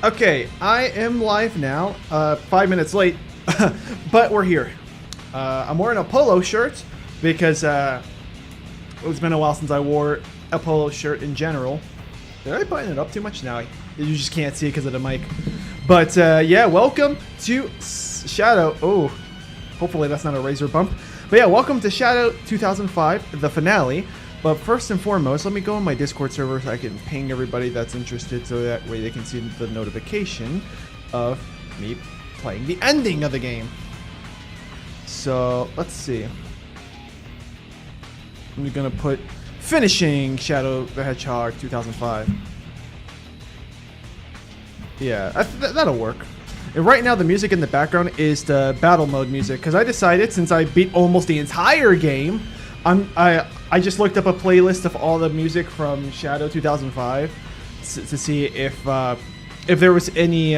Okay, I am live now. 5 minutes late, but we're here. I'm wearing a polo shirt because it's been a while since I wore a polo shirt in general. Did I button it up too much? Now you just can't see it because of the mic. But yeah, welcome to Shadow. Oh, hopefully that's not a razor bump. But yeah, welcome to Shadow 2005, the finale. But first and foremost, let me go on my Discord server so I can ping everybody that's interested so that way they can see the notification of me playing the ending of the game. So, let's see. I'm gonna put finishing Shadow the Hedgehog 2005. Yeah, that'll work. And right now the music in the background is the battle mode music because I decided since I beat almost the entire game, I just looked up a playlist of all the music from Shadow 2005 to see if there was any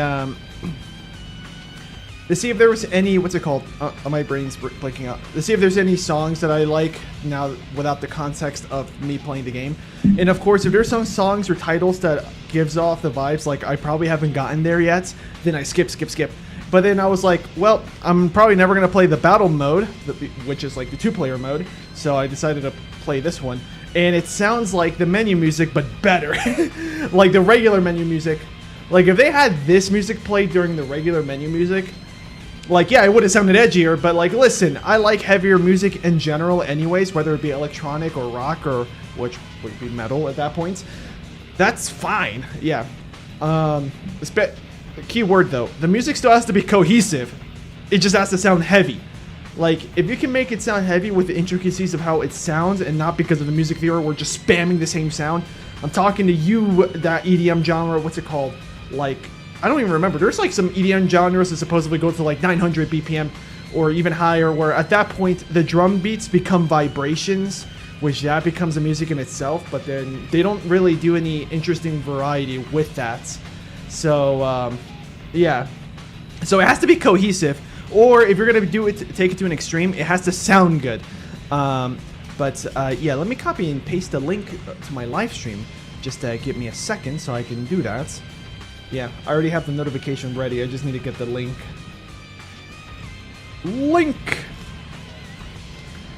what's it called? My brain's blinking out. To see if there's any songs that I like now without the context of me playing the game. And of course, if there's some songs or titles that gives off the vibes like I probably haven't gotten there yet, then I skip. But then I was like, well, I'm probably never going to play the battle mode, which is like the two-player mode. So I decided to play this one. And it sounds like the menu music, but better. Like the regular menu music. Like if they had this music played during the regular menu music, like, yeah, it would have sounded edgier. But like, listen, I like heavier music in general anyways, whether it be electronic or rock or which would be metal at that point. That's fine. Yeah. Key word though, the music still has to be cohesive. It just has to sound heavy. Like, if you can make it sound heavy with the intricacies of how it sounds and not because of the music theory, we're just spamming the same sound. I'm talking to you, that EDM genre, what's it called? Like, I don't even remember. There's like some EDM genres that supposedly go to like 900 BPM or even higher, where at that point the drum beats become vibrations, which that becomes the music in itself, but then they don't really do any interesting variety with that. So, yeah. So it has to be cohesive, or if you're going to take it to an extreme, it has to sound good. Yeah, let me copy and paste a link to my live stream. Just give me a second so I can do that. Yeah, I already have the notification ready. I just need to get the link.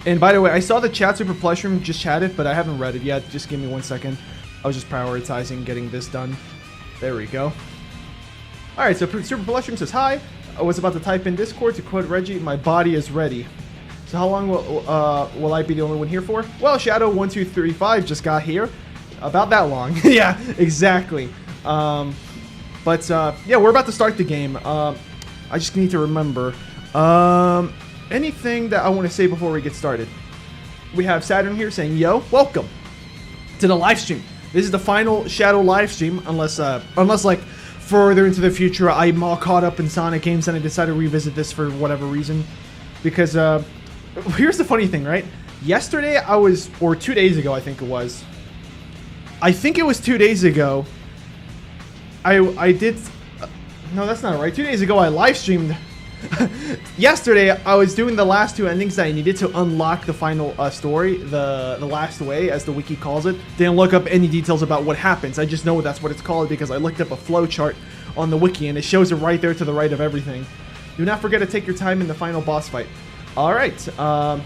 And by the way, I saw the chat Super Plush Room just chatted, but I haven't read it yet. Just give me 1 second. I was just prioritizing getting this done. There we go. Alright, so Super Plush Room says, hi. I was about to type in Discord to quote Reggie, my body is ready. So how long will I be the only one here for? Well, Shadow1235 just got here. About that long. Yeah, exactly. Yeah, we're about to start the game. I just need to remember. Anything that I want to say before we get started? We have Saturn here saying, yo, welcome to the live stream. This is the final Shadow live stream, unless like further into the future I'm all caught up in Sonic games and I decide to revisit this for whatever reason. Because here's the funny thing, right? Yesterday or 2 days ago, I think it was 2 days ago. No, that's not right. 2 days ago I live streamed. Yesterday I was doing the last two endings that I needed to unlock the final story, the last way, as the wiki calls it. Didn't look up any details about what happens. I just know that's what it's called because I looked up a flowchart on the wiki and it shows it right there to the right of everything. Do not forget to take your time in the final boss fight. All right. I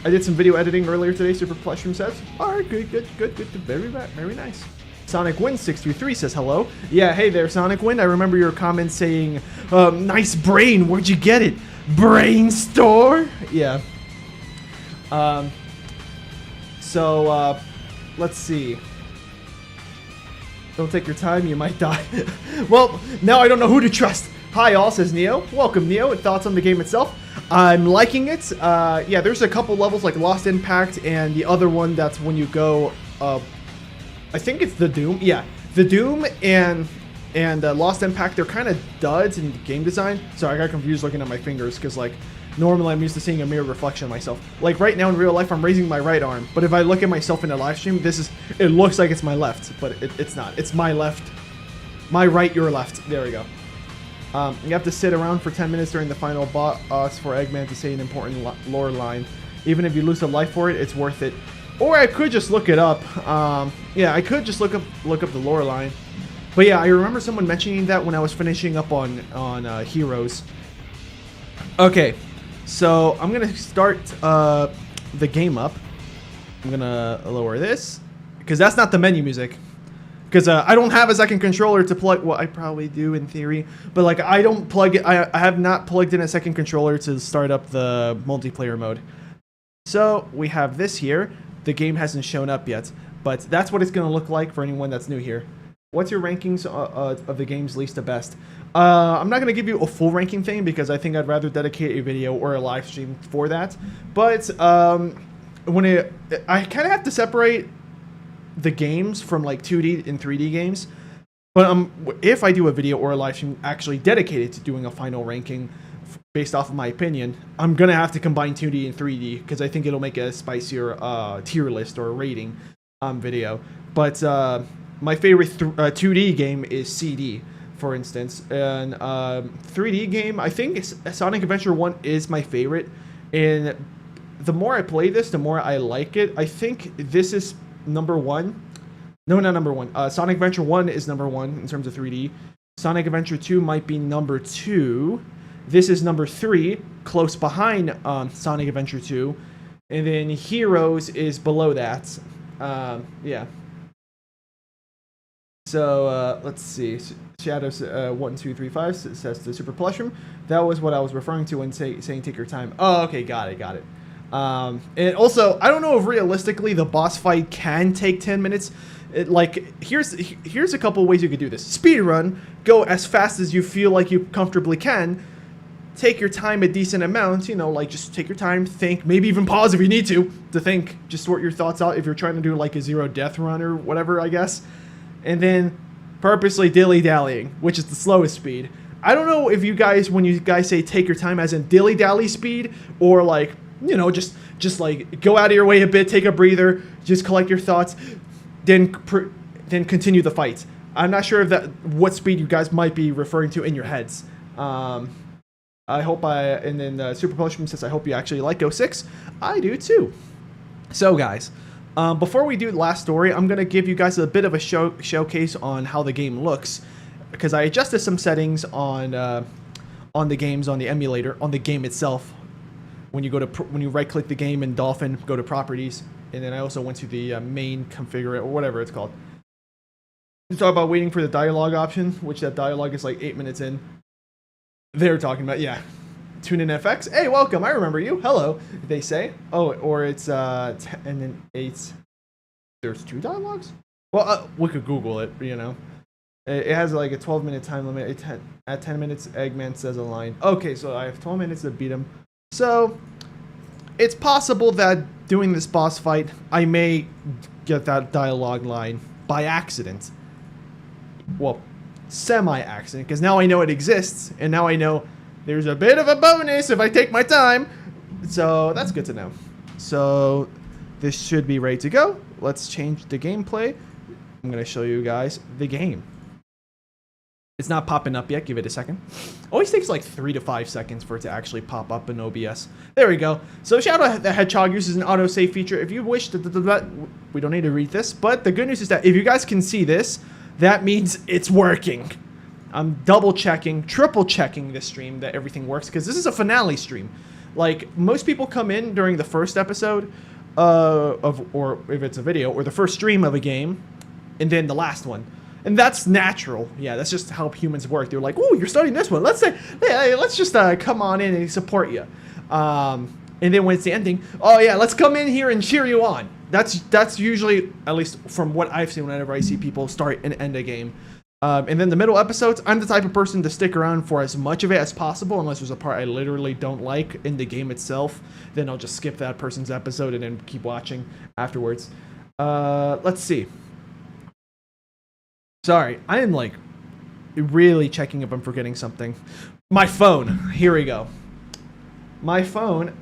did some video editing earlier today. Super Plush Room says. All right, good. Very nice. Sonic Wind 623 says hello. Yeah, hey there, Sonic Wind. I remember your comment saying, nice brain. Where'd you get it? Brain store? Yeah. Let's see. Don't take your time, you might die. Well, now I don't know who to trust. Hi all, says Neo. Welcome, Neo. Thoughts on the game itself? I'm liking it. Yeah, there's a couple levels like Lost Impact and the other one that's when you go, I think it's the Doom. Yeah, the Doom and Lost Impact, they're kind of duds in game design. Sorry, I got confused looking at my fingers because like normally I'm used to seeing a mirror reflection of myself. Like right now in real life, I'm raising my right arm, but if I look at myself in a live stream, it looks like it's my left, but it's not. It's my left, my right, your left. There we go. You have to sit around for 10 minutes during the final boss for Eggman to say an important lore line. Even if you lose a life for it, it's worth it. Or I could just look it up. Yeah, I could just look up the lore line. But yeah, I remember someone mentioning that when I was finishing up on Heroes. Okay, so I'm gonna start the game up. I'm gonna lower this because that's not the menu music. Because I don't have a second controller to plug. Well, I probably do in theory, but like I don't plug it. I have not plugged in a second controller to start up the multiplayer mode. So we have this here. The game hasn't shown up yet, but that's what it's gonna look like for anyone that's new here. What's your rankings of the games least to best? I'm not going to give you a full ranking thing because I think I'd rather dedicate a video or a live stream for that. But I kind of have to separate the games from like 2D and 3D games. But if I do a video or a live stream actually dedicated to doing a final ranking based off of my opinion, I'm going to have to combine 2D and 3D because I think it'll make a spicier tier list or a rating video. But my favorite 2D game is CD, for instance. And 3D game, I think Sonic Adventure 1 is my favorite. And the more I play this, the more I like it. I think this is number one. No, not number one. Sonic Adventure 1 is number one in terms of 3D. Sonic Adventure 2 might be number 2. This is number 3, close behind Sonic Adventure 2. And then Heroes is below that. Yeah. So let's see. Shadows 1, 2, 3, 5 says the Super Plush Room. That was what I was referring to when saying take your time. Oh, okay, got it. And also, I don't know if realistically the boss fight can take 10 minutes. Here's a couple ways you could do this. Speed run, go as fast as you feel like you comfortably can. Take your time a decent amount, like just take your time, think, maybe even pause if you need to think, just sort your thoughts out if you're trying to do like a zero death run or whatever, I guess. And then purposely dilly-dallying, which is the slowest speed. I don't know if you guys, when you guys say take your time as in dilly-dally speed, or like, just like go out of your way a bit, take a breather, just collect your thoughts, then continue the fight. I'm not sure if what speed you guys might be referring to in your heads. I hope and then Super Potion says, I hope you actually like 06. I do too. So guys, before we do the last story, I'm going to give you guys a bit of a showcase on how the game looks, because I adjusted some settings on the games, on the emulator, on the game itself. When you right click the game in Dolphin, go to properties, and then I also went to the main configure, or whatever it's called. You talk about waiting for the dialogue option, which that dialogue is like 8 minutes in. They're talking about, yeah, tune in FX. Hey, welcome. I remember you. Hello, they say. Oh, or it's 10 and then 8. There's 2 dialogues? Well, we could Google it, It has like a 12-minute time limit. At 10 minutes, Eggman says a line. Okay, so I have 12 minutes to beat him. So, it's possible that doing this boss fight, I may get that dialogue line by accident. Well, semi-accident, because now I know it exists, and now I know there's a bit of a bonus if I take my time. So, that's good to know. So, this should be ready to go. Let's change the gameplay. I'm going to show you guys the game. It's not popping up yet. Give it a second. Always takes like 3 to 5 seconds for it to actually pop up in OBS. There we go. So Shadow the Hedgehog uses an autosave feature. If you wish to... We don't need to read this, but the good news is that if you guys can see this, that means it's working. I'm double checking, triple checking this stream that everything works, because this is a finale stream. Like, most people come in during the first episode or if it's a video, or the first stream of a game, and then the last one. And that's natural. Yeah, that's just how humans work. They're like, "Oh, you're starting this one. Let's just come on in and support you." And then when it's the ending, "Oh yeah, let's come in here and cheer you on." That's usually, at least from what I've seen, whenever I see people start and end a game. And then the middle episodes, I'm the type of person to stick around for as much of it as possible, unless there's a part I literally don't like in the game itself. Then I'll just skip that person's episode and then keep watching afterwards. Let's see. Sorry, I am like really checking if I'm forgetting something. My phone. Here we go. My phone.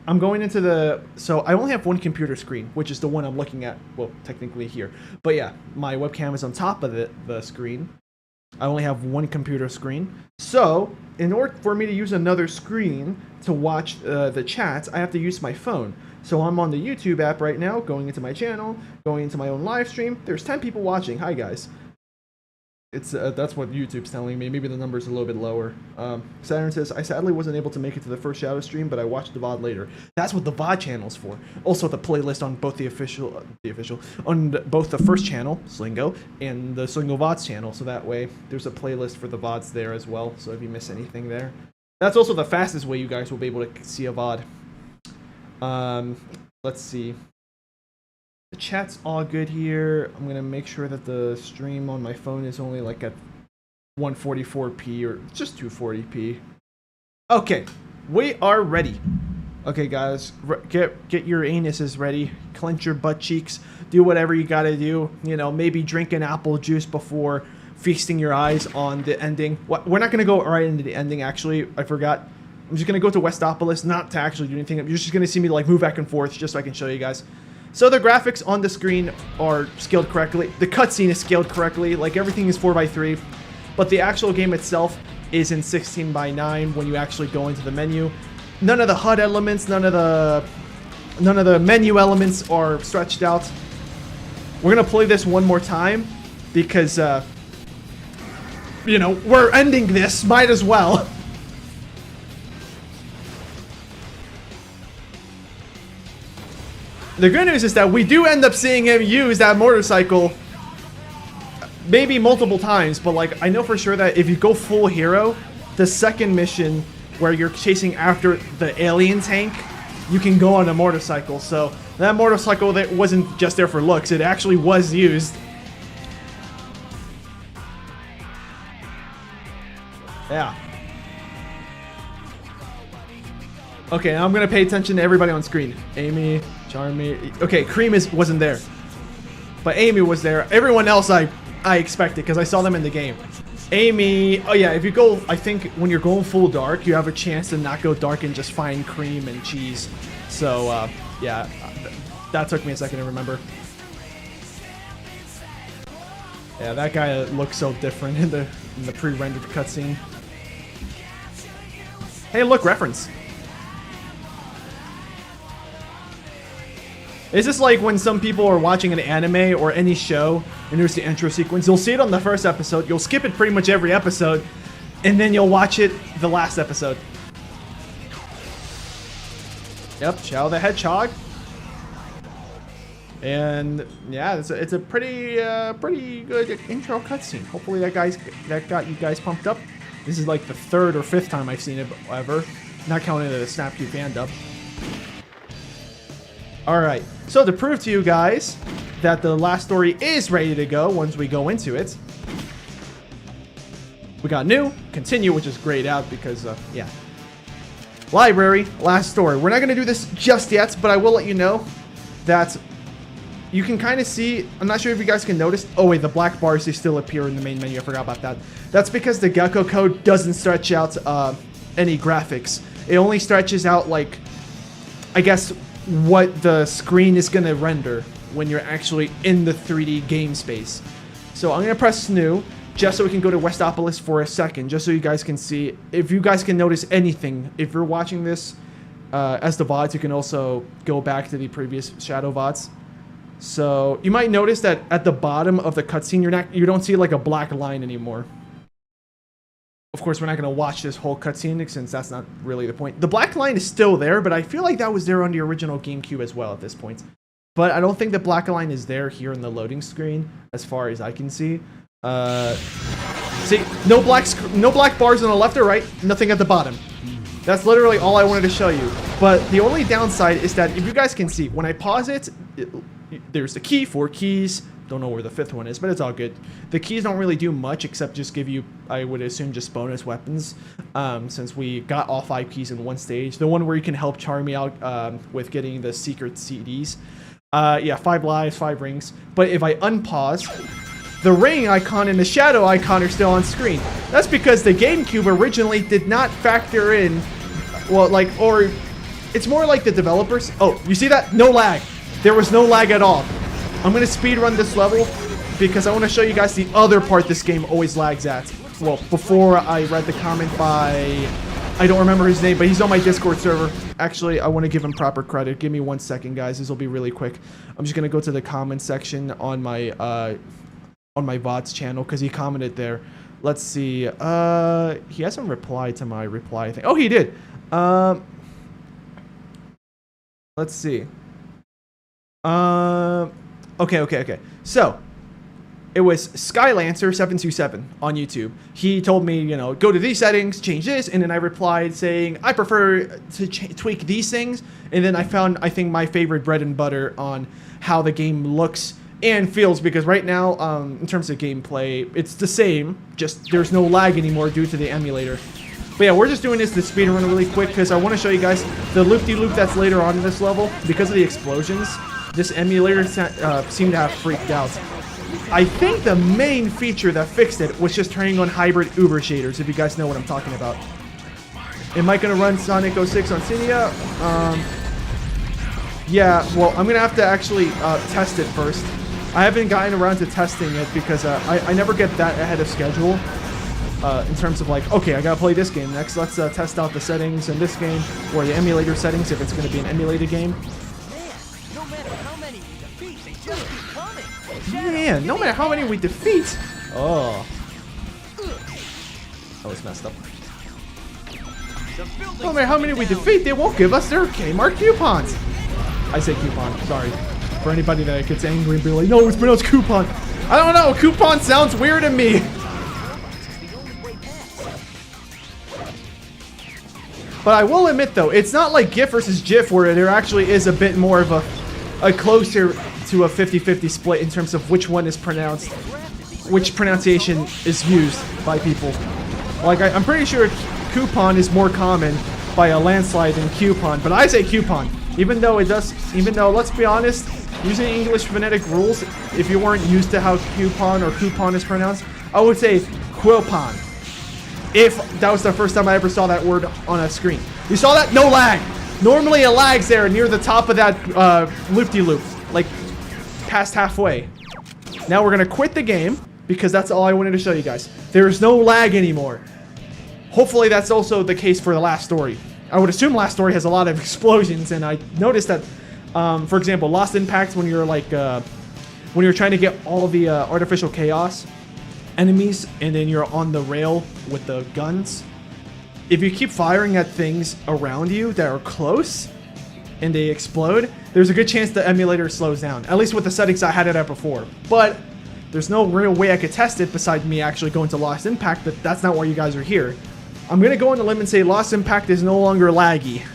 I'm going into the... So I only have one computer screen, which is the one I'm looking at. Well, technically here. But yeah, my webcam is on top of the screen. I only have one computer screen. So in order for me to use another screen to watch the chats, I have to use my phone. So I'm on the YouTube app right now, going into my channel, going into my own live stream. There's 10 people watching. Hi, guys. It's that's what YouTube's telling me. Maybe the number's a little bit lower. Saturn says, I sadly wasn't able to make it to the first Shadow stream, but I watched the VOD later. That's what the VOD channel's for. Also, the playlist on both on both the first channel, Sleengo, and the Sleengo VODs channel. So that way, there's a playlist for the VODs there as well. So if you miss anything there, that's also the fastest way you guys will be able to see a VOD. Let's see. The chat's all good here. I'm gonna make sure that the stream on my phone is only like at 144p or just 240p. Okay, we are ready. Okay, guys, get your anuses ready. Clench your butt cheeks. Do whatever you gotta do. You know, maybe drink an apple juice before feasting your eyes on the ending. We're not gonna go right into the ending. Actually, I forgot. I'm just gonna go to Westopolis, not to actually do anything. You're just gonna see me like move back and forth, just so I can show you guys. So the graphics on the screen are scaled correctly. The cutscene is scaled correctly. Like everything is 4:3, but the actual game itself is in 16:9 when you actually go into the menu. None of the HUD elements, none of the menu elements are stretched out. We're gonna play this one more time because you know, we're ending this. Might as well. The good news is that we do end up seeing him use that motorcycle maybe multiple times, but like I know for sure that if you go full hero, the second mission where you're chasing after the alien tank, you can go on a motorcycle. So that motorcycle that wasn't just there for looks, it actually was used. Yeah. Okay, now I'm gonna pay attention to everybody on screen. Amy, Charmy. Okay, Cream wasn't there, but Amy was there. Everyone else I expected because I saw them in the game. Amy. Oh yeah, if you go, I think when you're going full dark, you have a chance to not go dark and just find Cream and Cheese. So yeah, that took me a second to remember. Yeah, that guy looks so different in the pre-rendered cutscene. Hey, look, reference. Is this like when some people are watching an anime or any show and there's the intro sequence? You'll see it on the first episode, you'll skip it pretty much every episode, and then you'll watch it the last episode. Yep, Shadow the Hedgehog. And yeah, it's a pretty good intro cutscene. Hopefully that got you guys pumped up. This is like the 3rd or 5th time I've seen it ever, not counting the Snapcube fan dub. Alright, so to prove to you guys that the last story is ready to go once we go into it, we got new, continue, which is grayed out because, yeah. Library, last story. We're not going to do this just yet, but I will let you know that you can kind of see, I'm not sure if you guys can notice. Oh wait, the black bars, they still appear in the main menu. I forgot about that. That's because the Gecko code doesn't stretch out any graphics. It only stretches out, like, I guess, what the screen is going to render when you're actually in the 3D game space. So I'm going to press new just so we can go to Westopolis for a second, just so you guys can see. If you guys can notice anything, if you're watching this as the VODs, you can also go back to the previous Shadow VODs. So you might notice that at the bottom of the cutscene, you don't see like a black line anymore. Of course, we're not going to watch this whole cutscene since that's not really the point. The black line is still there, but I feel like that was there on the original GameCube as well at this point. But I don't think the black line is there here in the loading screen, as far as I can see. See, no black bars on the left or right, nothing at the bottom. That's literally all I wanted to show you. But the only downside is that if you guys can see, when I pause it, there's the key, 4 keys. Don't know where the 5th one is, but it's all good. The keys don't really do much except just give you, I would assume, just bonus weapons. Since we got all 5 keys in one stage. The one where you can help Charmy out with getting the secret CDs. Yeah, 5 lives, 5 rings. But if I unpause, the ring icon and the shadow icon are still on screen. That's because the GameCube originally did not factor in, well, like, or it's more like the developers. Oh, you see that? No lag. There was no lag at all. I'm going to speedrun this level because I want to show you guys the other part this game always lags at. Well, before I read the comment by, I don't remember his name, but he's on my Discord server. Actually, I want to give him proper credit. Give me 1 second, guys. This will be really quick. I'm just going to go to the comment section on my on my VOD's channel because he commented there. Let's see. He hasn't replied to my reply thing. Oh, he did. Let's see. Okay. So, it was Skylancer727 on YouTube. He told me, you know, go to these settings, change this, and then I replied saying, I prefer to tweak these things. And then I found, I think, my favorite bread and butter on how the game looks and feels, because right now, in terms of gameplay, it's the same, just there's no lag anymore due to the emulator. But yeah, we're just doing this to speedrun really quick because I want to show you guys the loop-de-loop that's later on in this level. Because of the explosions, this emulator seemed to have freaked out. I think the main feature that fixed it was just turning on hybrid Uber shaders, if you guys know what I'm talking about. Am I going to run Sonic 06 on Cydia? Yeah, well, I'm going to have to actually test it first. I haven't gotten around to testing it because I never get that ahead of schedule. In terms of like, okay, I gotta play this game next. Let's test out the settings in this game, or the emulator settings if it's gonna be an emulated game. Man, no matter how many we defeat. Oh, that was messed up. No matter how many we defeat, they won't give us their Kmart coupons. I say coupon. Sorry for anybody that gets angry and be like, no, it's pronounced coupon. I don't know. Coupon sounds weird to me. But I will admit, though, it's not like GIF versus GIF where there actually is a bit more of a closer to a 50-50 split in terms of which one is pronounced, which pronunciation is used by people. Like, I'm pretty sure coupon is more common by a landslide than coupon, but I say coupon. Even though, let's be honest, using English phonetic rules, if you weren't used to how coupon is pronounced, I would say quilpon. If that was the first time I ever saw that word on a screen. You saw that? No lag. Normally it lags there near the top of that loop-de-loop, like past halfway. Now we're gonna quit the game because that's all I wanted to show you guys. There's no lag anymore. Hopefully that's also the case for the last story. I would assume last story has a lot of explosions, and I noticed that, for example, Lost Impact, when you're like, when you're trying to get all of the artificial chaos enemies, and then you're on the rail with the guns, if you keep firing at things around you that are close and they explode, there's a good chance the emulator slows down. At least with the settings I had it at before. But there's no real way I could test it besides me actually going to Lost Impact, but that's not why you guys are here. I'm gonna go on the limb and say Lost Impact is no longer laggy.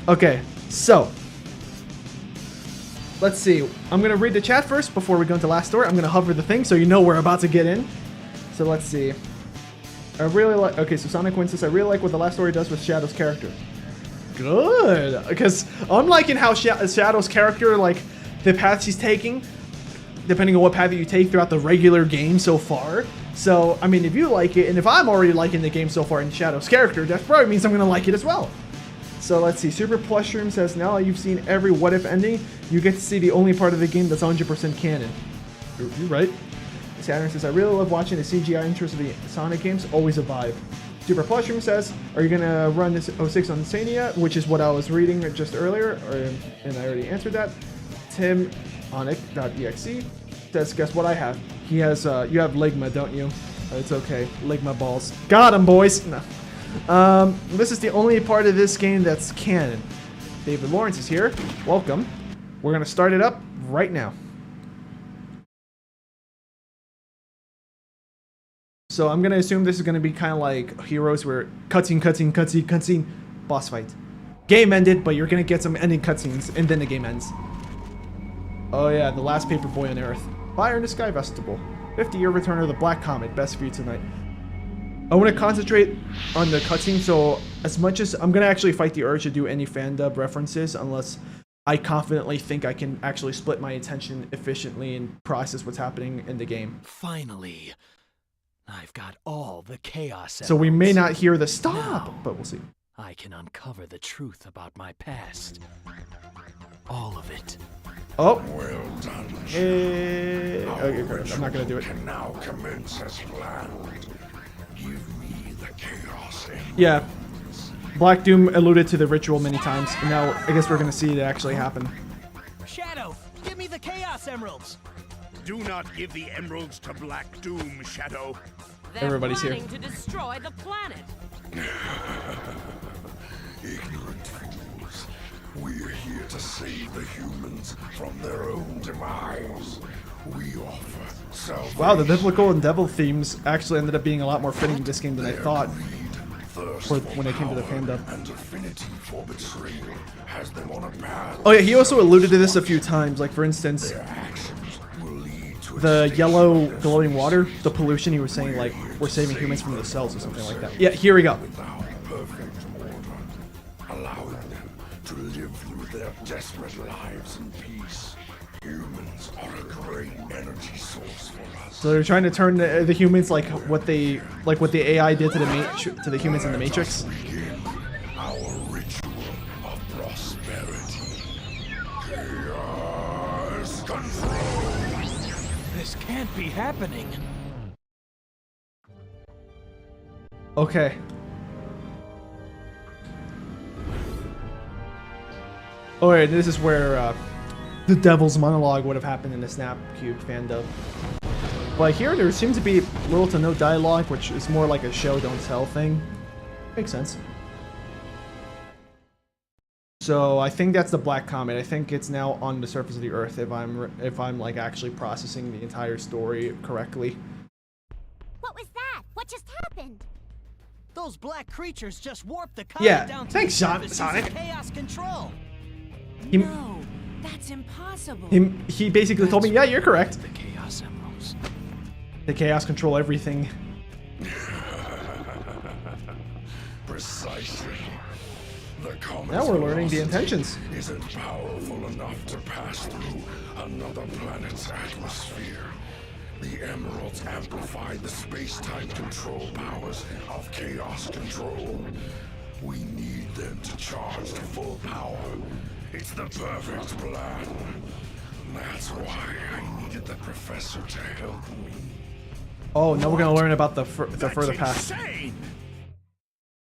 Okay, so let's see. I'm gonna read the chat first before we go into last story. I'm gonna hover the thing so you know we're about to get in. So let's see. I really like. Okay, so Sonic Win says I really like what the last story does with Shadow's character. Good, because I'm liking how Shadow's character, like the paths he's taking, depending on what path you take throughout the regular game so far. So I mean, if you like it, and if I'm already liking the game so far in Shadow's character, that probably means I'm gonna like it as well. So let's see. Super Plushroom says, now you've seen every what if ending, you get to see the only part of the game that's 100% canon. You're right. Saturn says, I really love watching the CGI intros of the Sonic games. Always a vibe. Super Plushroom says, are you going to run this 06 on Cydia, which is what I was reading just earlier, and I already answered that. Tim Onic.exe says, guess what I have? He has, you have Ligma, don't you? It's okay. Ligma balls. Got him, boys. No. This is the only part of this game that's canon. David Lawrence is here. Welcome. We're going to start it up right now. So I'm going to assume this is going to be kind of like Heroes where cutscene, boss fight. Game ended, but you're going to get some ending cutscenes, and then the game ends. Oh yeah, the last paper boy on Earth. Fire in the Sky Festival. 50-year return of the Black Comet. Best for you tonight. I want to concentrate on the cutscene, so as much as I'm going to actually fight the urge to do any fan dub references, unless I confidently think I can actually split my attention efficiently and process what's happening in the game. Finally, I've got all the chaos. So we may not hear the stop, but we'll see. I can uncover the truth about my past. All of it. Oh. Well done. Hey. Okay, I'm not going to do it. Can now commence as planned. Give me the chaos. Yeah. Black Doom alluded to the ritual many times, and now I guess we're going to see it actually happen. Shadow, give me the Chaos Emeralds! Do not give the emeralds to Black Doom, Shadow. They're Everybody's here. planning to destroy the planet. Ignorant fools. We're here to save the humans from their own demise. We offer salvation. Wow, the biblical and devil themes actually ended up being a lot more fitting in this game than I thought. When it came to the fandom. And affinity for betrayal has them on a path. Oh yeah, he also alluded to this a few times. Like for instance, Their actions will lead to the yellow glowing water, the pollution. He was saying like we're saving humans from themselves or something like that. Yeah, here we go. without perfect order, allowing them to live through their desperate lives in peace. Humans are a great energy source for us. So they're trying to turn the humans like what the AI did to the humans in the Matrix. Begin our ritual of prosperity. Chaos control. This can't be happening. Okay. Alright, this is where the devil's monologue would have happened in the Snap Cube fandom. But here there seems to be little to no dialogue, which is more like a show don't tell thing. Makes sense. So I think that's the Black Comet. I think it's now on the surface of the Earth if I'm like actually processing the entire story correctly. What was that? What just happened? Those black creatures just warped the comet Yeah, down to thanks, the surface Sonic. using chaos control. He, No, that's impossible. he basically told me, yeah, you're correct. The Chaos Emeralds. The chaos control everything. Precisely. The comet's Now we're learning the velocity intentions. Isn't powerful enough to pass through another planet's atmosphere. The emeralds amplify the space-time control powers of chaos control. We need them to charge to full power. It's the perfect plan. That's why I needed the professor to help me. Oh, now we're gonna learn about the further past. Insane!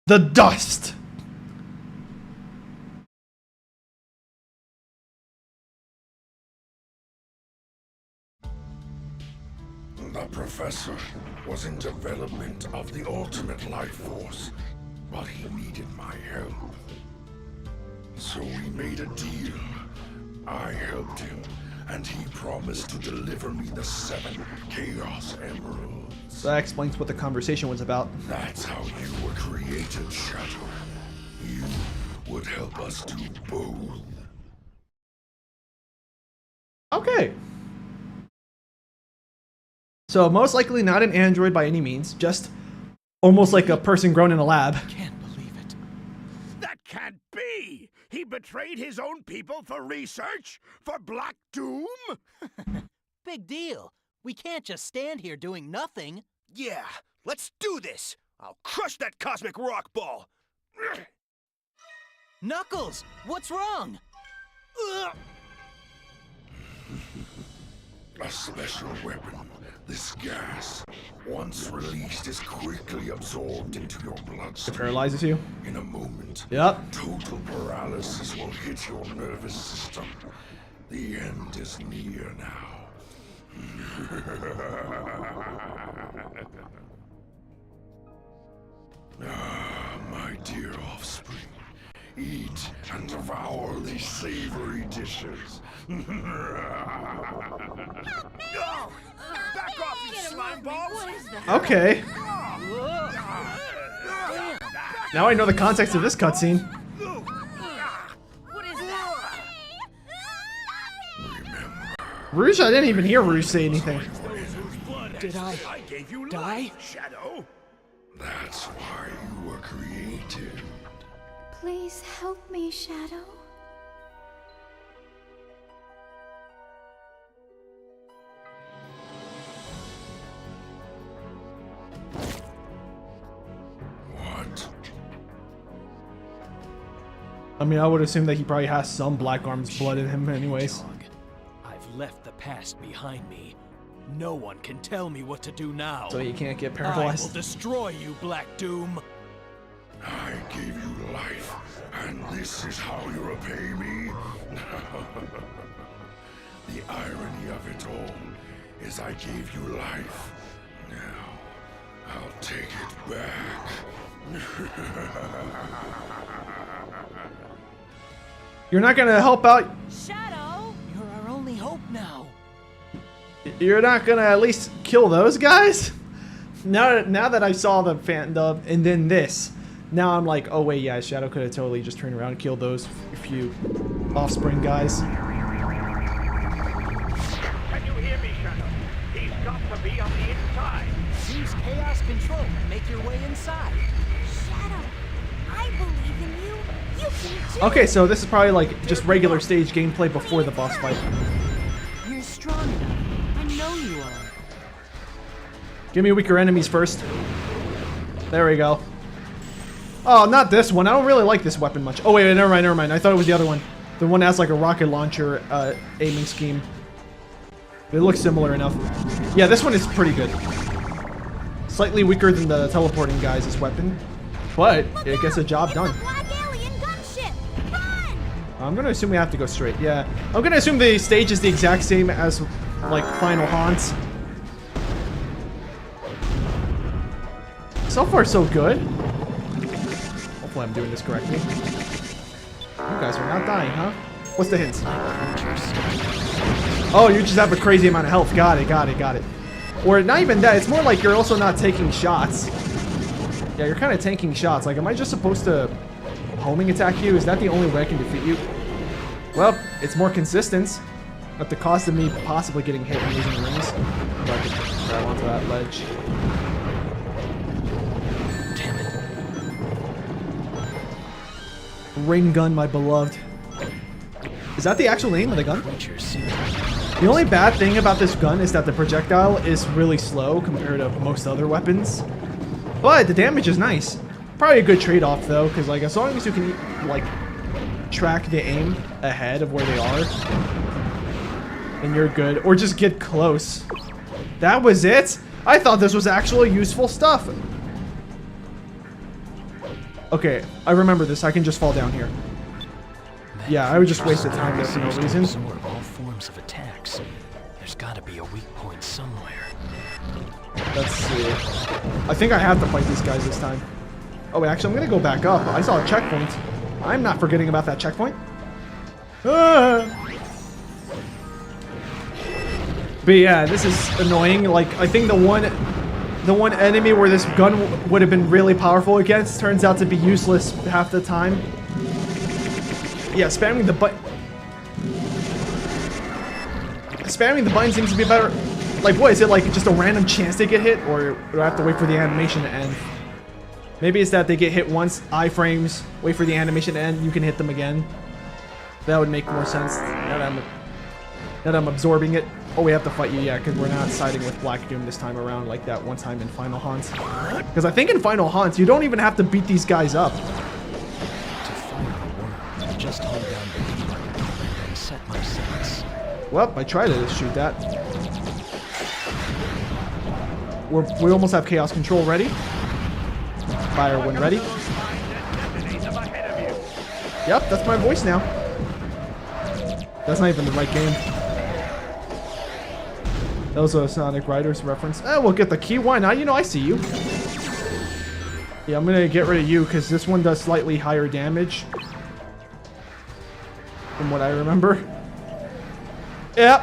The dust. The professor was in development of the ultimate life force, but he needed my help. So we made a deal. I helped him, and he promised to deliver me the 7 Chaos Emeralds. That explains what the conversation was about. That's how you were created, Shadow. You would help us do both. Okay. So most likely not an android by any means, just almost like a person grown in a lab. Can't believe it. That can't be! He betrayed his own people for research? For Black Doom? Big deal. We can't just stand here doing nothing. Yeah, let's do this! I'll crush that cosmic rock ball! Knuckles, what's wrong? A special weapon. This gas, once released, is quickly absorbed into your It bloodstream. paralyzes you. In a moment, Yep. total paralysis will hit your nervous system. The end is near now. Ah, my dear offspring. Eat and devour these savory dishes. Oh, back off, you slime balls! What is that? Okay. Now I know the context of this cutscene. What is that? Rouge, I didn't even hear Rouge say anything. Did I gave you die? life, Shadow. That's why you were created. Please help me, Shadow. What? I mean, I would assume that he probably has some Black Arm's blood in him anyways. Hedgehog. I've left the past behind me. No one can tell me what to do now. So you can't get I will paralyzed. destroy you, Black Doom. I gave you life, and this is how you repay me? The irony of it all is I gave you life. Now, I'll take it back. You're not gonna help out. Shadow! You're our only hope now. You're not gonna at least kill those guys? Now that I saw the fan dub and then this, now I'm like, oh wait, yeah, Shadow could have totally just turned around and killed those few offspring guys. Can you hear me, Shadow? He's got to be on the inside. Use chaos control and make your way inside. Shadow, I believe in you. You can do Okay, so this is probably like just regular stage gameplay before the boss fight. You're strong enough. I know you are. Give me weaker enemies first. There we go. Oh, not this one. I don't really like this weapon much. Oh, wait, never mind. I thought it was the other one. The one that has like a rocket launcher aiming scheme. They look similar enough. Yeah, this one is pretty good. Slightly weaker than the teleporting guy's weapon, but it gets the job done. Black alien gunship. Run! I'm gonna assume we have to go straight. Yeah, I'm gonna assume the stage is the exact same as like Final Haunts. So far, so good. Hopefully, I'm doing this correctly. You guys are not dying, huh? What's the hint? Oh, you just have a crazy amount of health. Got it. Or not even that. It's more like you're also not taking shots. Yeah, you're kind of tanking shots. Like, am I just supposed to homing attack you? Is that the only way I can defeat you? Well, it's more consistent. At the cost of me possibly getting hit and losing rings. If I could grab onto that ledge. Damn it. Ring gun, my beloved. Is that the actual name of the gun? The only bad thing about this gun is that the projectile is really slow compared to most other weapons. But the damage is nice. Probably a good trade-off though, because like as long as you can like track the aim ahead of where they are, then you're good. Or just get close. That was it? I thought this was actually useful stuff. Okay, I remember this. I can just fall down here. Yeah, I would just waste the time there for no reason. Absorb all forms of attacks. There's got to be a weak point somewhere. Let's see. I think I have to fight these guys this time. Oh, wait, actually, I'm going to go back up. I saw a checkpoint. I'm not forgetting about that checkpoint. Ah! But yeah, this is annoying. Like, I think the one enemy where this gun would have been really powerful against turns out to be useless half the time. Yeah, spamming the button. Spamming the button seems to be better. Like, what is it? Like just a random chance they get hit, or do I have to wait for the animation to end? Maybe it's that they get hit once, iframes, wait for the animation to end, you can hit them again. That would make more sense. Now that I'm absorbing it. Oh, we have to fight you, yeah, because we're not siding with Black Doom this time around like that one time in Final Haunts. Because I think in Final Haunts, you don't even have to beat these guys up. Just hold down the key and set my sights. Well, I tried to shoot that. We almost have chaos control ready. Fire when ready. Yep, that's my voice now. That's not even the right game. That was a Sonic Riders reference. We'll get the key. Why not? You know, I see you. Yeah, I'm gonna get rid of you because this one does slightly higher damage. From what I remember. Yep.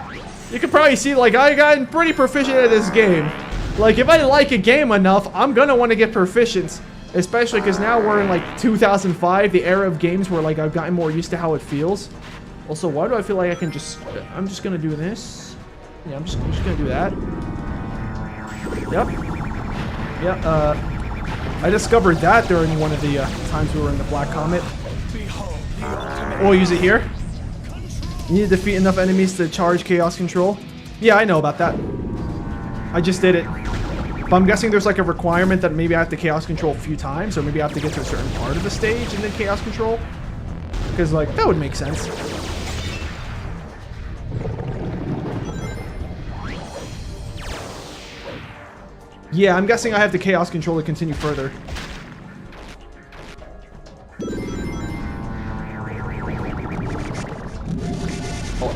You can probably see, like, I gotten pretty proficient at this game. Like, if I like a game enough, I'm gonna want to get proficient. Especially because now we're in, like, 2005, the era of games where, like, I've gotten more used to how it feels. Also, why do I feel like I can just... I'm just gonna do this. Yeah, I'm just gonna do that. Yep. Yeah, I discovered that during one of the times we were in the Black Comet. We'll use it here. You need to defeat enough enemies to charge Chaos Control. Yeah, I know about that. I just did it. But I'm guessing there's like a requirement that maybe I have to Chaos Control a few times, or maybe I have to get to a certain part of the stage and then Chaos Control. Because, like, that would make sense. Yeah, I'm guessing I have the Chaos Control to continue further. Oh,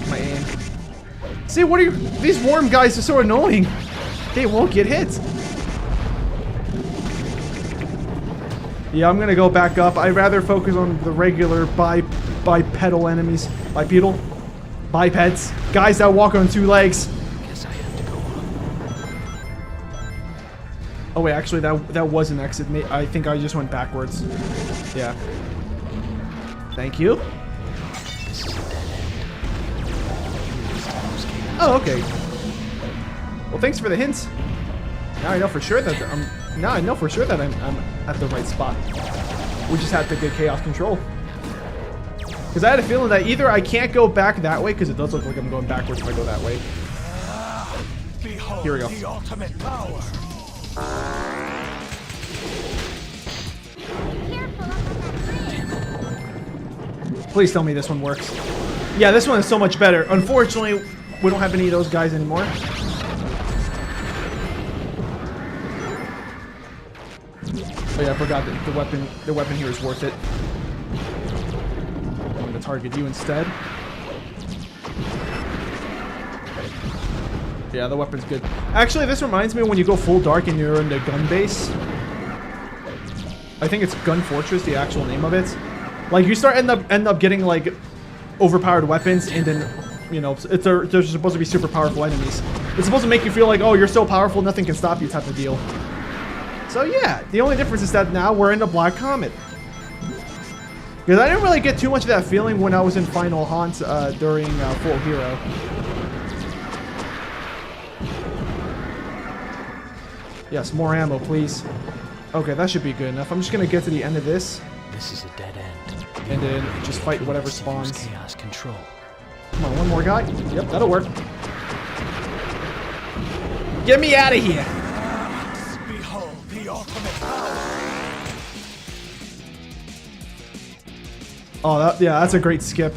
my aim. See, what are you? These worm guys are so annoying. They won't get hit. Yeah, I'm gonna go back up. I'd rather focus on the regular bipedal enemies. Bipedal? Bipeds. Guys that walk on 2 legs. Guess I have to go up. Oh wait, actually that was an exit. I think I just went backwards. Yeah. Thank you. This is a dead end. Oh, okay. Well, thanks for the hints. Now I know for sure that I'm at the right spot. We just have to get chaos control. Because I had a feeling that either I can't go back that way, because it does look like I'm going backwards if I go that way. Behold Here we go. the ultimate power. Careful up on that bridge. Please tell me this one works. Yeah, this one is so much better. Unfortunately, we don't have any of those guys anymore. Oh yeah, I forgot that the weapon here is worth it. I'm going to target you instead. Yeah, the weapon's good. Actually, this reminds me of when you go full dark and you're in the gun base. I think it's Gun Fortress, the actual name of it. Like you end up getting like overpowered weapons, and then you know they're supposed to be super powerful enemies. It's supposed to make you feel like, oh, you're so powerful, nothing can stop you, type of deal. So yeah, the only difference is that now we're in the Black Comet. Because I didn't really get too much of that feeling when I was in Final Haunt during Full Hero. Yes, more ammo, please. Okay, that should be good enough. I'm just gonna get to the end of this. This is a dead end. And then just fight whatever spawns. Chaos control. Come on, one more guy. Yep, that'll work. Get me out of here! Behold the ultimate power. Oh, yeah, that's a great skip.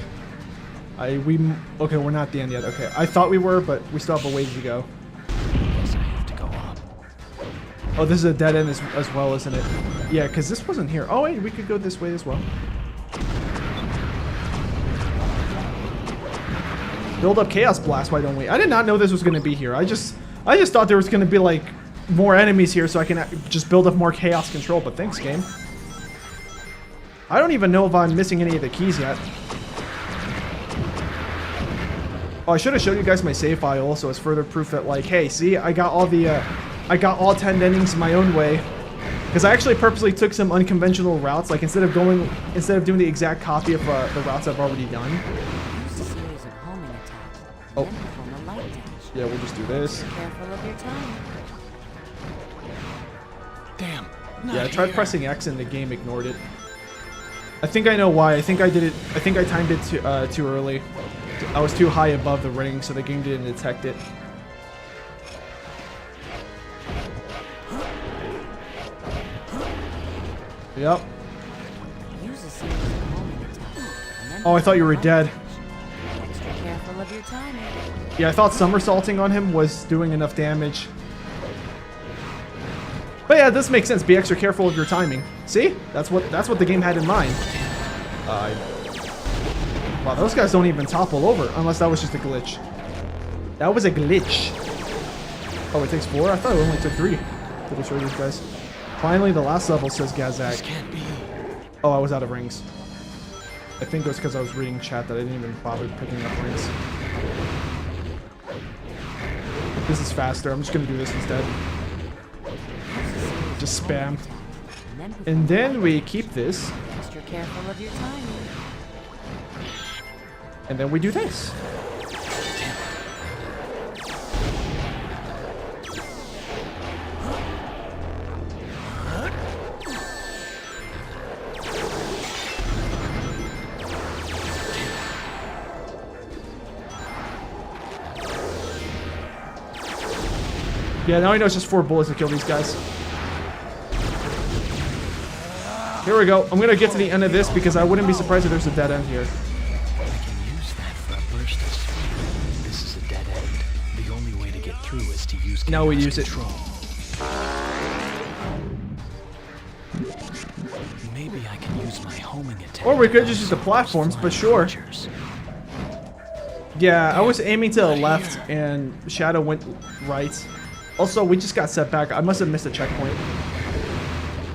Okay, we're not at the end yet. Okay, I thought we were, but we still have a ways to go. Guess I have to go up. Oh, this is a dead end as well, isn't it? Yeah, because this wasn't here. Oh, wait, we could go this way as well. Build up Chaos Blast, why don't we? I did not know this was going to be here. I just thought there was going to be, like, more enemies here so I can just build up more Chaos Control, but thanks, game. I don't even know if I'm missing any of the keys yet. Oh, I should have showed you guys my save file also as further proof that, like, hey, see, I got all 10 endings my own way. Because I actually purposely took some unconventional routes, like instead of doing the exact copy of the routes I've already done. Use a series of homing attacks. Oh. Then perform a light dash. Yeah, we'll just do this. Be careful of your time. Damn. Yeah, I tried pressing X and the game ignored it. I think I know why. I think I timed it too early. I was too high above the ring, so the game didn't detect it. Yep. Use a series of homing attacks. And then Oh, I thought you were perform a dead. light dash. Extra careful of your timing. Yeah, I thought somersaulting on him was doing enough damage. But yeah, this makes sense. Be extra careful of your timing. See? That's what the game had in mind. Wow, those guys don't even topple over, unless that was just a glitch. That was a glitch. Oh, it takes 4? I thought it only took 3 to destroy these guys. Finally, the last level, says Gazak. Can't be. Oh, I was out of rings. I think it was because I was reading chat that I didn't even bother picking up rings. This is faster. I'm just going to do this instead. Just spam. And then we keep this. Extra careful of your timing. And then we do this. Yeah, now I know it's just 4 bullets to kill these guys. Here we go. I'm gonna get to the end of this because I wouldn't be surprised if there's a dead end here. I can use that for a burst of speed. This is a dead end. The only way to get through is to use Now we chaos use it. control. Maybe I can use my homing attack. Or we could just use the platforms, but sure. Yeah, I was aiming to the left and Shadow went right. Also, we just got set back. I must have missed a checkpoint.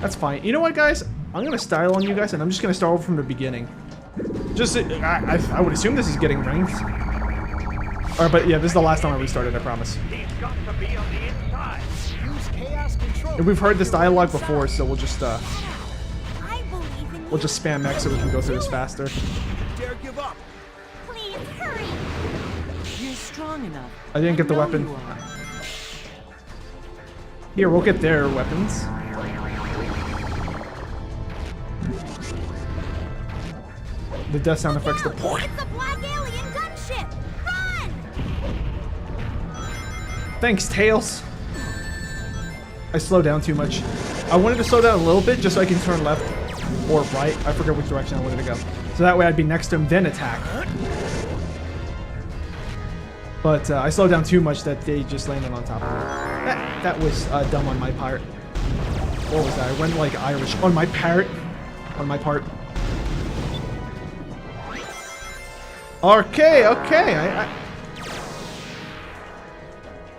That's fine. You know what, guys? I'm going to style on you guys, and I'm just going to start over from the beginning. Just, I would assume this is getting ranked. Alright, but yeah, this is the last time I restarted, I promise. He's got to be on the inside. Use chaos control. And we've heard this dialogue before, so we'll just, I believe in you. we'll just spam X so we can go through this faster. Dare give up. Please, hurry. You're strong enough. I didn't get the know weapon. you are. Here, we'll get their weapons. The death sound effects, the Look, it's a black alien gunship. Run! Thanks, Tails. I slowed down too much. I wanted to slow down a little bit just so I can turn left or right. I forget which direction I wanted to go. So that way I'd be next to him, then attack. But I slowed down too much that they just landed on top of me. That was dumb on my part. What was that? I went like Irish. On my part. On my part. Okay, okay.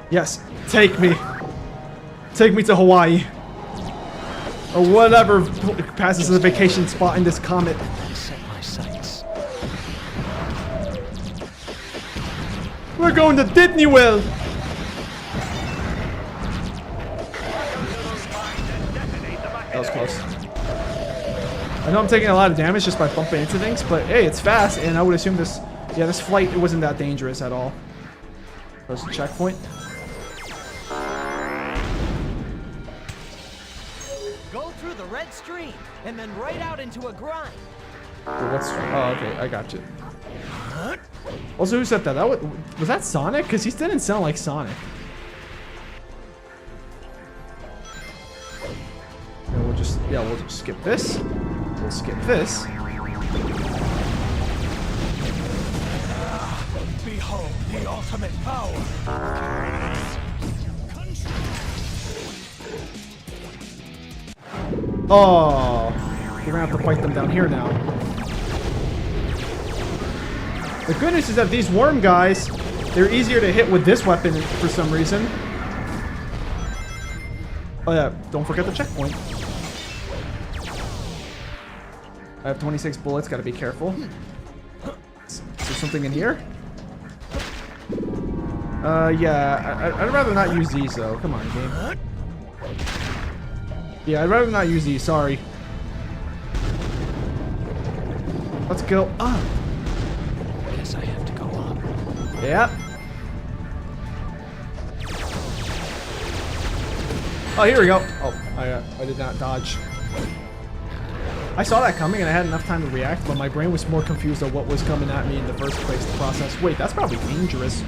Yes, take me. Take me to Hawaii. Or whatever passes as a vacation spot in this comet. Set my sights. We're going to Disney World. That was close. I know I'm taking a lot of damage just by bumping into things, but hey, it's fast, and I would assume this... Yeah, this flight, it wasn't that dangerous at all. There's a checkpoint. Go through the red stream and then right out into a grind. Oh, okay, I got you. Also, who said that? Was that Sonic? Because he didn't sound like Sonic. And we'll just skip this. We'll skip this. Behold the ultimate power. Oh, we're gonna have to fight them down here now. The good news is that these worm guys, they're easier to hit with this weapon for some reason. Oh yeah, don't forget the checkpoint. I have 26 bullets, gotta be careful. Is there something in here? Yeah, I'd rather not use these though. Come on, game. Yeah, I'd rather not use these, sorry. Let's go up. Guess I have to go up. Yeah. Oh, here we go. Oh, I did not dodge. I saw that coming and I had enough time to react, but my brain was more confused of what was coming at me in the first place to process. Wait, that's probably dangerous.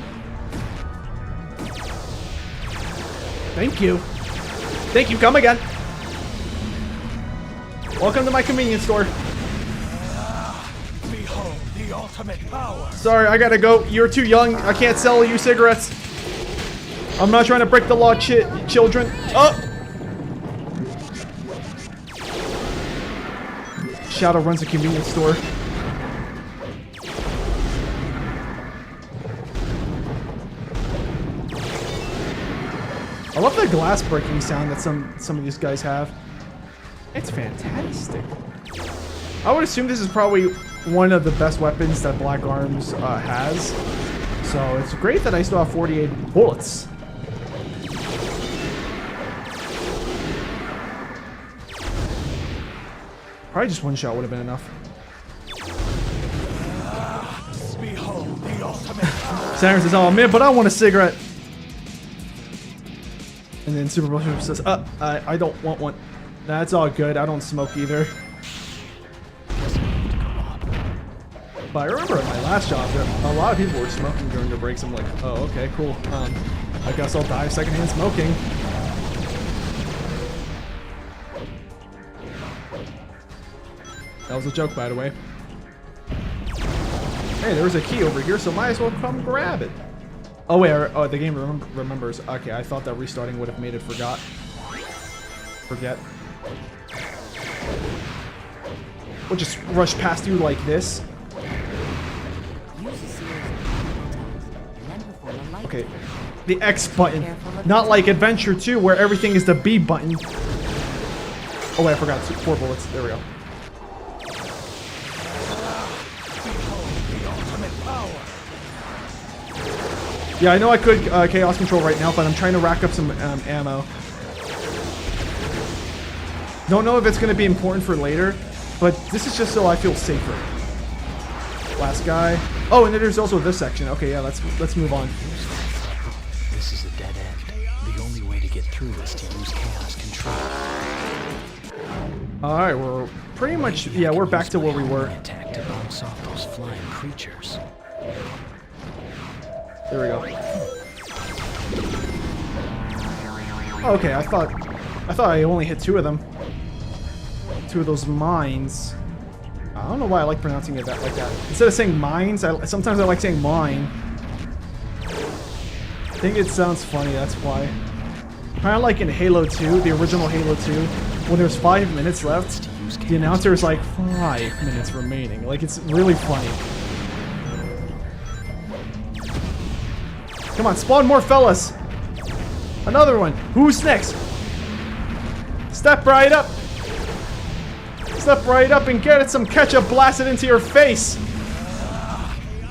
Thank you. Thank you, come again. Welcome to my convenience store. Behold the ultimate power. Sorry, I gotta go. You're too young. I can't sell you cigarettes. I'm not trying to break the law, children. Oh! Shadow runs a convenience store. I love the glass breaking sound that some of these guys have. It's fantastic. I would assume this is probably one of the best weapons that Black Arms has. So it's great that I still have 48 bullets. Probably just one shot would have been enough. Behold the ultimate power. Siren says, "Oh man, but I want a cigarette." And then Super Buster says, I don't want one." That's all good. I don't smoke either. But I remember at my last job, a lot of people were smoking during their breaks. I'm like, oh, okay, cool. I guess I'll die of secondhand smoking. That was a joke, by the way. Hey, there was a key over here, so might as well come grab it. Oh, wait, oh, the game remembers. Okay, I thought that restarting would have made it forget. We'll just rush past you like this. Use a series of Okay. The X button. Not like Adventure 2 where everything is the B button. Oh wait, I forgot. 4 bullets. There we go. Yeah, I know I could Chaos Control right now, but I'm trying to rack up some ammo. Don't know if it's going to be important for later, but this is just so I feel safer. Last guy. Oh, and then there's also this section. Okay, yeah, let's move on. This is a dead end. The only way to get through is to use Chaos Control. Alright, we're pretty much, yeah, we're back to where we were. Attack to bounce off those flying creatures. There we go. Okay, I thought I only hit 2 of them. 2 of those mines. I don't know why I like pronouncing it like that. Instead of saying mines, sometimes I like saying mine. I think it sounds funny, that's why. Kind of like in Halo 2, the original Halo 2, when there's 5 minutes left, the announcer is like 5 minutes remaining. Like, it's really funny. Come on, spawn more fellas. Another one. Who's next? Step right up. Step right up and get it some ketchup blasted into your face.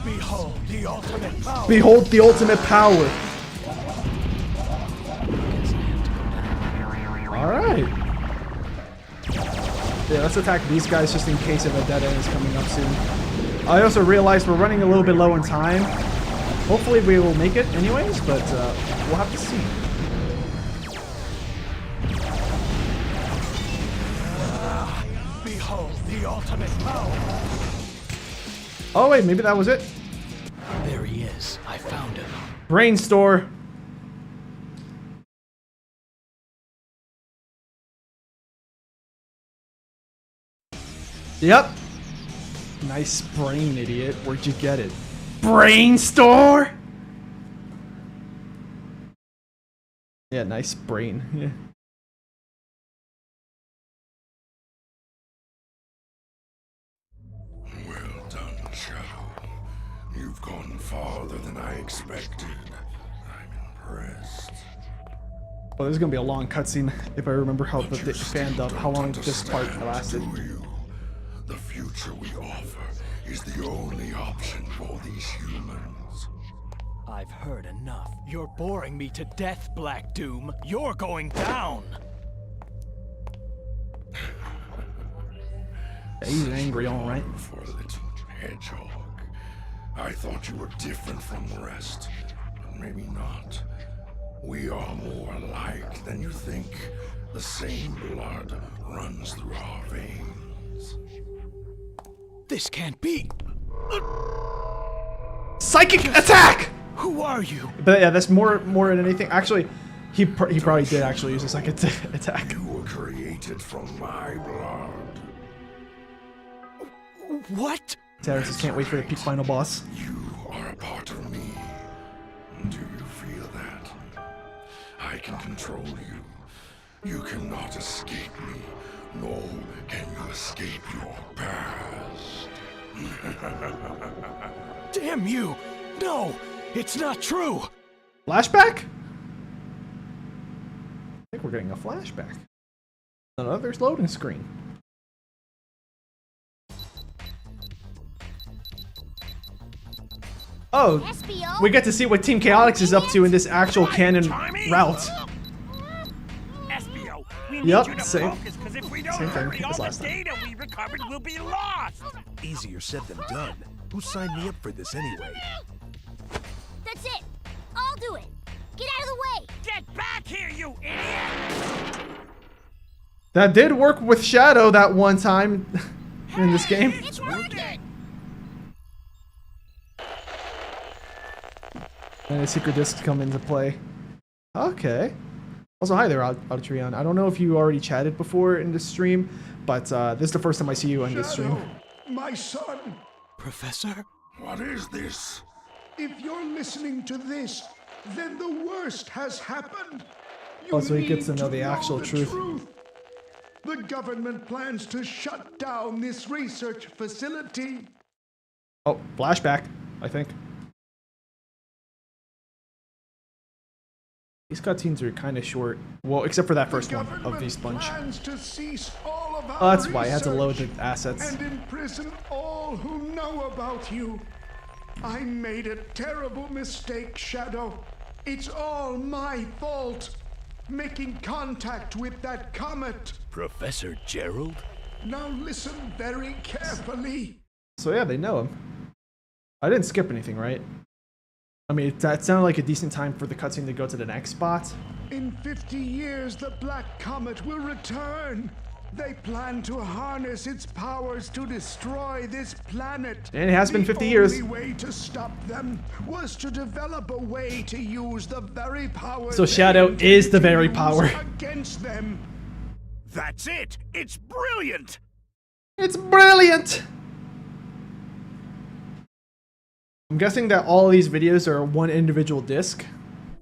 Behold the ultimate power. Behold the ultimate power. Alright. Yeah, let's attack these guys just in case if a dead end is coming up soon. I also realized we're running a little bit low on time. Hopefully we will make it anyways, but we'll have to see. Behold the ultimate power. Oh wait, maybe that was it. There he is. I found him. Brain store. Yep. Nice brain, idiot. Where'd you get it? Brain store? Yeah, nice brain. Yeah. Well done, Shadow. You've gone farther than I expected. I'm impressed. Well, there's gonna be a long cutscene if I remember how the fanned up, how long this part lasted. Do you? The future we offer is the only option for these humans. I've heard enough. You're boring me to death, Black Doom. You're going down. He's angry, all right. For a little hedgehog. I thought you were different from the rest, but maybe not. We are more alike than you think. The same blood runs through our veins. This can't be. Psychic attack! Who are you? But yeah, that's more than anything. Actually, he probably did actually use a psychic attack. You were created from my blood. What? Terrence just can't wait for the peak final boss. You are a part of me. Do you feel that? I can control you. You cannot escape me, nor can you escape your past. Damn you! No! It's not true! Flashback? I think we're getting a flashback. Another loading screen. Oh, SBO? we get to see what Team Chaotix is up to in this actual canon route. SBO, we Yep, need you to same- focus, because if we don't same thing hurry, all as the last time. data we recovered will be lost. Easier said than done. Who signed me up for this anyway? That's it. I'll do it. Get out of the way. Get back here, you idiot! That did work with Shadow that one time in this game. It's working. And the secret discs come into play. Okay. Also, hi there, Auditrion. I don't know if you already chatted before in this stream, but this is the first time I see you on this stream. My son! Professor? What is this? If you're listening to this, then the worst has happened. You Oh, so he gets to need know the actual truth. The government plans to shut down this research facility. Oh, flashback, I think. These cutscenes are kind of short. Well, except for that first one of Beast Sponge. Oh, that's why I had to load the assets. And imprison all who know about you. I made a terrible mistake, Shadow. It's all my fault. Making contact with that comet. Professor Gerald? Now listen very carefully. So yeah, they know him. I didn't skip anything, right? I mean, that sounded like a decent time for the cutscene to go to the next spot. In 50 years, the Black Comet will return. They plan to harness its powers to destroy this planet. And it has been 50 years. The only way to stop them was to develop a way to use the very power. So Shadow is the very power against them. That's it! It's brilliant! It's brilliant! I'm guessing that all these videos are one individual disc.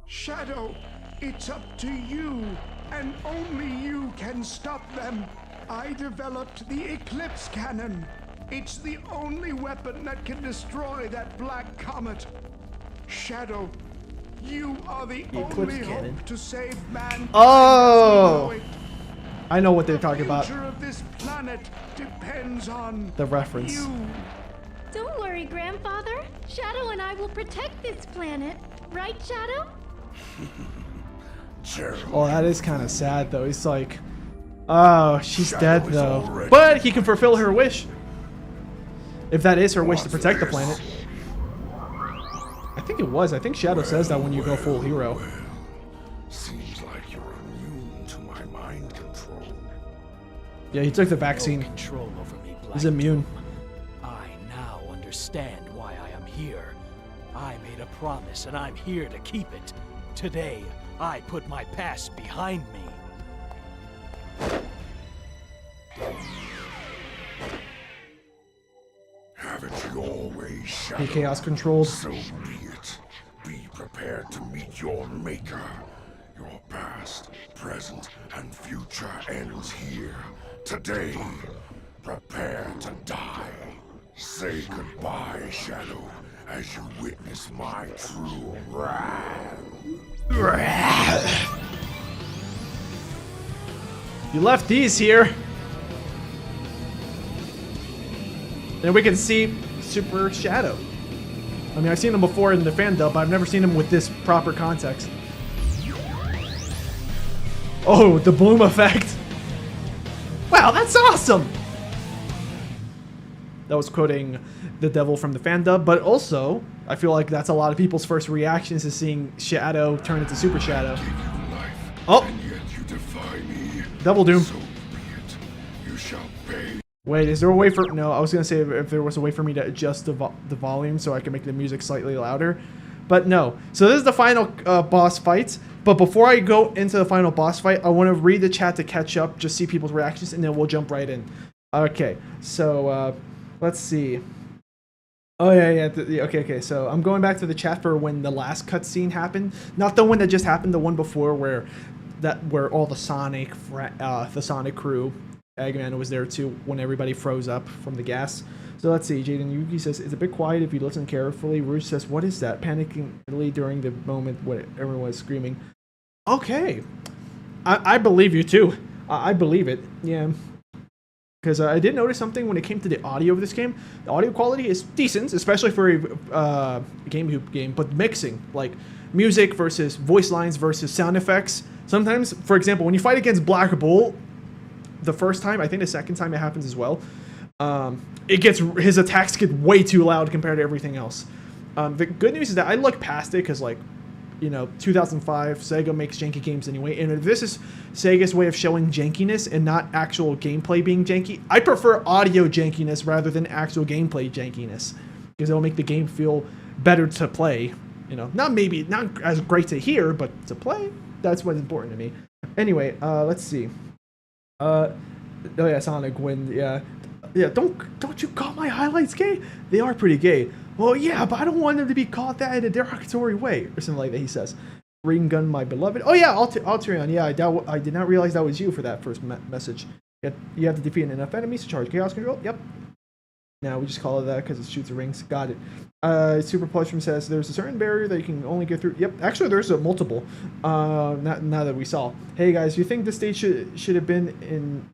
Shadow, it's up to you, and only you can stop them. I developed the Eclipse Cannon. It's the only weapon that can destroy that black comet. Shadow, you are the only hope to save mankind. Oh! I know what they're talking about. The future of this planet depends on the reference. You. Don't worry, Grandfather. Shadow and I will protect this planet. Right, Shadow? Oh, that is kind of sad, though. He's like, oh, she's dead, though. But he can fulfill her wish. If that is her wish to protect the planet. I think it was. I think Shadow says that when you go full hero. Seems like you're immune to my mind control. Yeah, he took the vaccine. No control over me, Black He's immune. I now understand why I am here. I made a promise and I'm here to keep it. Today, I put my past behind me. Have it your way, Shadow. Be chaos controlled. So be it. Be prepared to meet your maker. Your past, present, and future ends here. Today, prepare to die. Say goodbye, Shadow, as you witness my true wrath. You left these here. And we can see Super Shadow. I mean, I've seen him before in the fan dub, but I've never seen him with this proper context. Oh, the bloom effect. Wow, that's awesome. That was quoting the devil from the fan dub, but also, I feel like that's a lot of people's first reactions to seeing Shadow turn into Super Shadow. Oh! Devil Doom. Wait, is there a way for... No, I was going to say if there was a way for me to adjust the volume so I can make the music slightly louder. But no. So this is the final boss fight. But before I go into the final boss fight, I want to read the chat to catch up, just see people's reactions, and then we'll jump right in. Okay, so let's see. Oh, yeah. Okay. So I'm going back to the chat for when the last cutscene happened. Not the one that just happened, the one before where all the Sonic crew... Eggman was there too when everybody froze up from the gas. So let's see. Jaden Yuki says, it's a bit quiet if you listen carefully. Rouge says, what is that? Panicking during the moment when everyone was screaming. Okay. I believe you too. I believe it. Yeah. Because I did notice something when it came to the audio of this game. The audio quality is decent, especially for a GameCube game. But mixing, like music versus voice lines versus sound effects. Sometimes, for example, when you fight against Black Bull, the first time, I think the second time it happens as well, his attacks get way too loud compared to everything else. The good news is that I look past it because, like, 2005, Sega makes janky games anyway, and if this is Sega's way of showing jankiness and not actual gameplay being janky, I prefer audio jankiness rather than actual gameplay jankiness because it'll make the game feel better to play. Not as great to hear, but to play, that's what's important to me. Anyway, let's see. Oh yeah, Sonic Wind, yeah. Don't you call my highlights gay? They are pretty gay. Well, yeah, but I don't want them to be called that in a derogatory way, or something like that. He says, "Ring gun, my beloved." Oh yeah, Alterion. Yeah, I did not realize that was you for that first message. You have to defeat enough enemies to charge chaos control. Yep. Now we just call it that because it shoots rings. Got it. Super Plushroom says there's a certain barrier that you can only get through. Yep, actually there's a multiple. Now that we saw. Hey guys, you think the stage should have been in?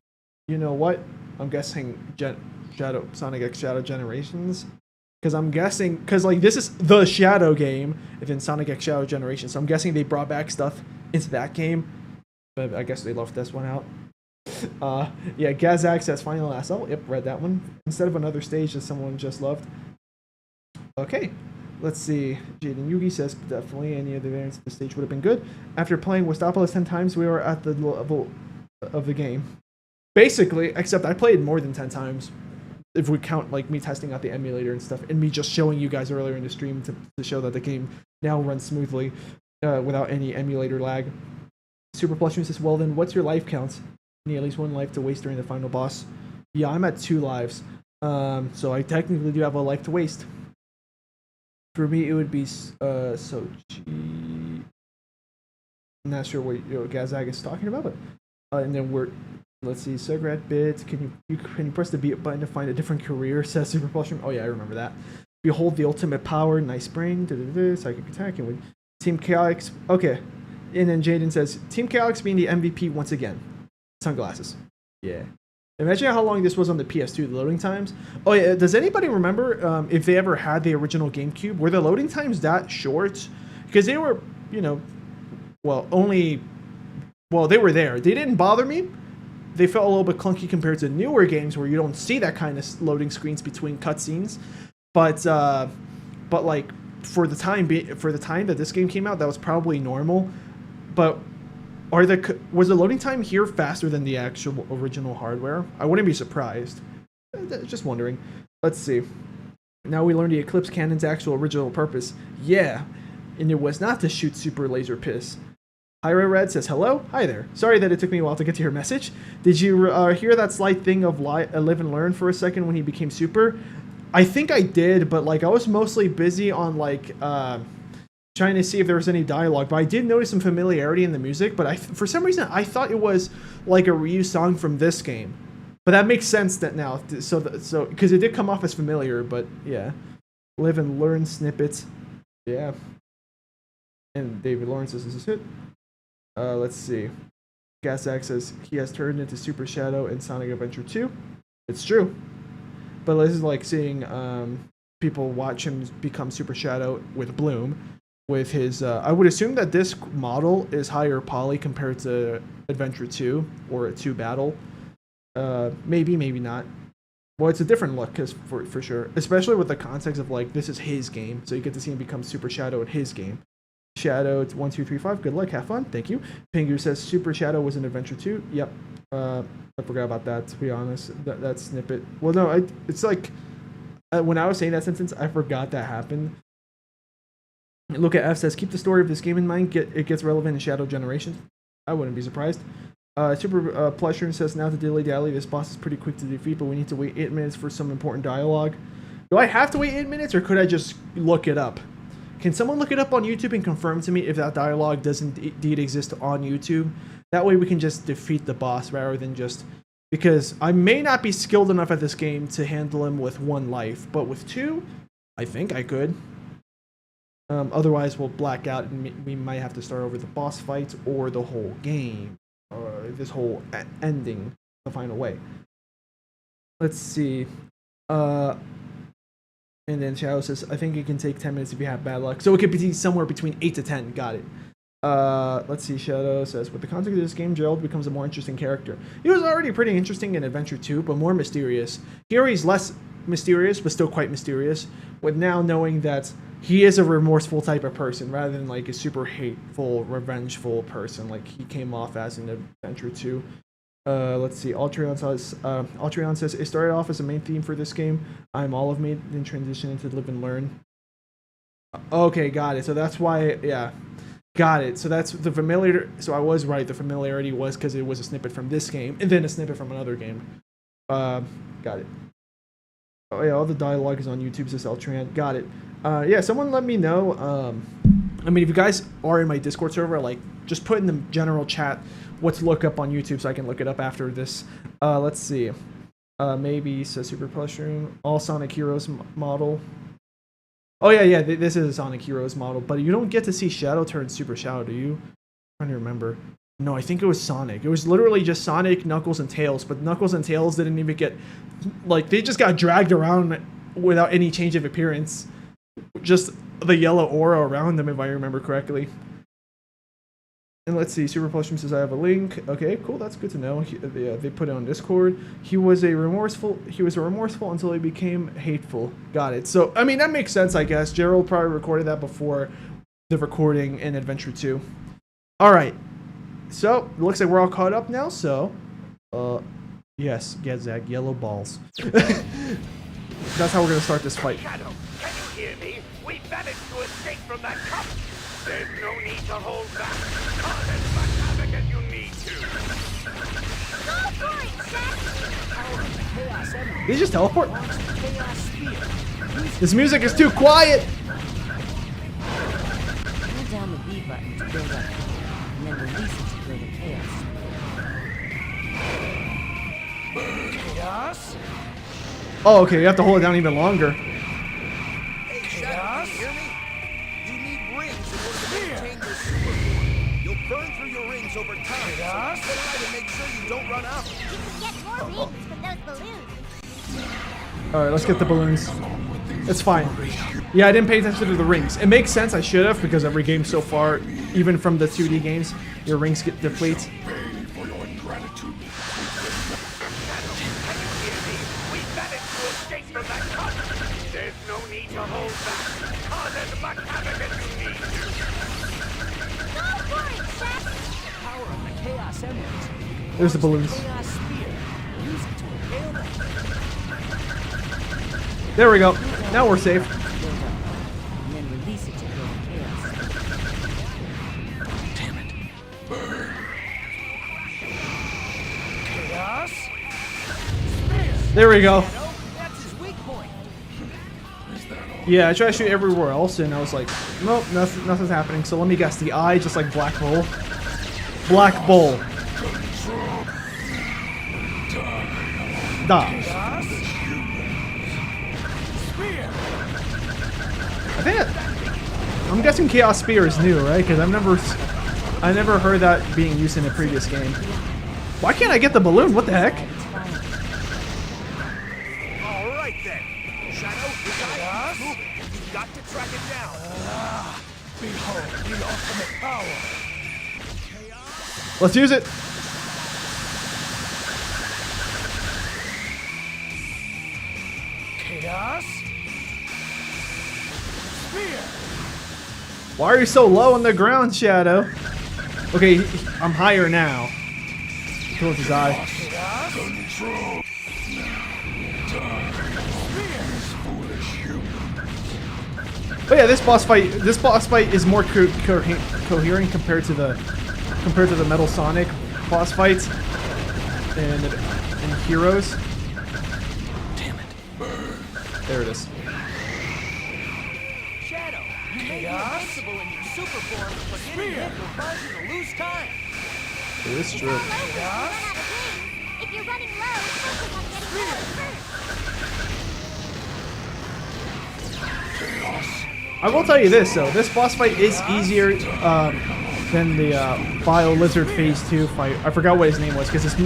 You know what? I'm guessing Sonic X Shadow Generations. Because I'm guessing, like this is the Shadow game, within Sonic X Shadow Generation, so I'm guessing they brought back stuff into that game. But I guess they left this one out. Yeah, Gazak says final last level. Yep, read that one. Instead of another stage that someone just loved. Okay, let's see. Jaden Yugi says definitely any of the variants of the stage would have been good. After playing Westopolis 10 times, we were at the level of the game. Basically, except I played more than 10 times. If we count like me testing out the emulator and stuff, and me just showing you guys earlier in the stream to show that the game now runs smoothly without any emulator lag. Super Plushroom says, well then, what's your life count? You need at least one life to waste during the final boss. Yeah, I'm at 2 lives. So I technically do have a life to waste. For me, it would be Sochi. I'm not sure what Gazag is talking about, but and then let's see, Cigarette Bits. Can you press the B button to find a different career? Says Super Plushroom. Oh yeah, I remember that. Behold the ultimate power, nice spring, psychic attack, and Team Chaos. Okay, and then Jaden says Team Chaos being the MVP once again. Sunglasses. Yeah. Imagine how long this was on the PS2, the loading times. Oh yeah, does anybody remember if they ever had the original GameCube? Were the loading times that short? Because they were, they were there. They didn't bother me. They felt a little bit clunky compared to newer games where you don't see that kind of loading screens between cutscenes. But like for the time that this game came out, that was probably normal. But was the loading time here faster than the actual original hardware? I wouldn't be surprised. Just wondering. Let's see. Now we learned the Eclipse Cannon's actual original purpose. Yeah, and it was not to shoot super laser piss. Hyra Red says, hello? Hi there. Sorry that it took me a while to get to your message. Did you hear that slight thing of live and learn for a second when he became super? I think I did, but like I was mostly busy on like trying to see if there was any dialogue. But I did notice some familiarity in the music, but for some reason I thought it was like a reused song from this game. But that makes sense that now. So because it did come off as familiar, but yeah. Live and learn snippets. Yeah. And David Lawrence says, this is it. Let's see. Gasak says he has turned into Super Shadow in Sonic Adventure 2. It's true. But this is like seeing people watch him become Super Shadow with Bloom. With his, I would assume that this model is higher poly compared to Adventure 2 or a 2 battle. Maybe not. Well, it's a different look, cause for sure. Especially with the context of like, this is his game. So you get to see him become Super Shadow in his game. Shadow 1235. Good luck. Have fun. Thank you. Pingu says Super Shadow was in Adventure 2. Yep. I forgot about that, to be honest. That snippet. Well, no, it's like when I was saying that sentence, I forgot that happened. Look at F says keep the story of this game in mind. It gets relevant in Shadow Generations. I wouldn't be surprised. Super Plushroom says now to dilly dally. This boss is pretty quick to defeat, but we need to wait 8 minutes for some important dialogue. Do I have to wait 8 minutes, or could I just look it up? Can someone look it up on YouTube and confirm to me if that dialogue doesn't indeed exist on YouTube? That way we can just defeat the boss rather than just... Because I may not be skilled enough at this game to handle him with 1 life, but with 2, I think I could. Otherwise we'll black out and we might have to start over the boss fight or the whole game. Or this whole ending the final way. Let's see. And then Shadow says, I think it can take 10 minutes if you have bad luck. So it could be somewhere between 8 to 10. Got it. Let's see. Shadow says, with the context of this game, Gerald becomes a more interesting character. He was already pretty interesting in Adventure 2, but more mysterious. Here he's less mysterious, but still quite mysterious. With now knowing that he is a remorseful type of person, rather than like a super hateful, revengeful person like he came off as in Adventure 2. Let's see. Altreon says, it started off as a main theme for this game. I'm all of me, then transition into live and learn. Okay, got it. So that's why, yeah. Got it. So that's the familiar. So I was right. The familiarity was because it was a snippet from this game and then a snippet from another game. Got it. Oh yeah, all the dialogue is on YouTube, says Altreon. Got it. Yeah, someone let me know. I mean, if you guys are in my Discord server, like, just put in the general chat what to look up on YouTube so I can look it up after this. Let's see. Maybe says Super Plush Room. All Sonic Heroes model. Oh yeah, this is a Sonic Heroes model, but you don't get to see Shadow turn Super Shadow, do you? I'm trying to remember. No, I think it was Sonic. It was literally just Sonic, Knuckles, and Tails, but Knuckles and Tails didn't even get, like, they just got dragged around without any change of appearance. Just the yellow aura around them, if I remember correctly. And let's see, Super Plush Room says I have a link. Okay, cool, that's good to know. They put it on Discord. He was remorseful until he became hateful. Got it. So, I mean, that makes sense, I guess. Gerald probably recorded that before the recording in Adventure 2. Alright. So, it looks like we're all caught up now, so... yes, Zach, yellow balls. That's how we're gonna start this fight. Shadow, can you hear me? We managed to escape from that cup. There's no need to hold back. Cause as much havoc as you need to. Did he just teleport? This music is too quiet! Hold down the B button to build up, and then release it to build a chaos. Oh, okay, you have to hold it down even longer. Hey, Shadow, can you hear me? You need rings in order to maintain your super form. You'll burn through your rings over time, so stay right and make sure you don't run out. You can get more rings from those balloons. Alright, let's get the balloons. It's fine. Yeah, I didn't pay attention to the rings. It makes sense, I should have, because every game so far, even from the 2D games, your rings get depleted. There's no need to hold back. Cause as much havoc as you need to. Go for it, Shaq! Power of the Chaos Emeralds. There's the balloons. Chaos Spear. Use it to impale them. There we go. Now we're safe. Build up, and then release it to build a chaos. Damn it. Chaos. There we go. That's his weak point. Yeah, I tried to shoot everywhere else, and I was like, nope, nothing's happening. So let me guess, the eye, just like Black Bull. Black Bull. Die. I think I'm guessing Chaos Spear is new, right? Because I never heard that being used in a previous game. Why can't I get the balloon? What the heck? All right, then. Shadow, you got it. You've got to track it down. Behold the ultimate power. Let's use it. Chaos. Spear. Why are you so low on the ground, Shadow? Okay, I'm higher now. Close his eye. But yeah, this boss fight is more coherent compared to the Metal Sonic boss fights and Heroes. Damn it. There it is. Shadow. You may be invincible in your super form, but getting hit will cause you to lose time. It is true. If you're running low, focus on getting low first. I will tell you this though, this boss fight is easier than the Bio Lizard Phase 2 fight. I forgot what his name was because his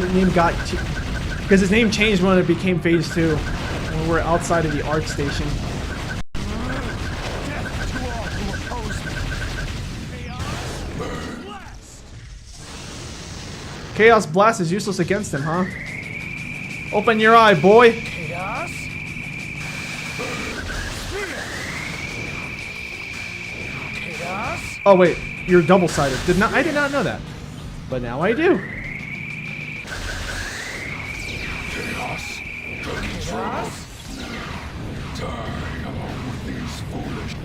name changed when it became Phase 2 when we were outside of the Arc Station. Chaos Blast is useless against him, huh? Open your eye, boy! Chaos. Chaos. Oh wait, you're double-sided. I did not know that. But now I do. Chaos. Control. Die along with these foolish.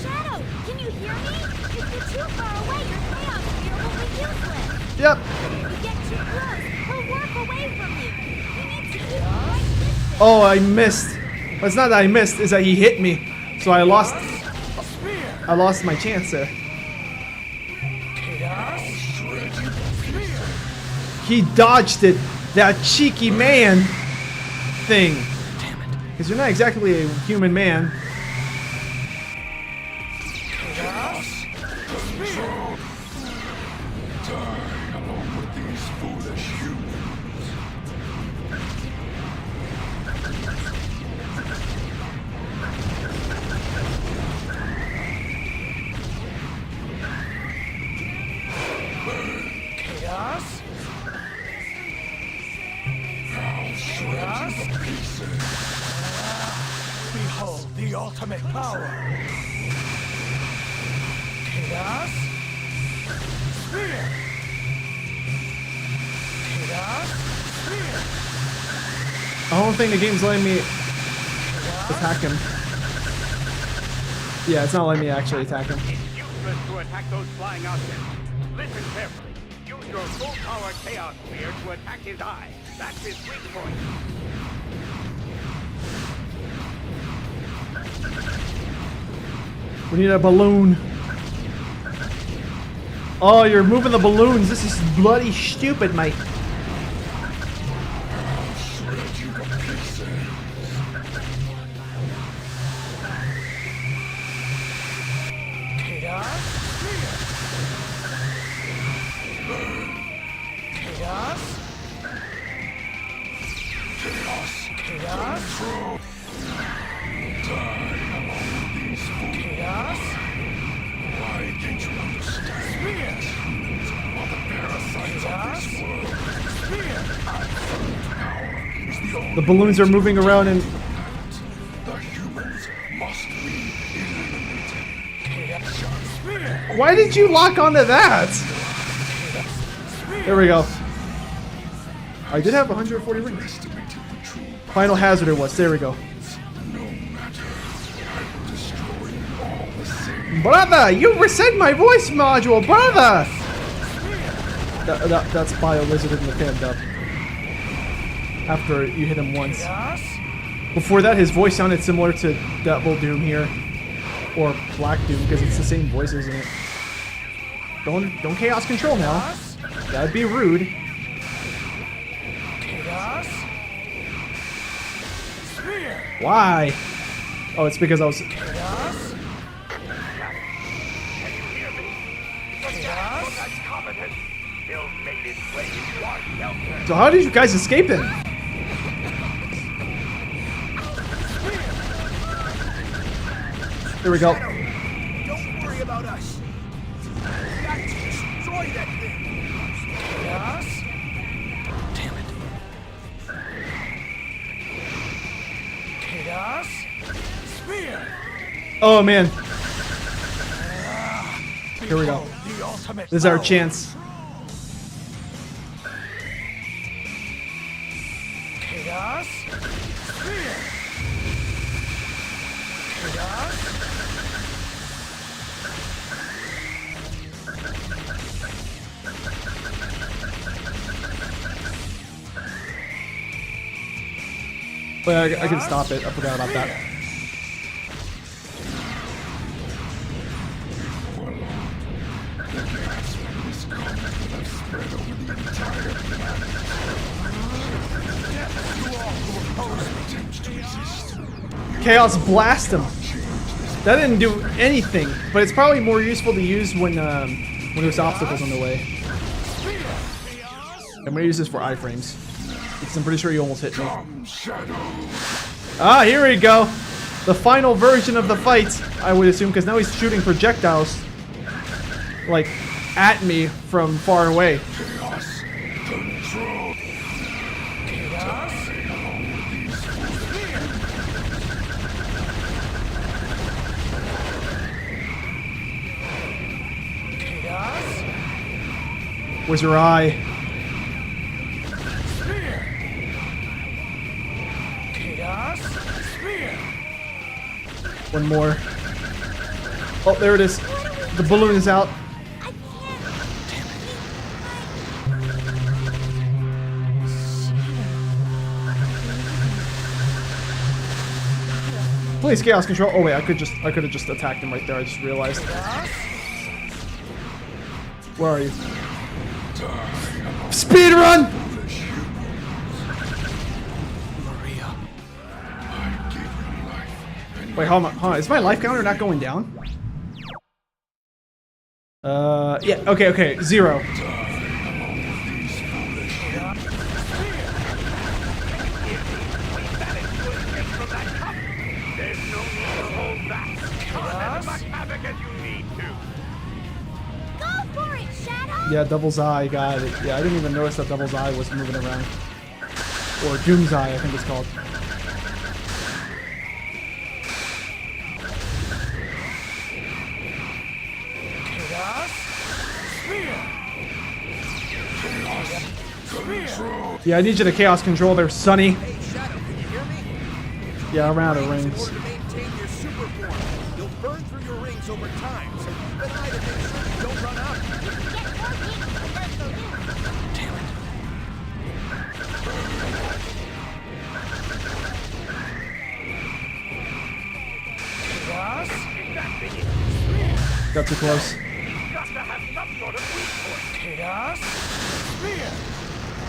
Shadow, can you hear me? If you're too far away, your chaos spear will be useless. Yep. If you get too close, he'll warp away from you. You need to keep right distance. Oh, I missed. Well, it's not that I missed, it's that he hit me. So I lost my chance there. He dodged it. That cheeky man. anything. Because you're not exactly a human man. Chaos control. Die along with these foolish humans. Chaos? I'll shred you to pieces. Behold the ultimate power. Chaos? Spear! Chaos? Spear! I don't think the game's letting me attack him. Yeah, it's not letting me actually attack him. It's useless to attack those flying objects. Listen carefully. Use your full-power Chaos Spear to attack his eye. That's his weak point. We need a balloon. Oh, you're moving the balloons. This is bloody stupid, mate. I'll shred you to pieces. Chaos? Spear! Chaos? Chaos Chaos? control. Die along with these foolish. Chaos? Why can't you understand? Spear! Humans are the parasites of this world. Spear! Power is the only The balloons are moving around and The humans must be eliminated. Chaos! Spear! why did you lock onto that? There we go. I did have 140 rings. Estimated the true Final hazard it was. There we go. no matter. I will destroy you all the same. Brother, you reset my voice module, brother! That's Bio Lizard in the fan dub. After you hit him once. Chaos? Before that, his voice sounded similar to Devil Doom here. Or Black Doom, because it's the same voice, isn't it? Don't Chaos Control now. That'd be rude. Chaos? Spear! Why? Oh, it's because I was... Chaos? Can you hear me? Chaos? That's competent. Still made its way into our shelter. So how did you guys escape then? Here we go. Don't worry about us. We got to destroy that thing. Chaos? Damn it. Chaos? Spear! Oh man. Here we go. The ultimate This is our power. chance. Chaos? Spear! Chaos? But I can stop it. I forgot about that. This comet will have spread over the entire planet. You all who oppose attempts to resist. Chaos Blast him. That didn't do anything, but it's probably more useful to use when there's obstacles on the way. I'm gonna use this for iframes, because I'm pretty sure you almost hit me. Come, Shadow. Ah, here we go. The final version of the fight, I would assume, because now he's shooting projectiles, like, at me from far away. Chaos control. Chaos? Chaos? Where's your eye? Spear! Chaos? Spear! One more. Oh, there it is. The balloon is out. Please, Chaos Control. Oh wait, I could have just attacked him right there. I just realized. Where are you? Speed run! Maria. Wait, hold on. Is my life counter not going down? Yeah, okay, 0. There's no need to hold back. Come on, as much havoc as you need to. Go for it, Shadow! Yeah, Devil's Eye, got it. Yeah, I didn't even notice that Devil's Eye was moving around. Or Doom's Eye, I think it's called. Yeah, I need you to chaos control there, Sonny. Hey, Shadow, can you hear me? Yeah, I'm out of In rings. order to maintain your super form, you'll burn through your rings over time, so keep an eye to make sure you don't run out. Get more pink from those balloons. Damn it. Got too close. Got to have some sort of weak point. Chaos Spear.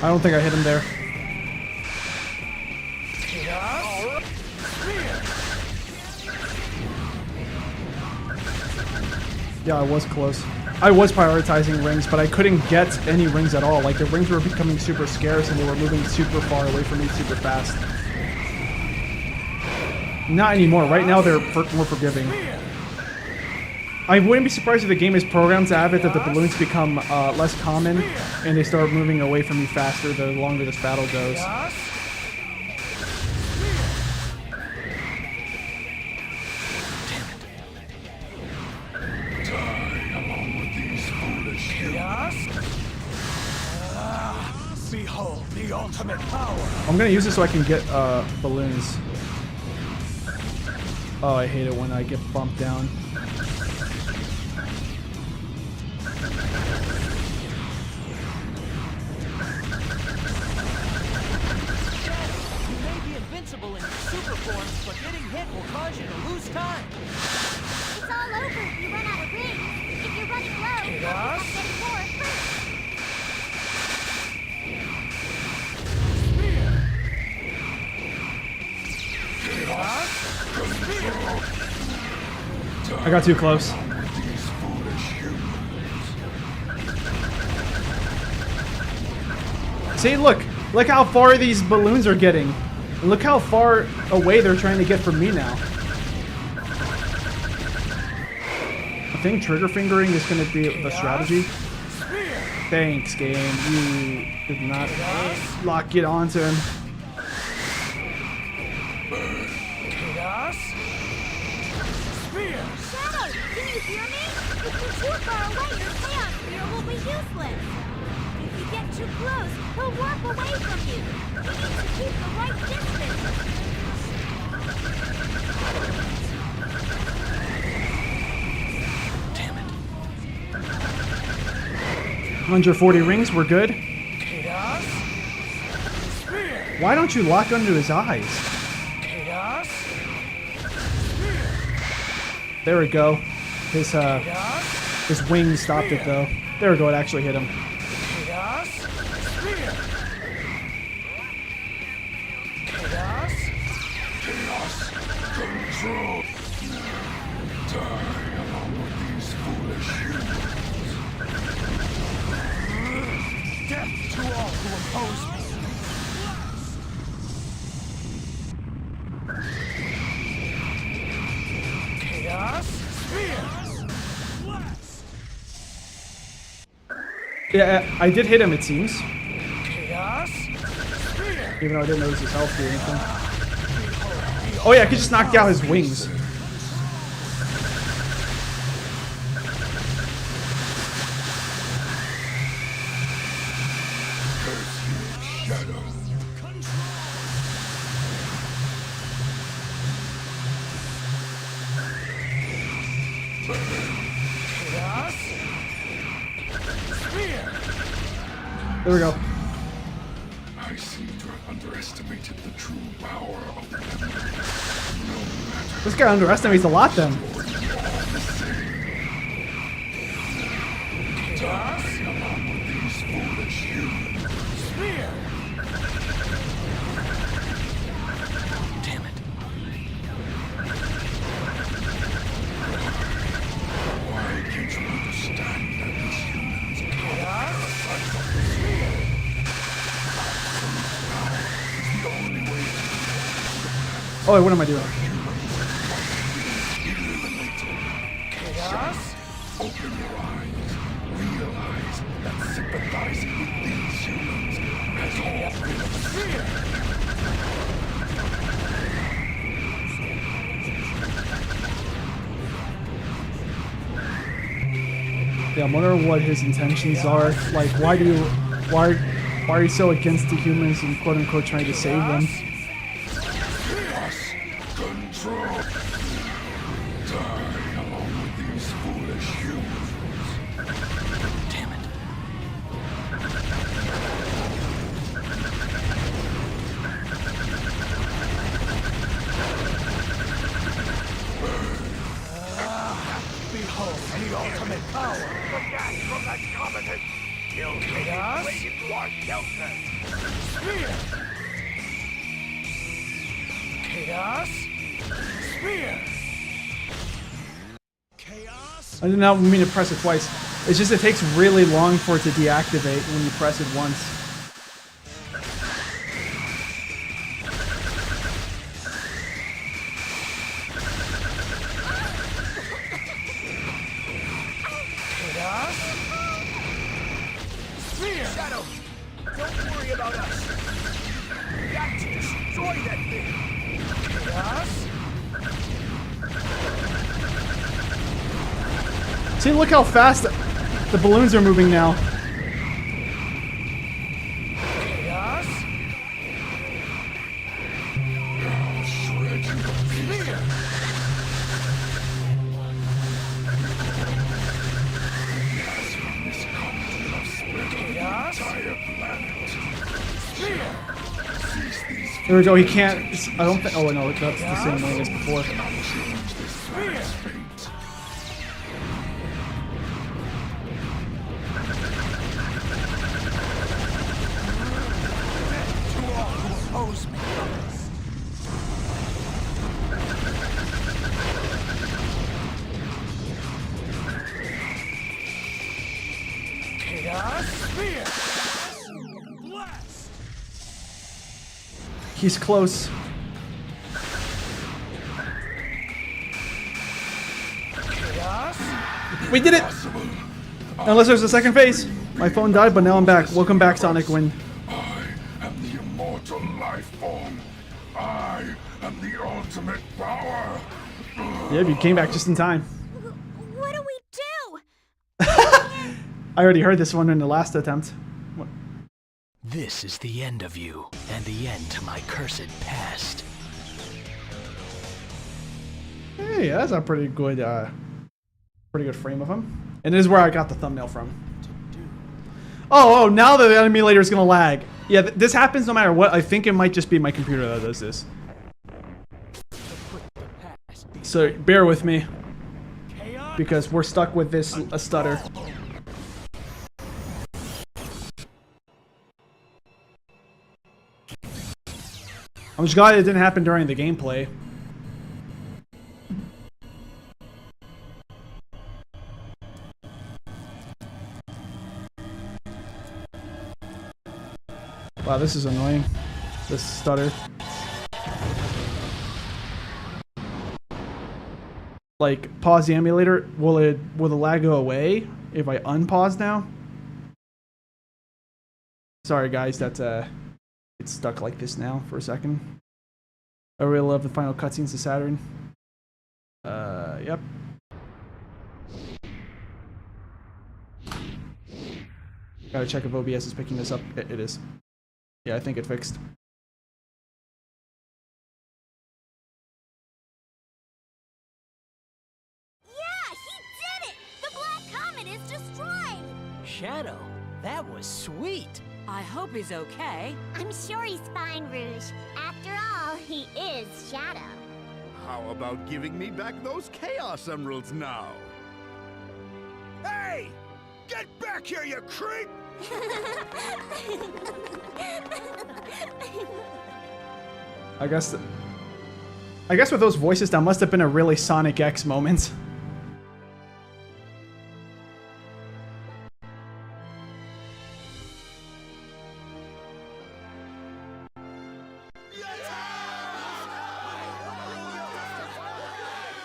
I don't think I hit him there. Chaos Spear. Yeah, I was close. I was prioritizing rings, but I couldn't get any rings at all. Like, the rings were becoming super scarce and they were moving super far away from me super fast. Not anymore. Right now, they're more forgiving. I wouldn't be surprised if the game is programmed to have it that the balloons become less common and they start moving away from me faster the longer this battle goes. Behold the ultimate power. I'm gonna use this so I can get balloons. Oh, I hate it when I get bumped down. You may be invincible in your super forms, but getting hit will cause you to lose time. It's all over if you run out of rings. If you're running low, you'll Chaos. have getting more first. I got too close. See, look how far these balloons are getting. And look how far away they're trying to get from me now. I think trigger fingering is going to be the strategy. Thanks, game. You did not lock it onto him. Chaos Spear. Shadow, can you hear me? If you're too far away, your chaos spear will be useless. If you get too close, he'll warp away from you. You need to keep the right distance. 140 rings, we're good. Chaos Spear. Why don't you lock onto his eyes? Chaos There we go. His Chaos wings stopped it though. There we go, it actually hit him. Chaos Spear. Chaos Control. Die along with these foolish humans. Death to all who oppose me. Chaos Spear. Yeah, I did hit him, it seems. Chaos Spear. Even though I didn't notice his health do anything. Oh yeah, I could just knock out his wings. Shadow. Chaos Spear. There we go. I seem to have underestimated the true power of the Emerald. This guy underestimates a lot then. Chaos Along with these foolish humans. Spear. Damn it. Oh, wait, what am I doing? Chaos? Open your eyes. Realize that sympathizing with these humans has all been a mistake. Yeah, I'm wondering what his intentions are. Like, why are you so against the humans and quote unquote trying to save them? Control. Die along with these foolish humans. Damn it. Behold the ultimate power. The gas from that comet killed me Chaos? way into our shelter. Spear! Chaos? Spear! Chaos? I did not mean to press it twice. It's just it takes really long for it to deactivate when you press it once. Chaos? Spear! Shadow, don't worry about us. We got to destroy that thing. Chaos? See, look how fast the balloons are moving now. Chaos? Shred you to pieces. Spear! As from this continent of split the Chaos? entire planet. Spear! Cease these There we go. He can't. I don't think. Oh no, that's the same way as before. change this planet's fate. To all who oppose me. Chaos Spear! Blast! He's close. Chaos? We did it! Unless there's a second phase. My phone died, but now I'm back. Welcome back, Sonic Wind. I am the immortal life form. I am the ultimate power. Yep, you came back just in time. What do we do? I already heard this one in the last attempt. What? This is the end of you, and the end to my cursed past. Hey, that's a pretty good frame of him. And this is where I got the thumbnail from. Oh, now the emulator is gonna lag. Yeah, this happens no matter what. I think it might just be my computer that does this. So bear with me, because we're stuck with this stutter. I'm just glad it didn't happen during the gameplay. Wow, this is annoying. This stutter. Like, pause the emulator. Will the lag go away if I unpause now? Sorry guys, that's it's stuck like this now for a second. I really love the final cutscenes of Saturn. Yep. Gotta check if OBS is picking this up. It is. Yeah, I think it fixed. Yeah, he did it! The Black Comet is destroyed! Shadow, that was sweet. I hope he's okay. I'm sure he's fine, Rouge. After all, he is Shadow. How about giving me back those Chaos Emeralds now? Hey! Get back here, you creep! I guess with those voices, that must have been a really Sonic X moment.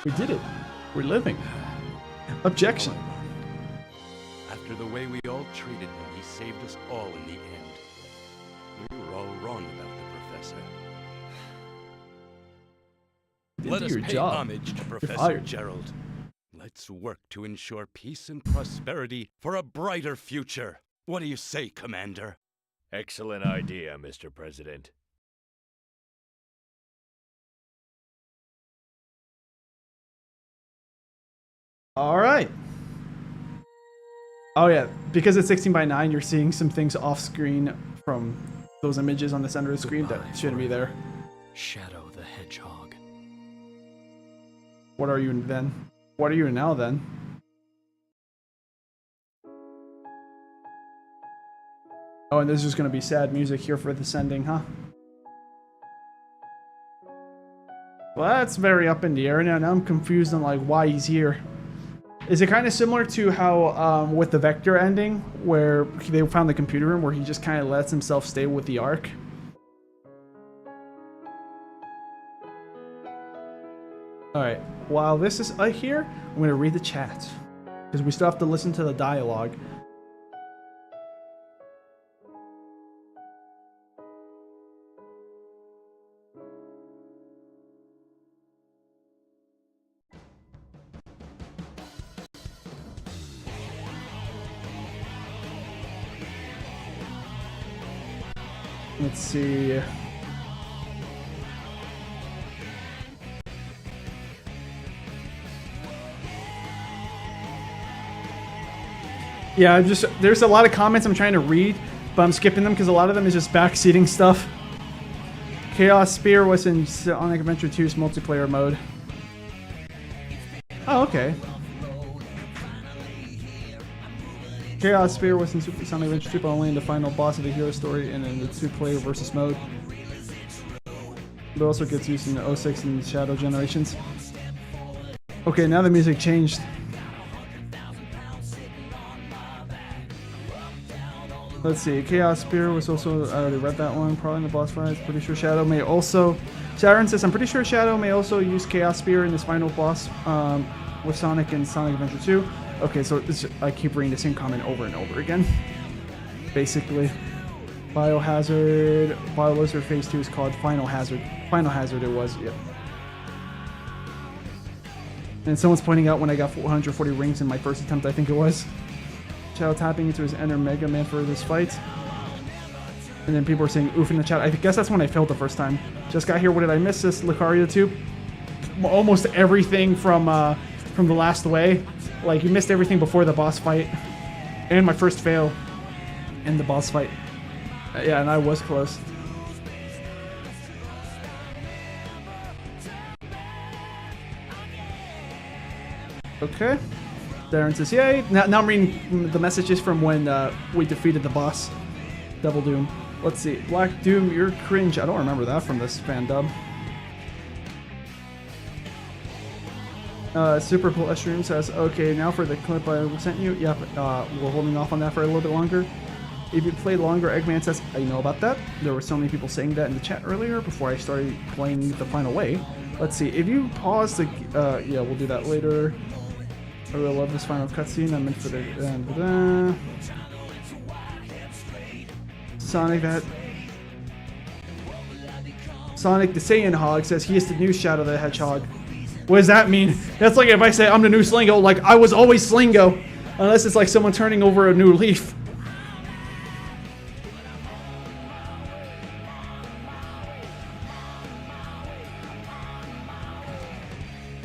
We did it. We're living. Objection. After the way we all treated him, he saved us all in the end. We were all wrong about the professor. Let us pay homage to Professor Gerald. Let's work to ensure peace and prosperity for a brighter future. What do you say, Commander? Excellent idea, Mr. President. All right. Oh yeah, because it's 16:9, you're seeing some things off screen from those images on the center of the screen that shouldn't be there. Shadow the Hedgehog. What are you then? What are you now then? Oh, and there's just gonna be sad music here for this ending, huh? Well, that's very up in the air now. Now I'm confused on like why he's here. Is it kind of similar to how with the Vector ending, where they found the computer room, where he just kind of lets himself stay with the Ark? Alright, while this is here, I'm going to read the chat. Because we still have to listen to the dialogue. Let's see. Yeah, there's a lot of comments I'm trying to read, but I'm skipping them because a lot of them is just backseating stuff. Chaos Spear was in Sonic Adventure 2's multiplayer mode. Oh, okay. Chaos Spear was in Super Sonic Adventure 2, but only in the final boss of the hero story and in the two-player versus mode. It also gets used in the 06 and Shadow Generations. Okay, now the music changed. Let's see, Chaos Spear was also, I already read that one, probably in the boss fight. Pretty sure Shadow may also, Sharon says, I'm pretty sure Shadow may also use Chaos Spear in this final boss with Sonic and Sonic Adventure 2. Okay, so I keep reading the same comment over and over again. Basically. Biohazard, BioLizard Phase 2 is called Final Hazard. Final Hazard it was, yeah. And someone's pointing out when I got 440 rings in my first attempt, I think it was. Shadow tapping into his inner Mega Man for this fight. And then people are saying oof in the chat. I guess that's when I failed the first time. Just got here, what did I miss this Lucario tube? Almost everything from the last way. Like, you missed everything before the boss fight. And my first fail in the boss fight. Yeah, and I was close. Okay. Darren says, yay. Now I'm reading the messages from when we defeated the boss. Double Doom. Let's see. Black Doom, you're cringe. I don't remember that from this fan dub. Super Pedestrian says, okay, now for the clip I sent you. Yep, we're holding off on that for a little bit longer. If you play longer, Eggman says, I know about that. There were so many people saying that in the chat earlier before I started playing the final way. Let's see. If you pause the... yeah, we'll do that later. I really love this final cutscene. I'm in for the... Sonic the Saiyan Hog says he is the new Shadow the Hedgehog. What does that mean? That's like if I say I'm the new Sleengo, like I was always Sleengo. Unless it's like someone turning over a new leaf.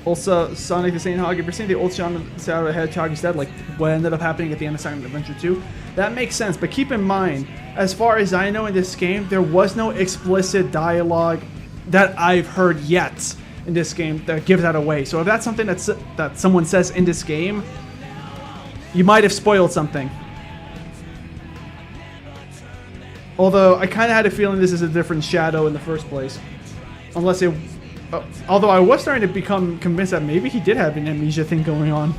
Also, Sonic the Saiyan Hog, if you're saying the old Shadow the Hedgehog is dead, like what ended up happening at the end of Sonic Adventure 2, that makes sense. But keep in mind, as far as I know in this game, there was no explicit dialogue that I've heard yet in this game that gives that away. So if that's something that someone says in this game, you might have spoiled something. Although I kind of had a feeling this is a different Shadow in the first place, unless it. Although I was starting to become convinced that maybe he did have an amnesia thing going on.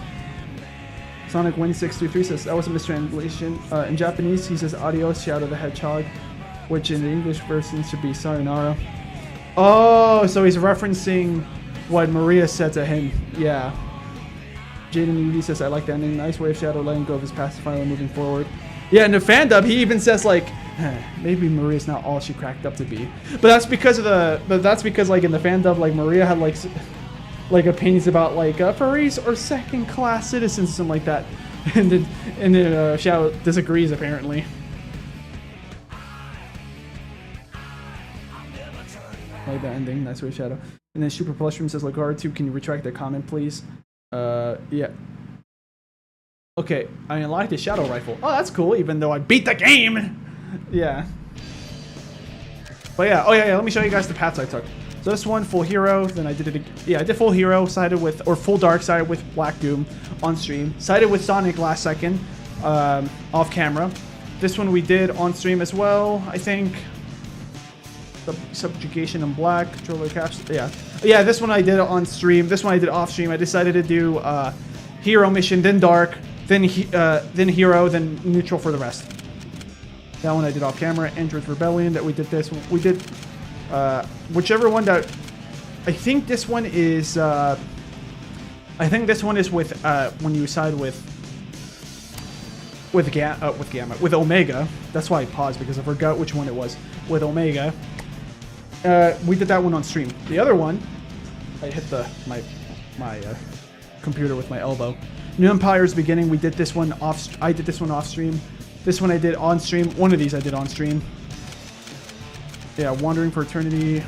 Sonic Win 623 says that was a mistranslation. In Japanese, he says "Adios, Shadow the Hedgehog," which in the English version should be "Sayonara." Oh, so he's referencing what Maria said to him. Yeah. Jaden UV says, I like the ending. Nice way of Shadow letting go of his past and finally moving forward. Yeah, in the fan dub, he even says like, maybe Maria's not all she cracked up to be. But that's because of like in the fan dub, like Maria had like opinions about like furries or second class citizens or something like that. And then Shadow disagrees apparently. Like the ending, nice way of Shadow. And then Super Plushroom says, LagarTube, can you retract that comment, please? Yeah. Okay, I unlocked the Shadow Rifle. Oh, that's cool, even though I beat the game! Yeah. But yeah, oh yeah, let me show you guys the paths I took. So this one, full hero, then I did it, yeah, I did full hero, sided with, or full dark, sided with Black Doom on stream. Sided with Sonic last second, off camera. This one we did on stream as well, I think. Subjugation in black, controller caps, yeah. Yeah, this one I did on stream, this one I did off stream. I decided to do hero mission, then dark, then hero, then neutral for the rest. That one I did off camera. Android Rebellion, that we did this. We did whichever one that, I think this one is with when you side with Omega. That's why I paused, because I forgot which one it was. With Omega. We did that one on stream. The other one, I hit my computer with my elbow. New Empire's Beginning, we did this one off. I did this one off stream. This one I did on stream. One of these I did on stream. Yeah, Wandering for Eternity,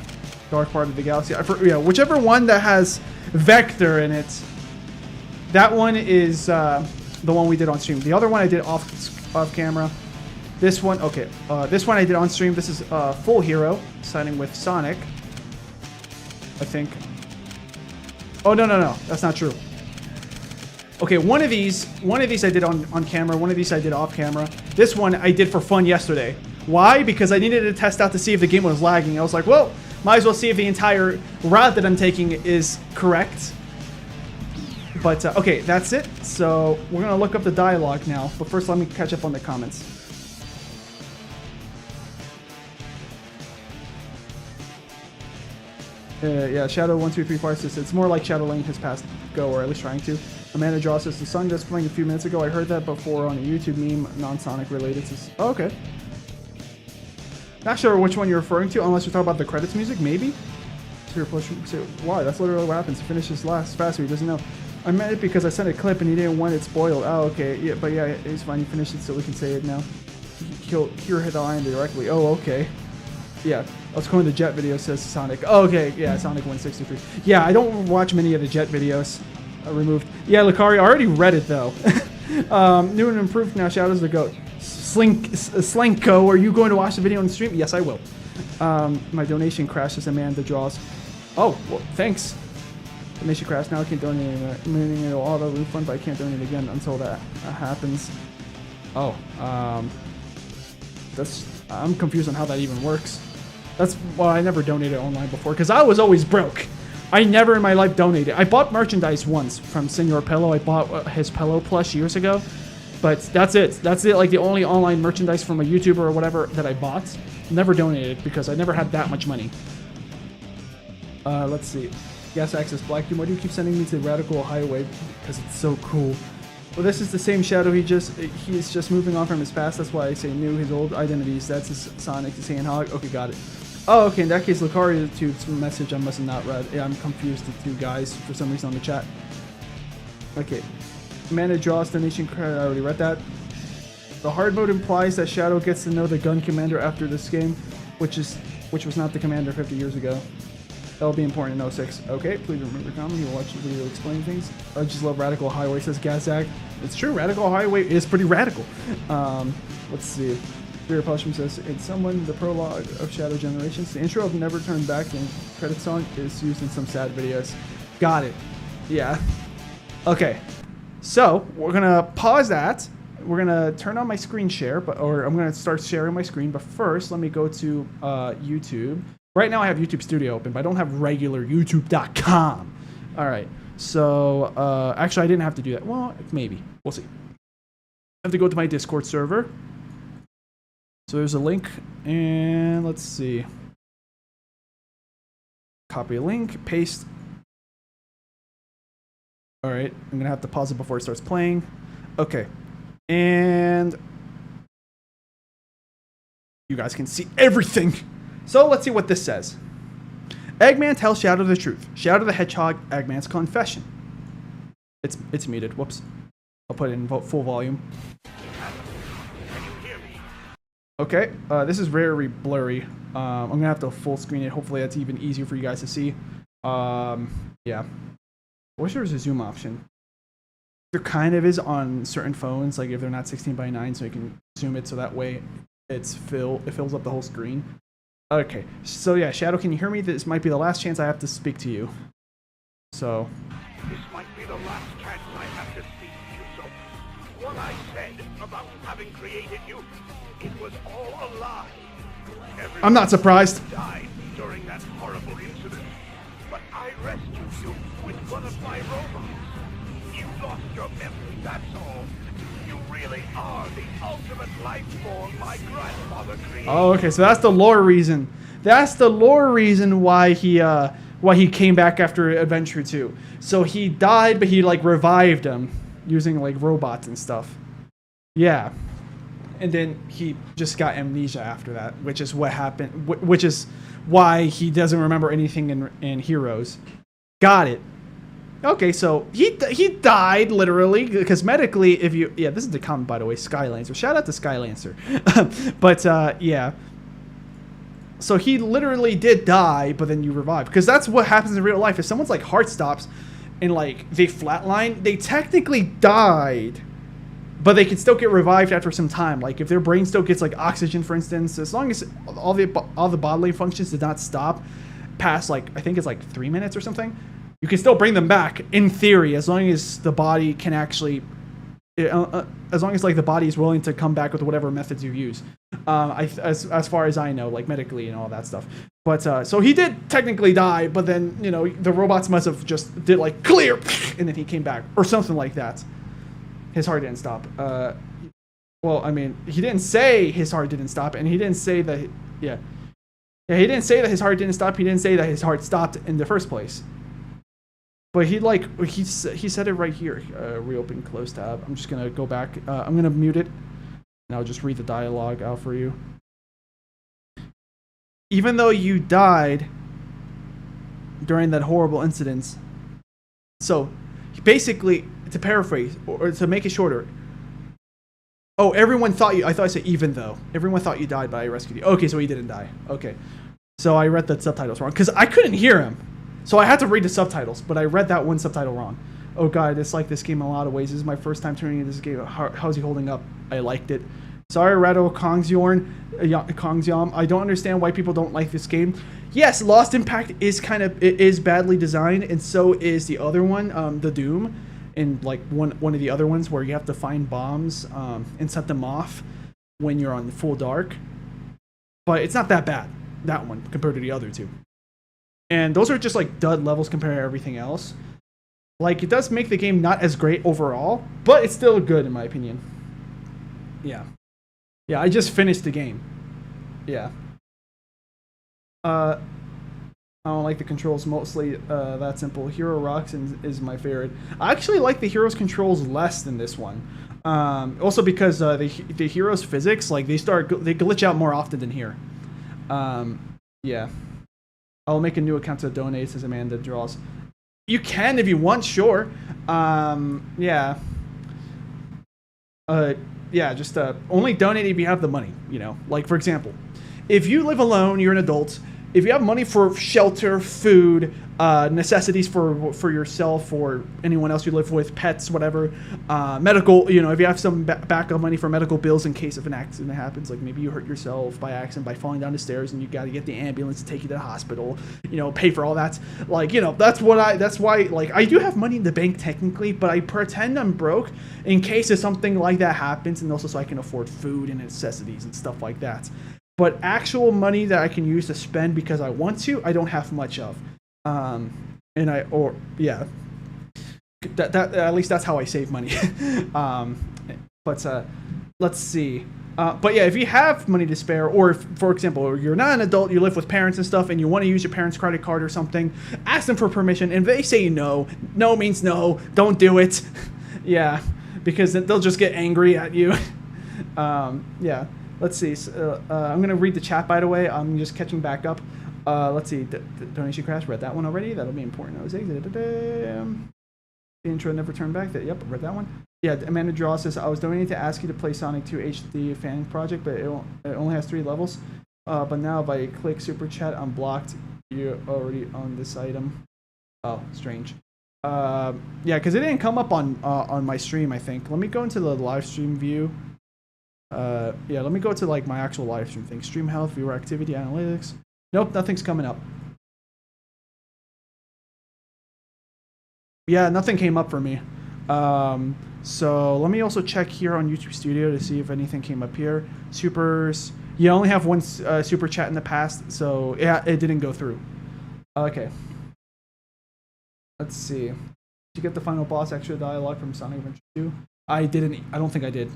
Dark Part of the Galaxy. Yeah, whichever one that has Vector in it. That one is the one we did on stream. The other one I did off camera. This one, okay. This one I did on stream. This is full hero, siding with Sonic. I think. Oh no, that's not true. Okay, one of these I did on camera. One of these I did off camera. This one I did for fun yesterday. Why? Because I needed to test out to see if the game was lagging. I was like, well, might as well see if the entire route that I'm taking is correct. But okay, that's it. So we're gonna look up the dialogue now. But first, let me catch up on the comments. Yeah, Shadow 1234 says it's more like Shadow letting his past go, or at least trying to. Amanda Draw says the song just playing a few minutes ago. I heard that before on a YouTube meme, non-Sonic related. Says, oh, okay. Not sure which one you're referring to, unless you're talking about the credits music, maybe. Why? That's literally what happens. He finishes last faster. He doesn't know. I meant it because I sent a clip and he didn't want it spoiled. Oh, okay. Yeah, but yeah, it's fine. He finished it, so we can say it now. He'll hit the line directly. Oh, okay. Yeah. Let's go in the Jet video, says Sonic. Oh, okay, yeah, Sonic 163. Yeah, I don't watch many of the Jet videos removed. Yeah, Lucari, I already read it, though. New and improved now, Shadows the Goat. Sleengo, are you going to watch the video on the stream? Yes, I will. My donation crashes, Amanda Draws. Oh, well, thanks. Donation crashed, now I can't donate anymore. Auto refund, but I can't donate again until that happens. Oh, I'm confused on how that even works. Well, I never donated online before because I was always broke. I never in my life donated. I bought merchandise once from Senor Pillow. I bought his pillow plush years ago, but that's it. That's it. Like the only online merchandise from a YouTuber or whatever that I bought. Never donated because I never had that much money. Let's see. Gas Access Black Doom. Why do you keep sending me to Radical Highway? Because it's so cool. Well, this is the same Shadow. He's just moving on from his past. That's why I say new. His old identities. That's his Sonic. His Hedgehog. Okay, got it. Oh, okay, in that case, LacarTube's message I must have not read. Yeah, I'm confused, the two guys, for some reason on the chat. Okay. Amanda Draws donation credit, I already read that. The hard mode implies that Shadow gets to know the gun commander after this game, which was not the commander 50 years ago. That'll be important in 06. Okay, please remember comment. You'll watch the video explain things. I just love Radical Highway, says Gazak. It's true, Radical Highway is pretty radical. Let's see. Beer Plushman says, it's someone the prologue of Shadow Generations. The intro of Never Turn Back, the credit song, is used in some sad videos. Got it. Yeah. Okay. So, we're going to pause that. We're going to turn on my screen share, or I'm going to start sharing my screen. But first, let me go to YouTube. Right now, I have YouTube Studio open, but I don't have regular YouTube.com. All right. So, actually, I didn't have to do that. Well, maybe. We'll see. I have to go to my Discord server. So there's a link, and let's see. Copy a link, paste. All right, I'm gonna have to pause it before it starts playing. Okay, and you guys can see everything. So let's see what this says. Eggman tells Shadow the truth. Shadow the Hedgehog, Eggman's confession. It's muted. Whoops. I'll put it in full volume. Okay, this is very blurry. I'm gonna have to full screen it. Hopefully that's even easier for you guys to see. Yeah. I wish there was a zoom option. There kind of is on certain phones, like if they're not 16:9, so you can zoom it so that way it fills up the whole screen. Okay, so yeah, Shadow, can you hear me? This might be the last chance I have to speak to you. So. This might be the last chance I have to speak to you, so what I said about having created you, it was all a lie. I'm not surprised. Died during that horrible incident, but I rescued you with one of my robots. You lost your memory, that's all. You really are the ultimate life form my grandfather created. Oh, okay, so that's the lore reason. That's the lore reason why he came back after Adventure 2. So he died, but he like revived him using like robots and stuff. Yeah. And then he just got amnesia after that, which is what happened, which is why he doesn't remember anything in Heroes. Got it. Okay, so he died literally because medically, if you this is the comment, by the way, Skylancer. Shout out to Skylancer. But yeah. So he literally did die, but then you revive, because that's what happens in real life. If someone's like heart stops and like they flatline, they technically died, but they can still get revived after some time. Like if their brain still gets like oxygen, for instance, as long as all the bodily functions did not stop past like, I think it's like 3 minutes or something, you can still bring them back in theory, as long as the body can actually, as long as like the body is willing to come back with whatever methods you use. As far as I know, like medically and all that stuff. But so he did technically die, but then the robots must have just did like clear, and then he came back or something like that. His heart didn't stop. Well, I mean, he didn't say his heart didn't stop, and he didn't say that. He didn't say that his heart didn't stop. He didn't say that his heart stopped in the first place. But he said it right here. Reopen close tab. I'm just gonna go back. I'm gonna mute it, and I'll just read the dialogue out for you. Even though you died during that horrible incident, so basically, to paraphrase or to make it shorter. Oh, everyone thought you. I thought I said even though. Everyone thought you died, but I rescued you. Okay, so he didn't die. Okay, so I read the subtitles wrong because I couldn't hear him. So I had to read the subtitles, but I read that one subtitle wrong. Oh god, I dislike this game in a lot of ways. This is my first time turning into this game. How's he holding up? I liked it. Sorry, Rado Kongsyom. I don't understand why people don't like this game. Yes, Lost Impact is badly designed, and so is the other one, the Doom, and like one of the other ones where you have to find bombs and set them off when you're on full dark. But it's not that bad, that one, compared to the other two. And those are just like dud levels compared to everything else. Like, it does make the game not as great overall, but it's still good in my opinion. Yeah. Yeah, I just finished the game. Yeah. I don't like the controls mostly that simple. Hero Rocks is my favorite. I actually like the Hero's controls less than this one. Also because the Hero's physics, like they glitch out more often than here. Yeah. I'll make a new account to donate, says Amanda Draws. You can if you want, sure. Yeah. Yeah, just only donate if you have the money, Like, for example, if you live alone, you're an adult, if you have money for shelter, food, necessities for yourself or anyone else you live with, pets, whatever, medical, if you have some backup money for medical bills in case of an accident happens, like maybe you hurt yourself by accident by falling down the stairs and you got to get the ambulance to take you to the hospital, pay for all that. Like, that's why, like, I do have money in the bank technically, but I pretend I'm broke in case if something like that happens, and also so I can afford food and necessities and stuff like that. But actual money that I can use to spend because I want to, I don't have much of. That at least that's how I save money. But let's see. But yeah, if you have money to spare, or if, for example, you're not an adult, you live with parents and stuff, and you want to use your parents' credit card or something, ask them for permission. And if they say no, no means no, don't do it. Yeah, because they'll just get angry at you. Yeah, let's see. I'm going to read the chat, by the way. I'm just catching back up. Let's see. The donation crash. Read that one already. That'll be important. The intro never turned back. Yep, read that one. Yeah, Amanda Draw says, I was donating to ask you to play Sonic 2 HD fan project, but it only has 3 levels. But now if I click Super Chat, I'm blocked. You're already on this item. Oh, strange. Yeah, because it didn't come up on my stream, I think. Let me go into the live stream view. Yeah, let me go to like my actual live stream thing. Stream health, viewer activity, analytics. Nope, nothing's coming up. Yeah, nothing came up for me. So let me also check here on YouTube Studio to see if anything came up here. Supers. You only have one super chat in the past, so yeah, it didn't go through. Okay. Let's see. Did you get the final boss extra dialogue from Sonic Adventure 2? I didn't. I don't think I did.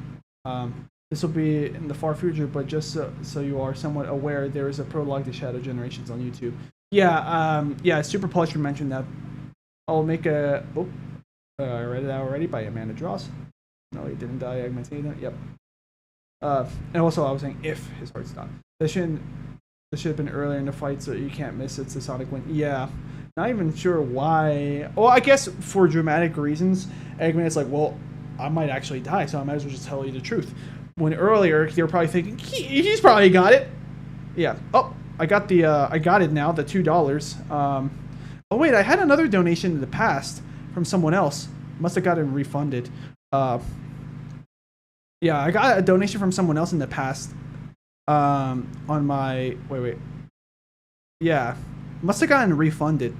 This will be in the far future, but just so you are somewhat aware, there is a prologue to Shadow Generations on YouTube. Yeah, yeah, Super Polisher mentioned that. I'll make a... Oh, I read it out already by Amanda Dross. No, he didn't die. I'm saying that. Yep. And also, I was saying if his heart stopped. This should have been earlier in the fight, so you can't miss it. It's a Sonic win. Yeah. Not even sure why. Well, I guess for dramatic reasons, Eggman is like, well, I might actually die, so I might as well just tell you the truth. When earlier, they were probably thinking, he's probably got it. Yeah. Oh, I got it now, the $2. Oh, wait, I had another donation in the past from someone else. Must have gotten refunded. Yeah, I got a donation from someone else in the past. On my... Wait. Yeah. Must have gotten refunded.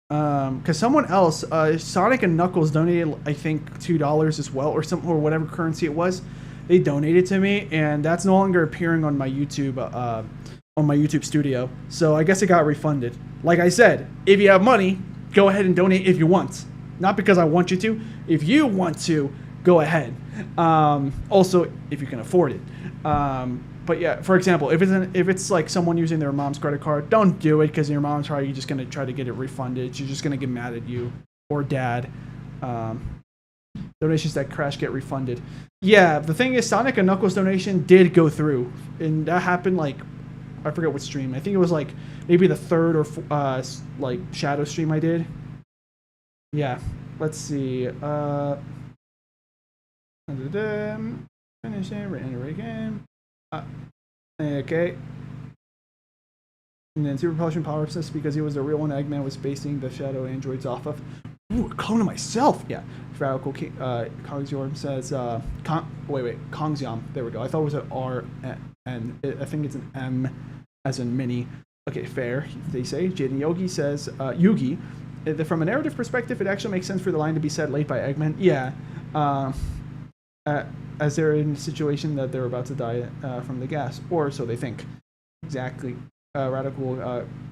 Because someone else, Sonic and Knuckles donated, I think, $2 as well, or something, or whatever currency it was. They donated to me, and that's no longer appearing on my YouTube, on my YouTube Studio. So I guess it got refunded. Like I said, if you have money, go ahead and donate if you want. Not because I want you to. If you want to, go ahead. Also, if you can afford it. But yeah, for example, if it's like someone using their mom's credit card, don't do it because your mom's probably just gonna try to get it refunded. She's just gonna get mad at you or dad. Donations that crash get refunded. Yeah, the thing is, Sonic and Knuckles donation did go through, and that happened like I forget what stream. I think it was like maybe the third or like Shadow stream I did. Yeah, let's see. Finish it. Enter again. Okay. And then Super Potion power-ups this because he was the real one Eggman was basing the Shadow androids off of. Ooh, clone of myself. Yeah. Radical Kongziorm says. Kongziom. There we go. I thought it was an R, and I think it's an M, as in mini. Okay, fair. They say. Jaden Yogi says. Yugi. From a narrative perspective, it actually makes sense for the line to be said late by Eggman. Yeah. As they're in a situation that they're about to die from the gas, or so they think. Exactly. Radical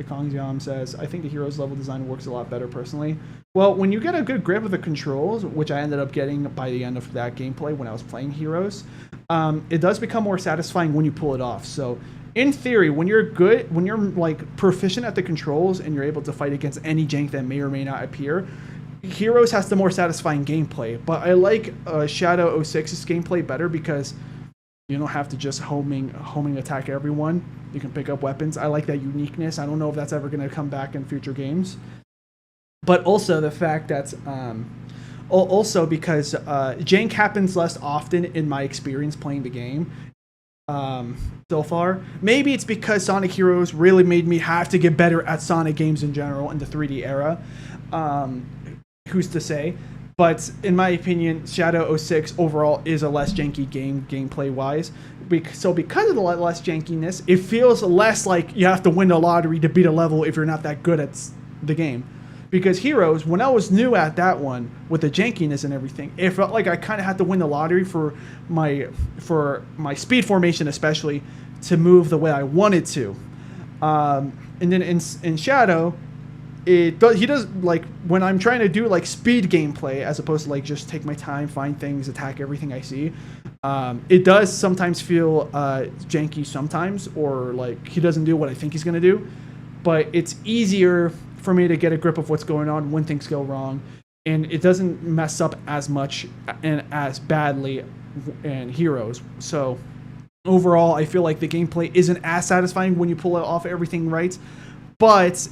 Kongziom says, I think the hero's level design works a lot better personally. Well, when you get a good grip of the controls, which I ended up getting by the end of that gameplay when I was playing Heroes, it does become more satisfying when you pull it off. So, in theory, when you're like proficient at the controls and you're able to fight against any jank that may or may not appear, Heroes has the more satisfying gameplay. But I like Shadow 06's gameplay better because you don't have to just homing attack everyone. You can pick up weapons. I like that uniqueness. I don't know if that's ever going to come back in future games. But also the fact that, also because jank happens less often in my experience playing the game so far. Maybe it's because Sonic Heroes really made me have to get better at Sonic games in general in the 3D era. Who's to say? But in my opinion, Shadow 06 overall is a less janky game gameplay-wise. So because of the less jankiness, it feels less like you have to win the lottery to beat a level if you're not that good at the game. Because Heroes, when I was new at that one, with the jankiness and everything, it felt like I kind of had to win the lottery for my speed formation especially, to move the way I wanted to. And then in Shadow, he does, like, when I'm trying to do like speed gameplay as opposed to like just take my time, find things, attack everything I see, it does sometimes feel janky sometimes, or like he doesn't do what I think he's gonna do. But it's easier for me to get a grip of what's going on when things go wrong, and it doesn't mess up as much and as badly in Heroes. So overall, I feel like the gameplay isn't as satisfying when you pull off everything right, but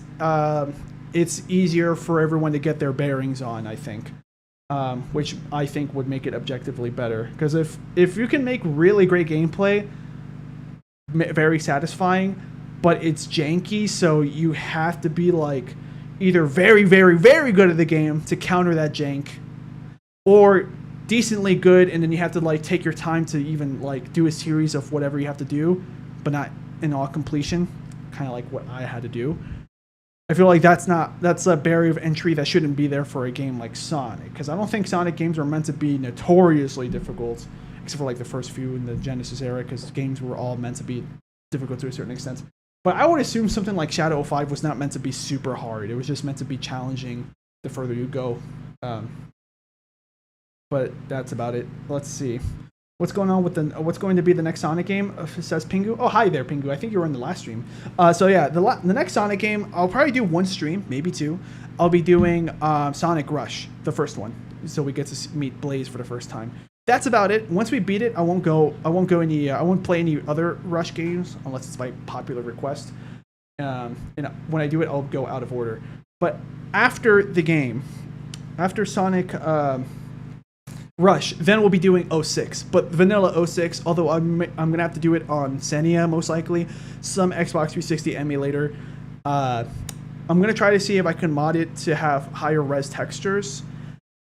it's easier for everyone to get their bearings on, I think, which I think would make it objectively better. Because if you can make really great gameplay, very satisfying, but it's janky, so you have to be like either very, very, very good at the game to counter that jank, or decently good, and then you have to like take your time to even like do a series of whatever you have to do, but not in all completion, kind of like what I had to do. I feel like that's a barrier of entry that shouldn't be there for a game like Sonic, because I don't think Sonic games were meant to be notoriously difficult, except for like the first few in the Genesis era, because games were all meant to be difficult to a certain extent. But I would assume something like Shadow of 5 was not meant to be super hard. It was just meant to be challenging the further you go. But that's about it. Let's see. What's going on with what's going to be the next Sonic game? Says Pingu. Oh, hi there, Pingu. I think you were in the last stream. So yeah, the next Sonic game, I'll probably do one stream, maybe two. I'll be doing Sonic Rush, the first one, so we get to meet Blaze for the first time. That's about it. Once we beat it, I won't play any other Rush games unless it's by popular request. And when I do it, I'll go out of order. But after the game, after Sonic Rush, then we'll be doing 06. But vanilla 06, although I'm gonna have to do it on Xenia most likely, some Xbox 360 emulator. I'm gonna try to see if I can mod it to have higher res textures.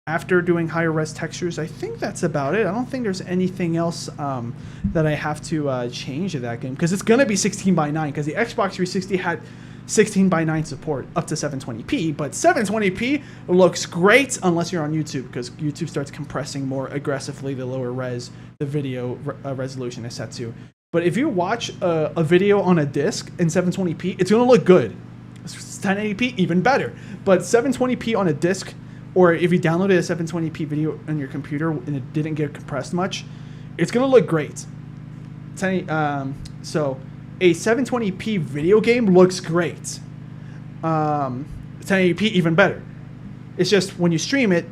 After doing higher res textures, I think that's about it. I don't think there's anything else that I have to change to that game, because it's gonna be 16:9, because the Xbox 360 had 16:9 support up to 720p, but 720p looks great unless you're on YouTube, because YouTube starts compressing more aggressively the lower res the video resolution is set to. But if you watch a video on a disc in 720p, it's gonna look good. 1080p, even better. But 720p on a disc, or if you downloaded a 720p video on your computer and it didn't get compressed much, it's gonna look great. So a 720p video game looks great. 1080p even better. It's just when you stream it,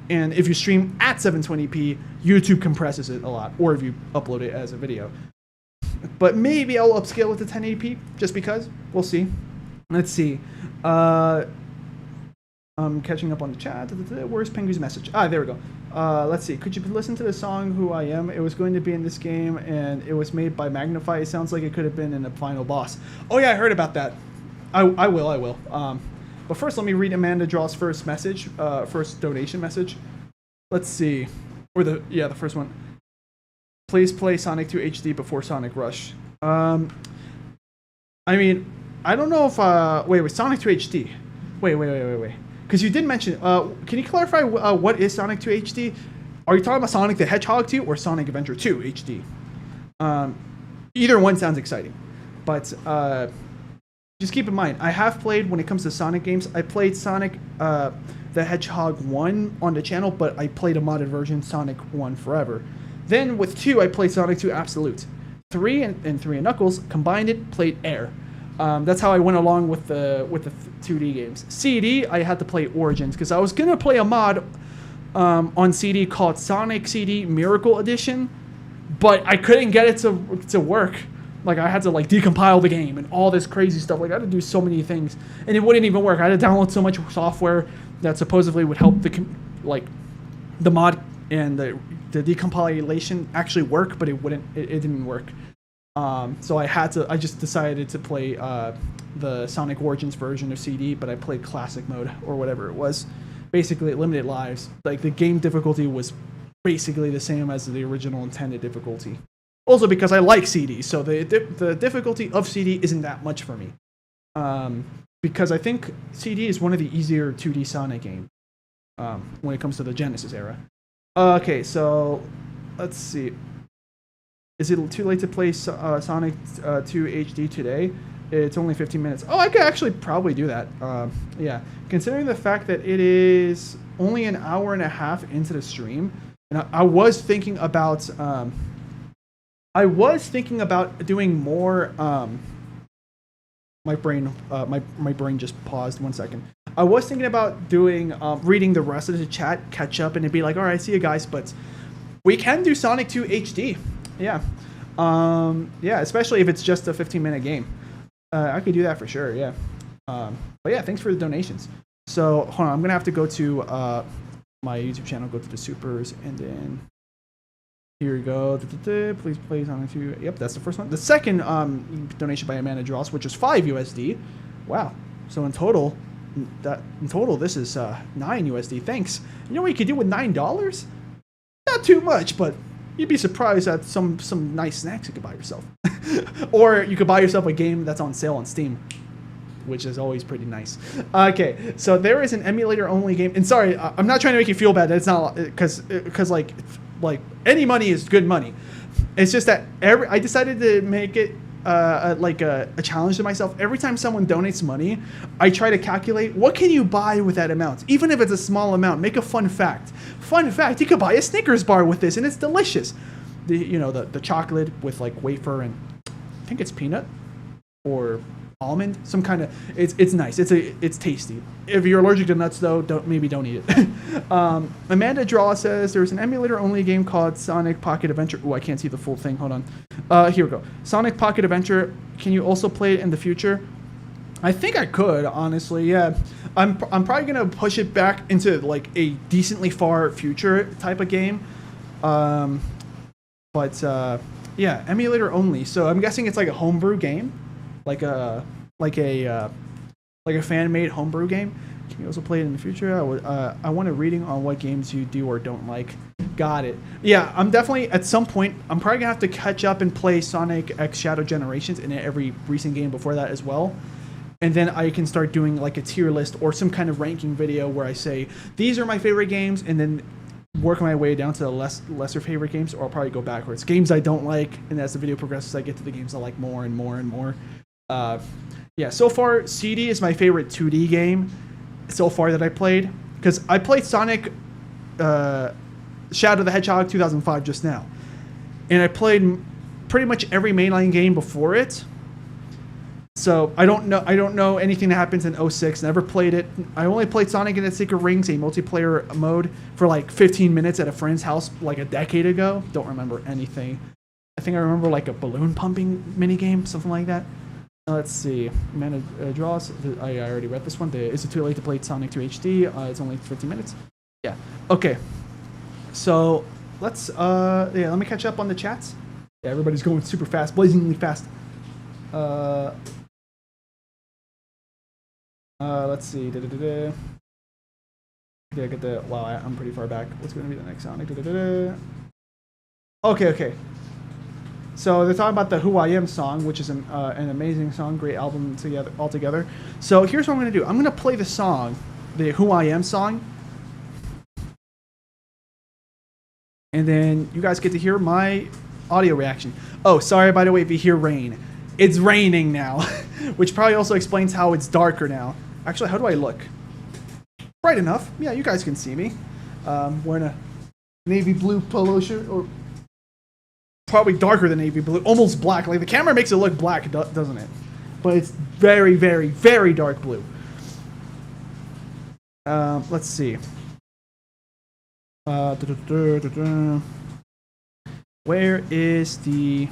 and if you stream at 720p, YouTube compresses it a lot, or if you upload it as a video. But maybe I'll upscale it to 1080p just because. We'll see. Let's see. I'm catching up on the chat. Where's Pingu's message? There we go. Let's see. Could you listen to the song "Who I Am"? It was going to be in this game, and it was made by Magnify. It sounds like it could have been in a final boss. Oh yeah, I heard about that. I will. But first, let me read Amanda Draw's first message. First donation message. Let's see. Or the first one. Please play Sonic 2 HD before Sonic Rush. I mean, I don't know if wait, Sonic 2 HD. Wait. Because you did mention, can you clarify what is Sonic 2 HD? Are you talking about Sonic the Hedgehog 2 or Sonic Adventure 2 HD? Either one sounds exciting. But just keep in mind, I have played, when it comes to Sonic games, I played Sonic the Hedgehog 1 on the channel, but I played a modded version, Sonic 1 Forever. Then with 2, I played Sonic 2 Absolute. 3 and 3 and Knuckles, combined it, played Air. That's how I went along with the 2D games. CD, I had to play Origins, because I was going to play a mod on CD called Sonic CD Miracle Edition, but I couldn't get it to work. Like, I had to like decompile the game and all this crazy stuff. Like, I had to do so many things, and it wouldn't even work. I had to download so much software that supposedly would help the mod and the decompilation actually work, but it didn't work. So I just decided to play the Sonic Origins version of CD, but I played classic mode or whatever it was. Basically, limited lives. Like, the game difficulty was basically the same as the original intended difficulty. Also because I like CD, so the difficulty of CD isn't that much for me. Because I think CD is one of the easier 2D Sonic games when it comes to the Genesis era. Okay, so let's see. Is it too late to play Sonic 2 HD today? It's only 15 minutes. Oh, I could actually probably do that. Yeah, considering the fact that it is only an hour and a half into the stream, and I was thinking about doing more. My brain just paused 1 second. I was thinking about doing reading the rest of the chat, catch up, and it'd be like, all right, see you guys, but we can do Sonic 2 HD. Yeah, yeah, especially if it's just a 15-minute game. I could do that for sure. Yeah. But yeah, thanks for the donations. So hold on, I'm gonna have to go to my YouTube channel, go to the supers, and then here we go. Please play Sonic 2. Yep, that's the first one. The second donation by Amanda Dross, which is 5 USD. Wow. So in total, this is 9 USD. Thanks. You know what you could do with $9? Not too much, but you'd be surprised at some nice snacks you could buy yourself. Or you could buy yourself a game that's on sale on Steam, which is always pretty nice. Okay, so there is an emulator-only game. And sorry, I'm not trying to make you feel bad. It's not because like any money is good money. It's just that I decided to make it a challenge to myself. Every time someone donates money, I try to calculate what can you buy with that amount, even if it's a small amount. Make a fun fact. Fun fact: you could buy a Snickers bar with this, and it's delicious. The chocolate with like wafer and I think it's peanut or almond, some kind of. It's nice. It's tasty. If you're allergic to nuts, though, don't eat it. Amanda Draw says there's an emulator-only game called Sonic Pocket Adventure. Oh, I can't see the full thing. Hold on. Here we go. Sonic Pocket Adventure. Can you also play it in the future? I think I could, honestly. Yeah, I'm probably gonna push it back into like a decently far future type of game. But yeah, emulator only. So I'm guessing it's like a homebrew game. Like a fan-made homebrew game. Can you also play it in the future? I want a reading on what games you do or don't like. Got it. Yeah, I'm definitely at some point. I'm probably gonna have to catch up and play Sonic X Shadow Generations and every recent game before that as well. And then I can start doing like a tier list or some kind of ranking video where I say these are my favorite games, and then work my way down to the lesser favorite games, or I'll probably go backwards. Games I don't like, and as the video progresses, I get to the games I like more and more and more. Yeah, so far, CD is my favorite 2D game so far that I played. Because I played Sonic Shadow the Hedgehog 2005 just now. And I played pretty much every mainline game before it. So I don't know anything that happens in 06. Never played it. I only played Sonic and the Secret Rings, a multiplayer mode, for like 15 minutes at a friend's house like a decade ago. Don't remember anything. I think I remember like a balloon pumping minigame, something like that. Let's see. Amanda Draws. I already read this one. Is it too late to play Sonic 2 HD? It's only 15 minutes. Yeah. Okay. So let's let me catch up on the chats. Yeah, everybody's going super fast, blazingly fast. Let's see. Yeah, get the. Wow, I'm pretty far back. What's going to be the next Sonic? Okay. So they're talking about the Who I Am song, which is an amazing song, great album altogether. So here's what I'm going to do. I'm going to play the song, the Who I Am song. And then you guys get to hear my audio reaction. Oh, sorry, by the way, if you hear rain. It's raining now, which probably also explains how it's darker now. Actually, how do I look? Bright enough. Yeah, you guys can see me. Wearing a navy blue polo shirt, or probably darker than navy blue, almost black. Like the camera makes it look black, doesn't it? But it's very, very, very dark blue. Let's see. Where is the...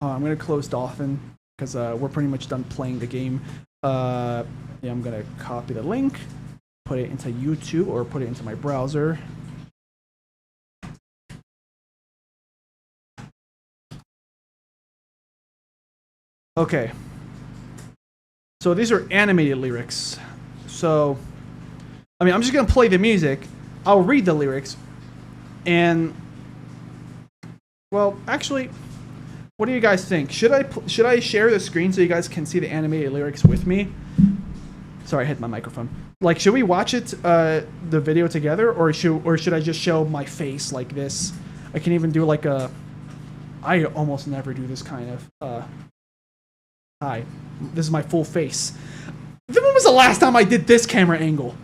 I'm going to close Dolphin because we're pretty much done playing the game. Yeah, I'm going to copy the link, put it into YouTube, or put it into my browser. Okay. So these are animated lyrics. So, I mean, I'm just going to play the music. I'll read the lyrics. And, well, actually, what do you guys think? Should I share the screen so you guys can see the animated lyrics with me? Sorry, I hit my microphone. Like, should we watch it, the video together, or should I just show my face like this? I can even do like a I almost never do this kind of, hi. This is my full face. When was the last time I did this camera angle?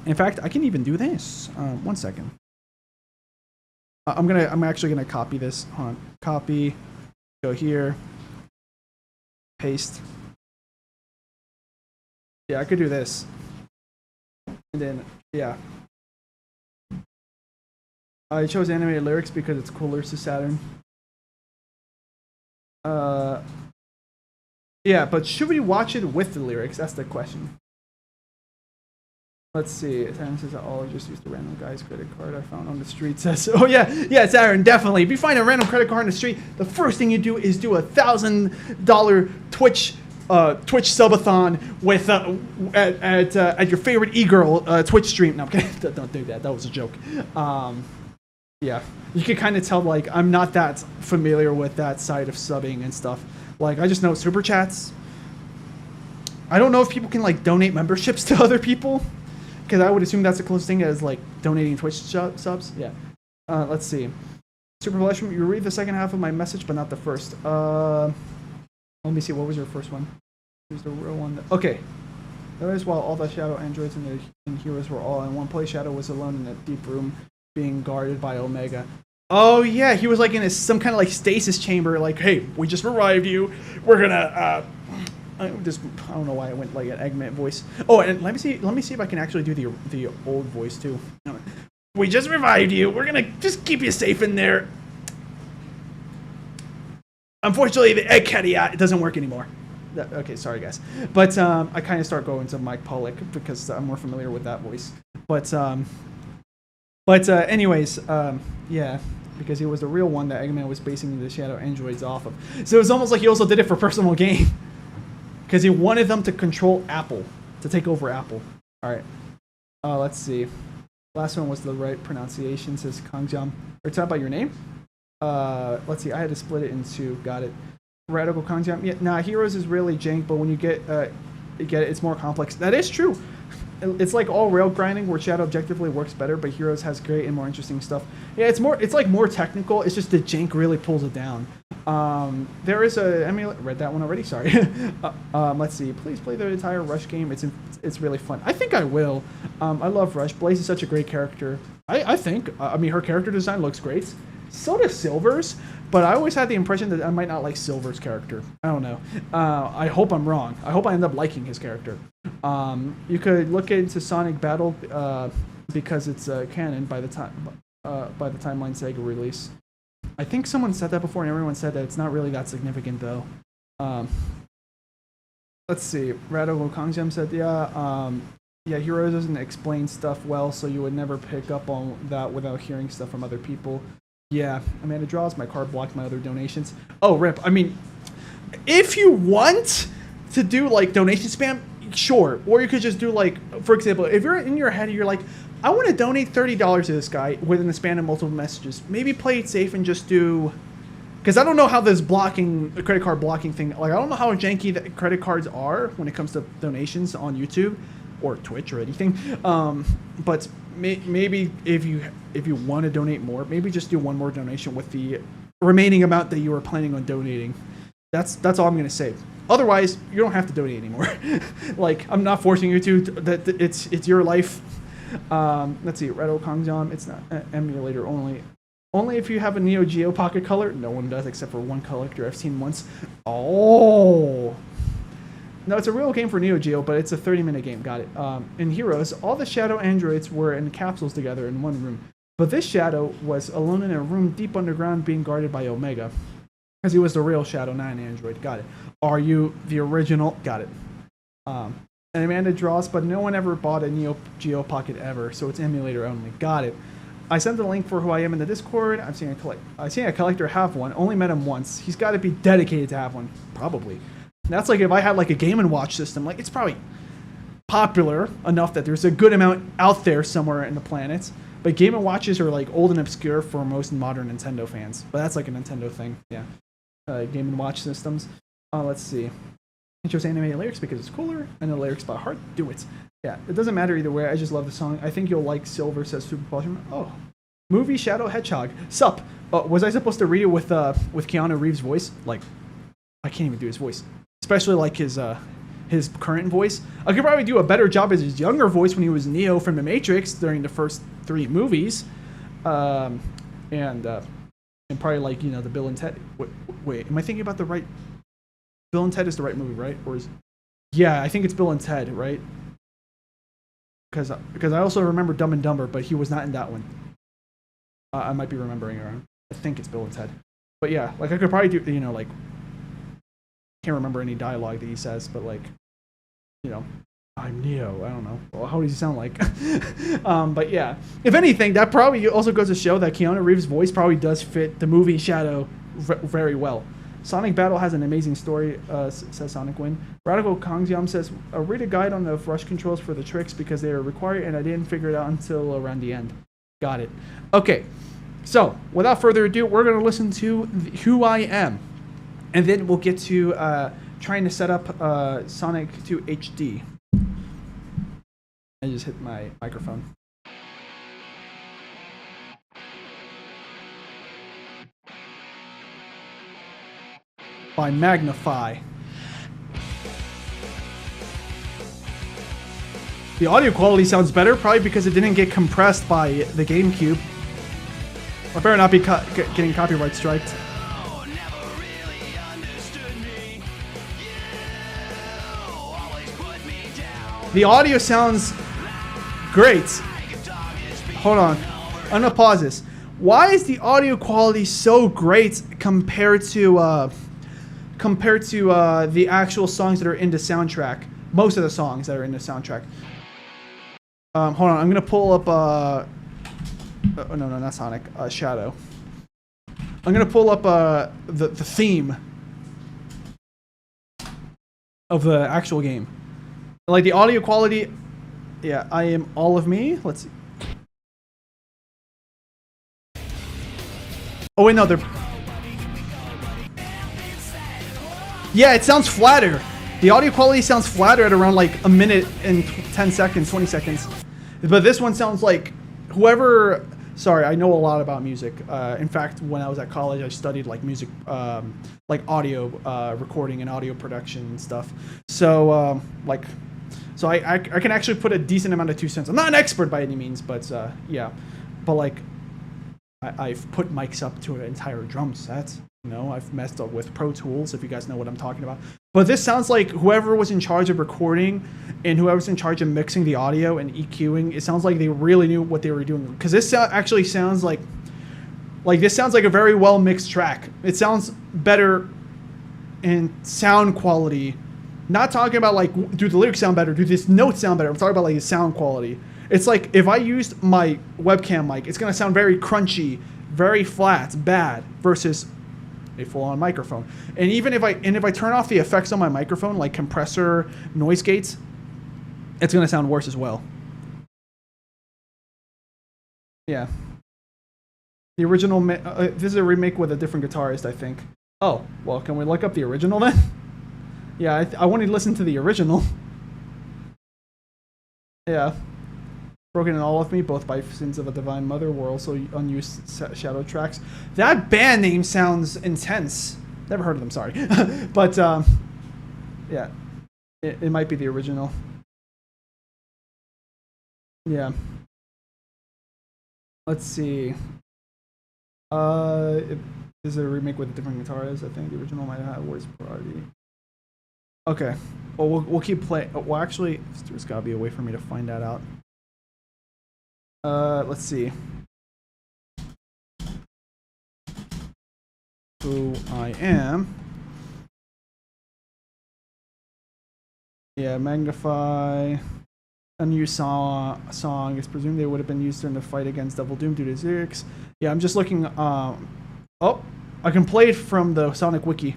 In fact, I can even do this. 1 second. I'm actually gonna copy this. Hold on. Copy. Go here. Paste. Yeah, I could do this. And then, yeah. I chose animated lyrics because it's cooler to Saturn. Yeah, but should we watch it with the lyrics? That's the question. Let's see. Saturn says I always just used a random guy's credit card I found on the street. Says, oh yeah, it's Aaron, definitely. If you find a random credit card on the street, the first thing you do is do $1,000 Twitch subathon with at your favorite e-girl Twitch stream. No, don't do that. That was a joke. Yeah, you can kind of tell like I'm not that familiar with that side of subbing and stuff. Like I just know super chats. I don't know if people can like donate memberships to other people, because I would assume that's the closest thing as like donating Twitch subs. Yeah. Let's see. Super Blessum, you read the second half of my message, but not the first. Let me see. What was your first one? Here's the real one. Okay. That is while all the shadow androids and heroes were all in one place, Shadow was alone in a deep room, being guarded by Omega. Oh yeah, he was like in some kind of like stasis chamber. Like, hey, we just revived you. We're gonna. I don't know why I went like an Eggman voice. Oh, and let me see if I can actually do the old voice too. We just revived you. We're gonna just keep you safe in there. Unfortunately, the egg caveat it doesn't work anymore. Okay, sorry guys, but I kind of start going to Mike Pollock because I'm more familiar with that voice. But anyways, yeah, because he was the real one that Eggman was basing the Shadow Androids off of. So it was almost like he also did it for personal gain. Because he wanted them to control Apple, to take over Apple. All right. Let's see. Last one was the right pronunciation, says Kangjam. Are you talking about your name? Let's see. I had to split it in two. Got it. Radical Kangjam. Yeah, nah, Heroes is really jank, but when you get it, it's more complex. That is true. It's like all rail grinding where Shadow objectively works better, but Heroes has great and more interesting stuff. Yeah, it's like more technical. It's just the jank really pulls it down. There is a read that one already. Sorry. Let's see. Please play the entire Rush game. It's really fun. I think I will. I love Rush. Blaze is such a great character. I think. I mean, her character design looks great. So does Silver's, but I always had the impression that I might not like Silver's character. I don't know. I hope I'm wrong. I hope I end up liking his character. You could look into Sonic Battle because it's canon by the timeline Sega release. I think someone said that before, and everyone said that it's not really that significant, though. Let's see. Radical Kongjam said, yeah, Heroes doesn't explain stuff well, so you would never pick up on that without hearing stuff from other people. Yeah, Amanda Draws, my card blocked my other donations. Oh, rip. I mean, if you want to do, like, donation spam, sure. Or you could just do, like, for example, if you're in your head, you're like, I want to donate $30 to this guy within the span of multiple messages. Maybe play it safe and just do... Because I don't know how this credit card blocking thing... Like, I don't know how janky the credit cards are when it comes to donations on YouTube or Twitch or anything. But maybe if you want to donate more, maybe just do one more donation with the remaining amount that you were planning on donating. That's all I'm going to say. Otherwise, you don't have to donate anymore. Like, I'm not forcing you to. That it's your life. Let's see, Red Kongjam, it's not emulator only. Only if you have a Neo Geo Pocket Color. No one does except for one collector I've seen once. Oh. No, it's a real game for Neo Geo, but it's a 30-minute game. Got it. In Heroes, all the Shadow androids were in capsules together in one room. But this Shadow was alone in a room deep underground being guarded by Omega. Because he was the real Shadow, not an android. Got it. Are you the original? Got it. And Amanda Draws, but no one ever bought a Neo Geo Pocket ever, so it's emulator only. Got it. I sent the link for who I am in the Discord. I've seen a collector have one. Only met him once. He's got to be dedicated to have one. Probably. That's like if I had like a Game & Watch system. Like, it's probably popular enough that there's a good amount out there somewhere in the planet. But Game & Watches are like old and obscure for most modern Nintendo fans. But that's like a Nintendo thing. Yeah. Game & Watch systems. Let's see. I chose animated lyrics because it's cooler. I know lyrics by heart. Do it. Yeah, it doesn't matter either way. I just love the song. I think you'll like Silver, says Super Plushman. Oh, Movie Shadow Hedgehog. Sup? Was I supposed to read it with Keanu Reeves' voice? Like, I can't even do his voice, especially like his current voice. I could probably do a better job as his younger voice when he was Neo from The Matrix during the first 3 movies, and probably like, you know, the Bill and Ted. Wait, am I thinking about the right? Bill and Ted is the right movie, right? Or is? Yeah, I think it's Bill and Ted, right? Because I also remember Dumb and Dumber, but he was not in that one. I might be remembering it wrong. I think it's Bill and Ted. But yeah, like I could probably do, you know, like, can't remember any dialogue that he says, but like, you know, I'm Neo. I don't know. Well, how does he sound like? But yeah, if anything, that probably also goes to show that Keanu Reeves' voice probably does fit the movie Shadow very well. Sonic Battle has an amazing story, says Sonic Win. Radical Kongzyam says, read a guide on the rush controls for the tricks because they are required and I didn't figure it out until around the end. Got it. Okay, so without further ado, we're going to listen to Who I Am. And then we'll get to trying to set up Sonic 2 HD. I just hit my microphone. By Magnify. The audio quality sounds better, probably because it didn't get compressed by the GameCube. I better not be getting copyright striked. The audio sounds great. Hold on. I'm gonna pause this. Why is the audio quality so great compared to the actual songs that are in the soundtrack? Most of the songs that are in the soundtrack. Hold on, I'm gonna pull up. No, not Sonic. Shadow. I'm gonna pull up the theme of the actual game. Like the audio quality. Yeah, I am all of me. Let's see. Oh wait, no, they're. Yeah, it sounds flatter. The audio quality sounds flatter at around like a minute and 10 seconds, 20 seconds. But this one sounds like whoever. Sorry, I know a lot about music. In fact, when I was at college, I studied like music, like audio recording and audio production and stuff. So so I can actually put a decent amount of 2 cents. I'm not an expert by any means, but yeah. But like, I've put mics up to an entire drum set. You know, I've messed up with Pro Tools, if you guys know what I'm talking about. But this sounds like whoever was in charge of recording and whoever's in charge of mixing the audio and EQing, it sounds like they really knew what they were doing. Because this actually sounds like this sounds like a very well mixed track. It sounds better in sound quality. Not talking about like, do the lyrics sound better? Do this note sound better? I'm talking about like the sound quality. It's like if I used my webcam mic, it's gonna sound very crunchy, very flat, bad, versus a full-on microphone. And even if I turn off the effects on my microphone, like compressor, noise gates, it's gonna sound worse as well. Yeah. The original, this is a remake with a different guitarist, I think. Oh, well, can we look up the original then? Yeah, I want to listen to the original. Yeah. Broken in All of Me, both by Sins of a Divine Mother, were also unused Shadow tracks. That band name sounds intense. Never heard of them, sorry. But, yeah. It might be the original. Yeah. Let's see. It is a remake with a different guitarist. I think the original might have worse priority. Okay. Well, we'll keep playing. Well, actually, there's gotta be a way for me to find that out. Let's see. Who I Am. Yeah, Magnify. Unused song. It's presumed they would have been used during the fight against Devil Doom due to lyrics. Yeah, I'm just looking. Oh, I can play it from the Sonic Wiki.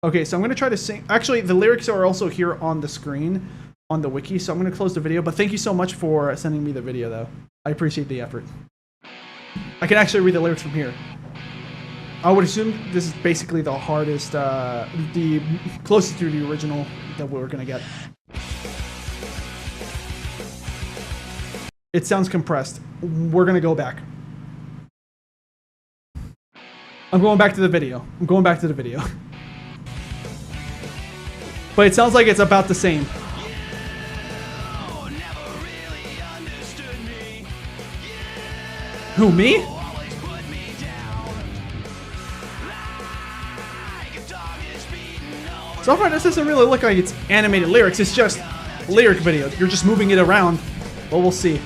Okay, so I'm gonna try to sing. Actually, the lyrics are also here on the screen on the wiki, so I'm gonna close the video. But thank you so much for sending me the video, though. I appreciate the effort. I can actually read the lyrics from here. I would assume this is basically the hardest, the closest to the original that we're gonna get. It sounds compressed. We're gonna go back. I'm going back to the video. I'm going back to the video. But it sounds like it's about the same. Who, me? So far, this doesn't really look like it's animated lyrics. It's just lyric video. You're just moving it around. But we'll see.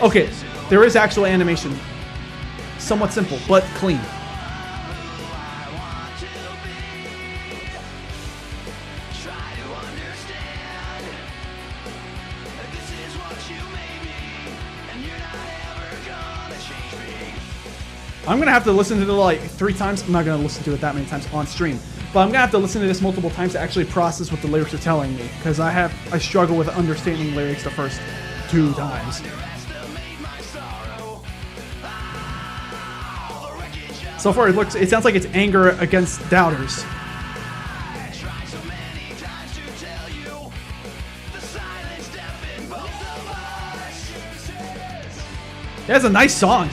Okay, there is actual animation. Somewhat simple, but clean. I'm gonna have to listen to it like 3 times. I'm not gonna listen to it that many times on stream, but I'm gonna have to listen to this multiple times to actually process what the lyrics are telling me, because I struggle with understanding lyrics the first 2 times. So far, it sounds like it's anger against doubters. That's a nice song.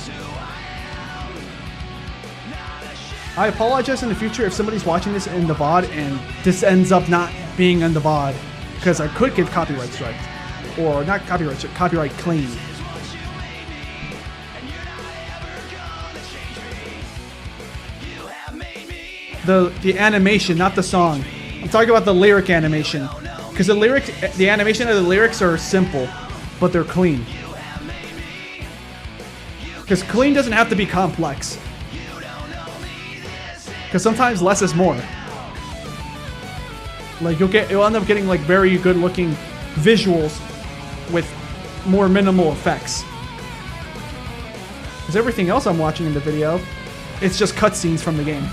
I apologize in the future if somebody's watching this in the VOD and this ends up not being on the VOD, because I could get copyright striked. Or not copyright strike, copyright claim. The animation, not the song. I'm talking about the lyric animation. Because the animation of the lyrics are simple, but they're clean. Because clean doesn't have to be complex. Because sometimes less is more. Like you'll end up getting like very good looking visuals with more minimal effects. Because everything else I'm watching in the video, it's just cutscenes from the game.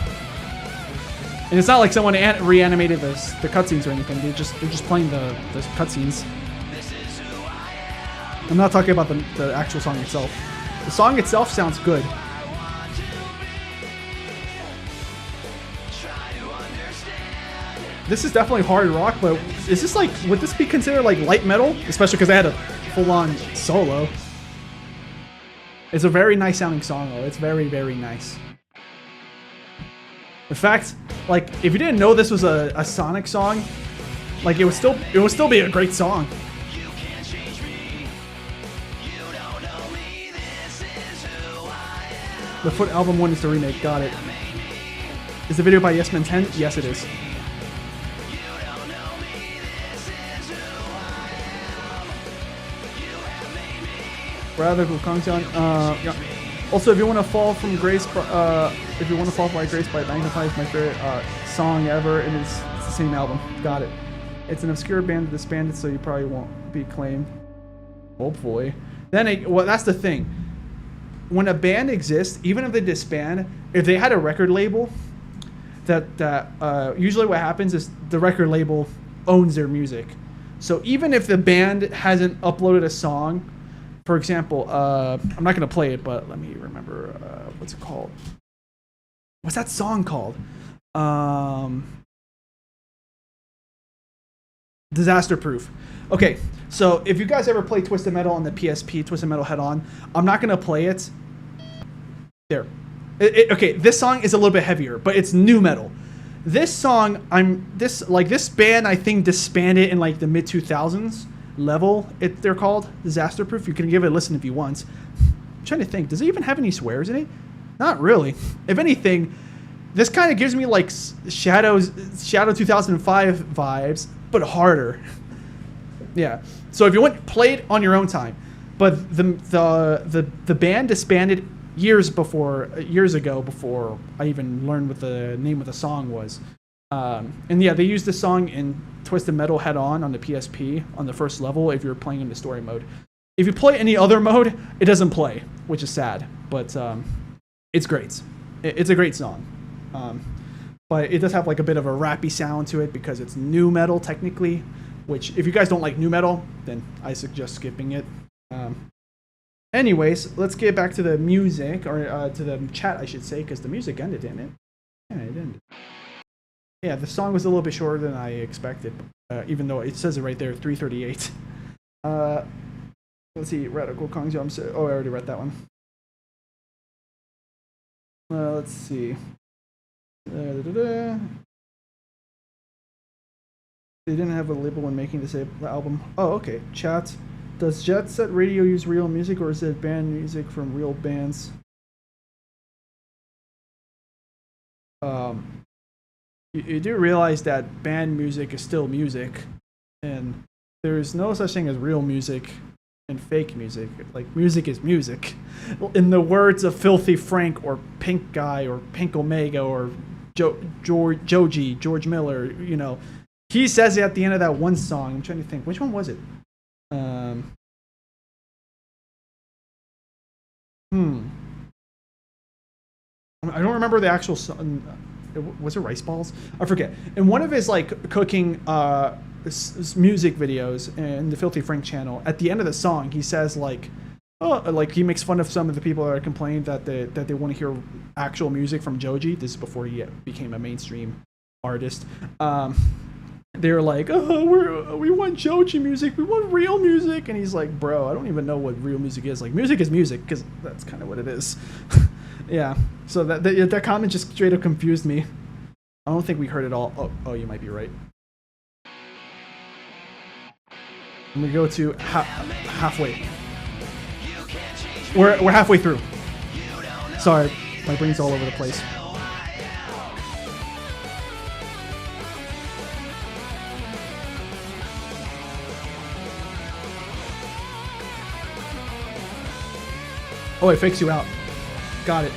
And it's not like someone reanimated the cutscenes or anything. They're just playing the cutscenes. I'm not talking about the actual song itself. The song itself sounds good. This is definitely hard rock, but is this like, would this be considered like light metal? Especially because I had a full-on solo. It's a very nice sounding song though. It's very, very nice. In fact, like if you didn't know this was a Sonic song, like it would still be a great song. The Foot Album 1 is the remake. Got it. Is the video by Yes Man 10? Yes, it is. Rather cool Kongtown. Yeah. Also, if you want to fall from grace, if you want to fall by grace by Magnify is my favorite song ever, and it's the same album. Got it. It's an obscure band that disbanded, so you probably won't be claimed. Hopefully. Then, well, that's the thing. When a band exists, even if they disband, if they had a record label, that usually what happens is the record label owns their music. So even if the band hasn't uploaded a song, for example, I'm not gonna play it, but let me remember what's it called? What's that song called? Disaster Proof. Okay, so if you guys ever play Twisted Metal on the PSP, Twisted Metal Head On, I'm not gonna play it. There. Okay, this song is a little bit heavier, but it's new metal. This song, this band I think disbanded in like the mid 2000s. Level, they're called Disaster Proof. You can give it a listen if you want. I'm trying to think, does it even have any swears in it? Not really. If anything, this kind of gives me like Shadow 2005 vibes, but harder. Yeah. So if you want, play it on your own time. But the band disbanded years ago before I even learned what the name of the song was. And yeah, they used this song in Twisted Metal Head On the PSP on the first level if you're playing in the story mode. If you play any other mode, it doesn't play, which is sad, but it's great. It's a great song. But it does have like a bit of a rappy sound to it because it's new metal technically, which if you guys don't like new metal, then I suggest skipping it. Anyways, let's get back to the music, or to the chat I should say, because the music ended, didn't it? Yeah, it ended. Yeah, the song was a little bit shorter than I expected, even though it says it right there, 3:38. Let's see, Radical Kong Jump. Oh, I already read that one. Let's see. They didn't have a label when making this album. Oh, okay. Chat. Does Jet Set Radio use real music, or is it band music from real bands? You do realize that band music is still music, and there's no such thing as real music and fake music. Like, music is music. In the words of Filthy Frank or Pink Guy or Pink Omega or George Miller, you know, he says it at the end of that one song. I'm trying to think, which one was it? I don't remember the actual song. Was it Rice Balls? I forget. In one of his like cooking music videos in the Filthy Frank channel, at the end of the song, he says like, oh, like he makes fun of some of the people that are complaining that they want to hear actual music from Joji. This is before he became a mainstream artist. They're like, oh, we want Joji music, we want real music, and he's like, bro, I don't even know what real music is. Like, music is music, because that's kind of what it is. Yeah. So that comment just straight up confused me. I don't think we heard it all. Oh, you might be right. And we go to halfway. We're halfway through. Sorry, my brain's all over the place. Oh, it fakes you out. Got it.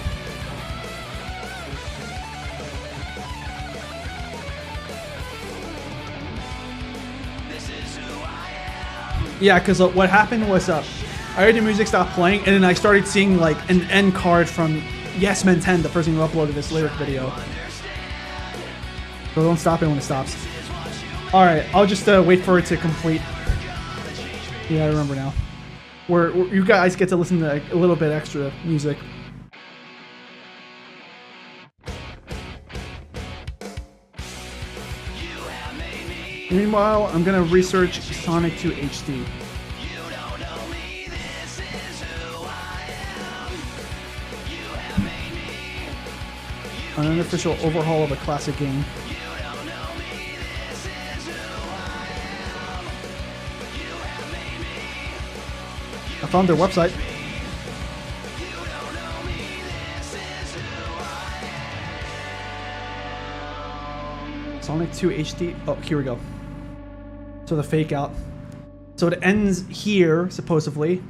Yeah, because what happened was I heard the music stop playing, and then I started seeing like an end card from Yes Men 10, the person who uploaded this lyric video. So don't stop it when it stops. Alright, I'll just wait for it to complete. Yeah, I remember now. Where you guys get to listen to a little bit extra music. Meanwhile, I'm gonna research Sonic 2 HD. An unofficial overhaul of a classic game. I found their website. Sonic 2 HD. Oh, here we go. So the fake out. So it ends here, supposedly.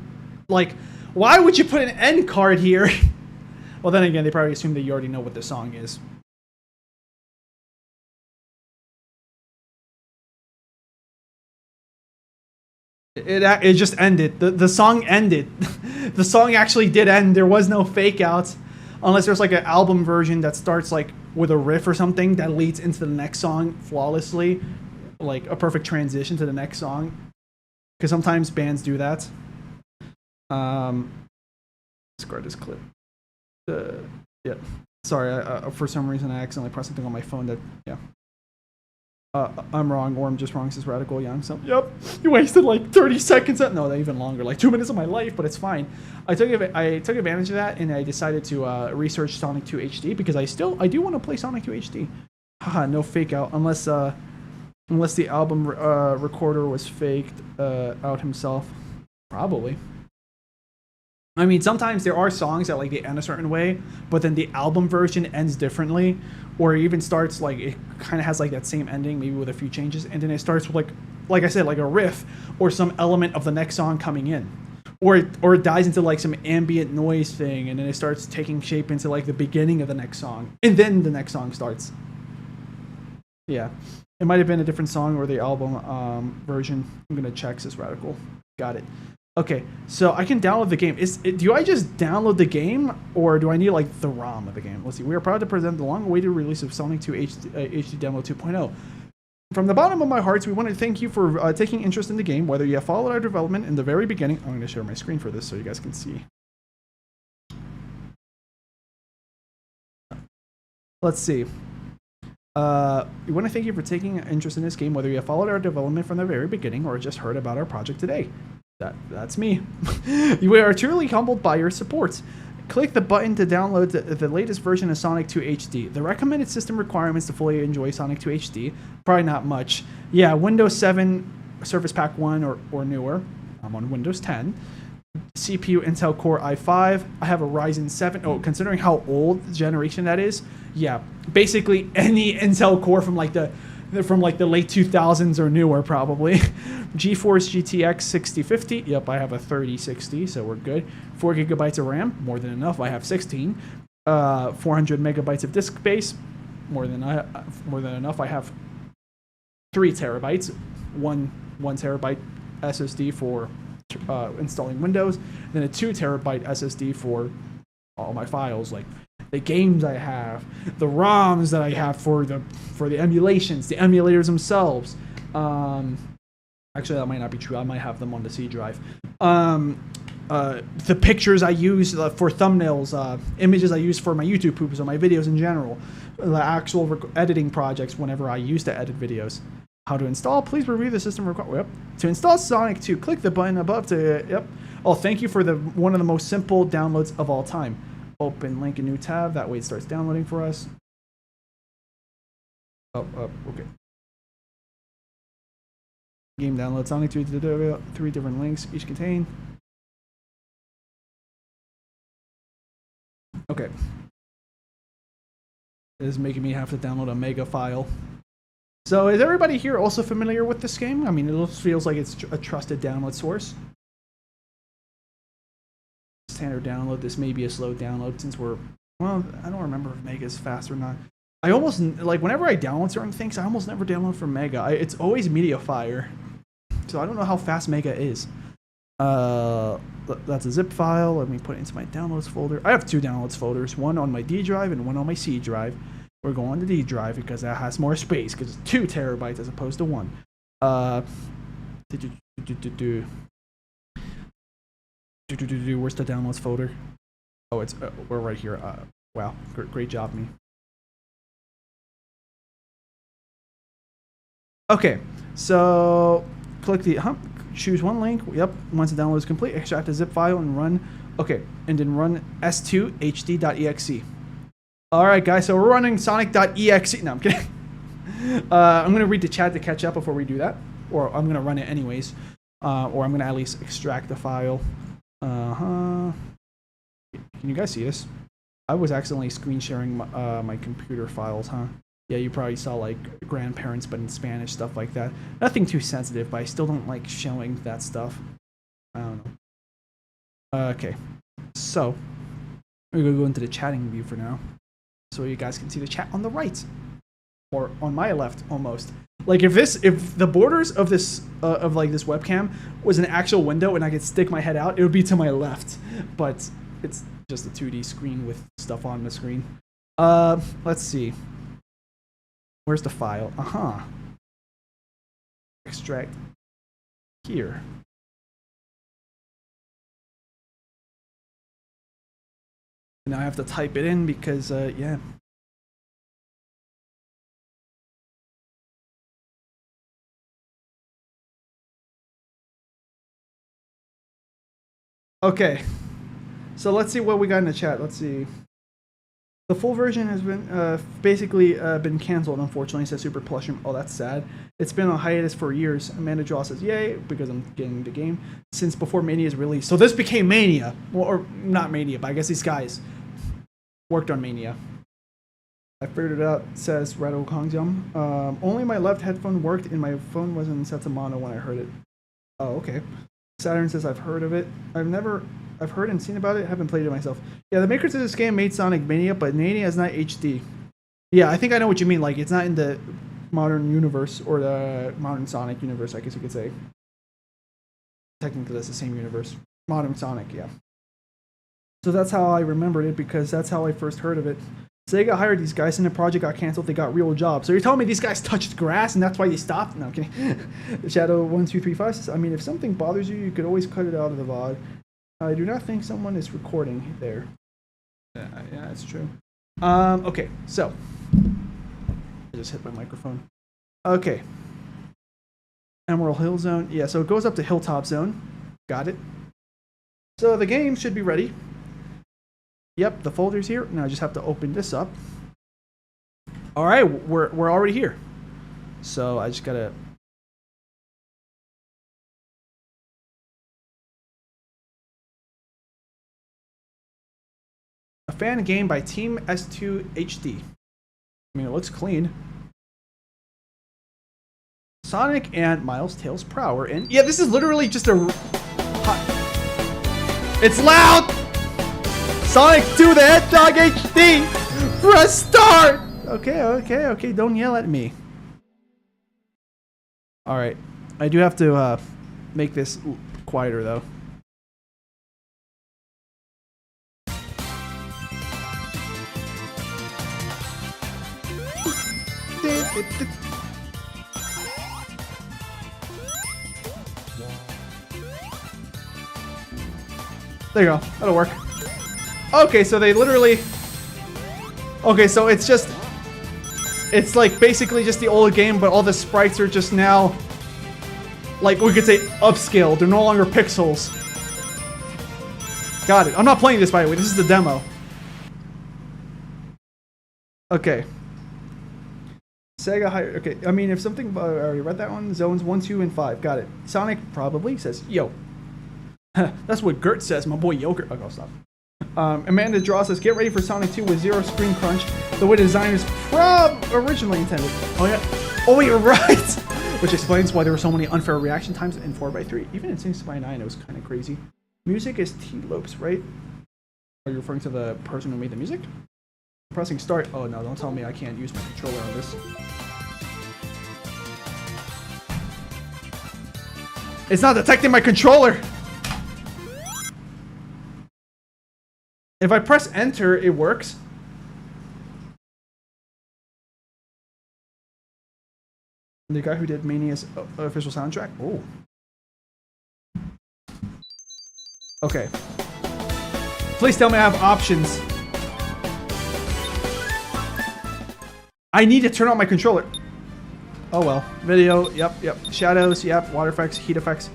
Like, why would you put an end card here? Well, then again, they probably assume that you already know what the song is. It just ended. The song ended. The song actually did end. There was no fake out. Unless there's like an album version that starts like with a riff or something that leads into the next song flawlessly. Like a perfect transition to the next song. Because sometimes bands do that. Discard this clip. Yeah. Sorry, for some reason I accidentally pressed something on my phone that, yeah. I'm wrong, or I'm just wrong, says Radical Young. So, yep, you wasted like 30 seconds. No, even longer, like 2 minutes of my life, but it's fine. I took advantage of that, and I decided to research Sonic 2 HD because I do want to play Sonic 2 HD. Haha, no fake out, unless the album recorder was faked out himself. Probably. I mean, sometimes there are songs that like they end a certain way, but then the album version ends differently, or it even starts like it kind of has like that same ending, maybe with a few changes, and then it starts with like I said, like a riff or some element of the next song coming in, or it dies into like some ambient noise thing, and then it starts taking shape into like the beginning of the next song, and then the next song starts. Yeah, it might have been a different song or the album version. I'm gonna check, says Radical. Got it. Okay, so I can download the game. Do I just download the game, or do I need like the ROM of the game? Let's see. We are proud to present the long-awaited release of Sonic 2 HD Demo 2.0. From the bottom of my hearts, we want to thank you for taking interest in the game, whether you have followed our development in the very beginning. I'm going to share my screen for this so you guys can see. Let's see. We want to thank you for taking interest in this game, whether you have followed our development from the very beginning or just heard about our project today. That's me. We are truly humbled by your support. Click the button to download the latest version of Sonic 2 HD. The recommended system requirements to fully enjoy Sonic 2 HD, probably not much. Yeah, Windows 7, Surface Pack 1 or newer. I'm on Windows 10. CPU Intel Core i5. I have a Ryzen 7. Oh, considering how old generation that is, yeah, basically any Intel Core from like the late 2000s or newer, probably. GeForce GTX 6050. Yep, I have a 3060, so we're good. 4 gigabytes of RAM, more than enough. I have 16. 400 megabytes of disk space, more than enough. I have 3 terabytes, one terabyte SSD for installing Windows, then a 2 terabyte SSD for all my files, like the games I have, the ROMs that I have for the emulations, the emulators themselves. Actually, that might not be true. I might have them on the C drive. The pictures I use for thumbnails, images I use for my YouTube poops or my videos in general, the actual editing projects whenever I use to edit videos. How to install? Please review the system requirement. Yep. To install Sonic 2, click the button above to. Yep. Oh, thank you for one of the most simple downloads of all time. Open link a new tab. That way it starts downloading for us. Oh, okay. Game download Sonic 2 to 3 different links, each contain. Okay. It is making me have to download a mega file. So is everybody here also familiar with this game? I mean, it feels like it's a trusted download source. Standard download. This may be a slow download since well, I don't remember if Mega is fast or not. I almost, like, whenever I download certain things, I almost never download from Mega. It's always MediaFire. So I don't know how fast Mega is. That's a zip file. Let me put it into my downloads folder. I have 2 downloads folders, one on my D drive and one on my C drive. We're going to D drive because that has more space, because it's 2 terabytes as opposed to 1. Where's the downloads folder? Oh, it's we're right here. Wow, great job, me. Okay, so click the choose one link. Yep, once the download is complete, extract the zip file and run. Okay, and then run s2hd.exe. All right, guys, so we're running sonic.exe. No, I'm kidding. I'm going to read the chat to catch up before we do that. Or I'm going to run it anyways. Or I'm going to at least extract the file. Can you guys see this? I was accidentally screen sharing my computer files, huh? Yeah, you probably saw, like, grandparents, but in Spanish, stuff like that. Nothing too sensitive, but I still don't like showing that stuff. I don't know. Okay. So, we're going to go into the chatting view for now. So you guys can see the chat on the right, or on my left, almost. Like if the borders of this this webcam was an actual window and I could stick my head out, it would be to my left. But it's just a 2D screen with stuff on the screen. Let's see. Where's the file? Extract here. Now I have to type it in because, yeah. Okay. So let's see what we got in the chat. Let's see. The full version has been basically been canceled, unfortunately, says Super Plush. Oh, that's sad. It's been on hiatus for years. Amanda Draw says, yay, because I'm getting the game since before Mania's release. So this became Mania. Well, or not Mania, but I guess these guys worked on Mania. I figured it out, says Rado Kongjum. Only my left headphone worked and my phone wasn't set to mono when I heard it. Oh, okay. Saturn says I've heard of it. I've heard and seen about it, haven't played it myself. Yeah, the makers of this game made Sonic Mania, but Mania is not HD. Yeah, I think I know what you mean. Like, it's not in the modern universe, or the modern Sonic universe, I guess you could say. Technically, that's the same universe. Modern Sonic, yeah. So that's how I remembered it, because that's how I first heard of it. Sega hired these guys, and the project got canceled. They got real jobs. So you're telling me these guys touched grass, and that's why they stopped? No, I'm kidding. Shadow1235 says, I mean, if something bothers you, you could always cut it out of the VOD. I do not think someone is recording there. Yeah, that's true. Okay, so. I just hit my microphone. Okay. Emerald Hill Zone. Yeah, so it goes up to Hilltop Zone. Got it. So the game should be ready. Yep, the folder's here. Now I just have to open this up. All right, we're already here. So I just gotta. A fan game by Team S2 HD. I mean, it looks clean. Sonic and Miles Tails Prower, and yeah, this is literally just a. It's loud. Sonic 2 the Hedgehog HD. Press start. Okay. Don't yell at me. All right, I do have to make this quieter though. There you go. That'll work. Okay, so they literally... Okay, so it's just... It's like basically just the old game, but all the sprites are just now... Like, we could say upscaled. They're no longer pixels. Got it. I'm not playing this, by the way. This is the demo. Okay. Sega higher. Okay, I mean, if something... I already read that one. Zones 1, 2, and 5. Got it. Sonic probably says, yo. That's what Gert says, my boy Yogurt. Okay, I'll stop. Amanda Draw says, get ready for Sonic 2 with zero screen crunch, the way the design is originally intended. Oh yeah. Oh wait, you're right! Which explains why there were so many unfair reaction times in 4x3. Even in 6x9 it was kind of crazy. Music is T-Lopes, right? Are you referring to the person who made the music? Pressing start. Oh no, don't tell me I can't use my controller on this. It's not detecting my controller! If I press enter, it works. The guy who did Mania's official soundtrack? Oh. Okay. Please tell me I have options. I need to turn on my controller. Oh well. Video, yep. Shadows, yep. Water effects, heat effects.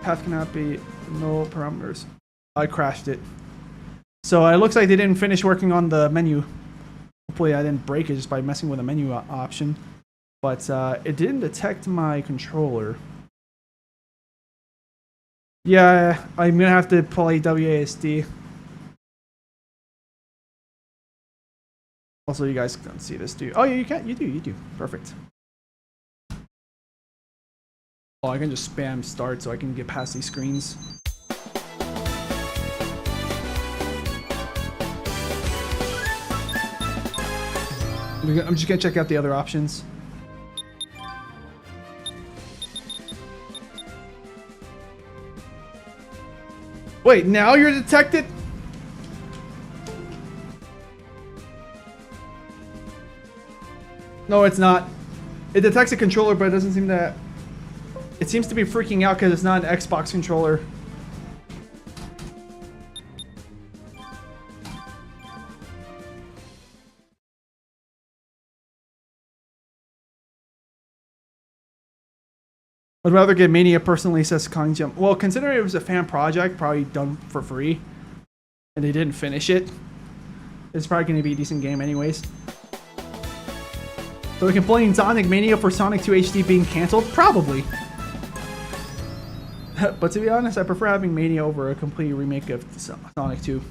Path cannot be, no parameters. I crashed it. So it looks like they didn't finish working on the menu. Hopefully I didn't break it just by messing with a menu option. But it didn't detect my controller. Yeah, I'm gonna have to play WASD. Also, you guys can't see this, do you? Oh yeah, you can. You do. Perfect. Oh, I can just spam start so I can get past these screens. I'm just gonna check out the other options. Wait, now you're detected? No, it's not. It detects a controller, but it doesn't seem to... It seems to be freaking out because it's not an Xbox controller. I'd rather get Mania personally, says Kongjum. Well, considering it was a fan project, probably done for free, and they didn't finish it, it's probably going to be a decent game anyways. So we can play in Sonic Mania for Sonic 2 HD being cancelled? Probably. But to be honest, I prefer having Mania over a complete remake of Sonic 2.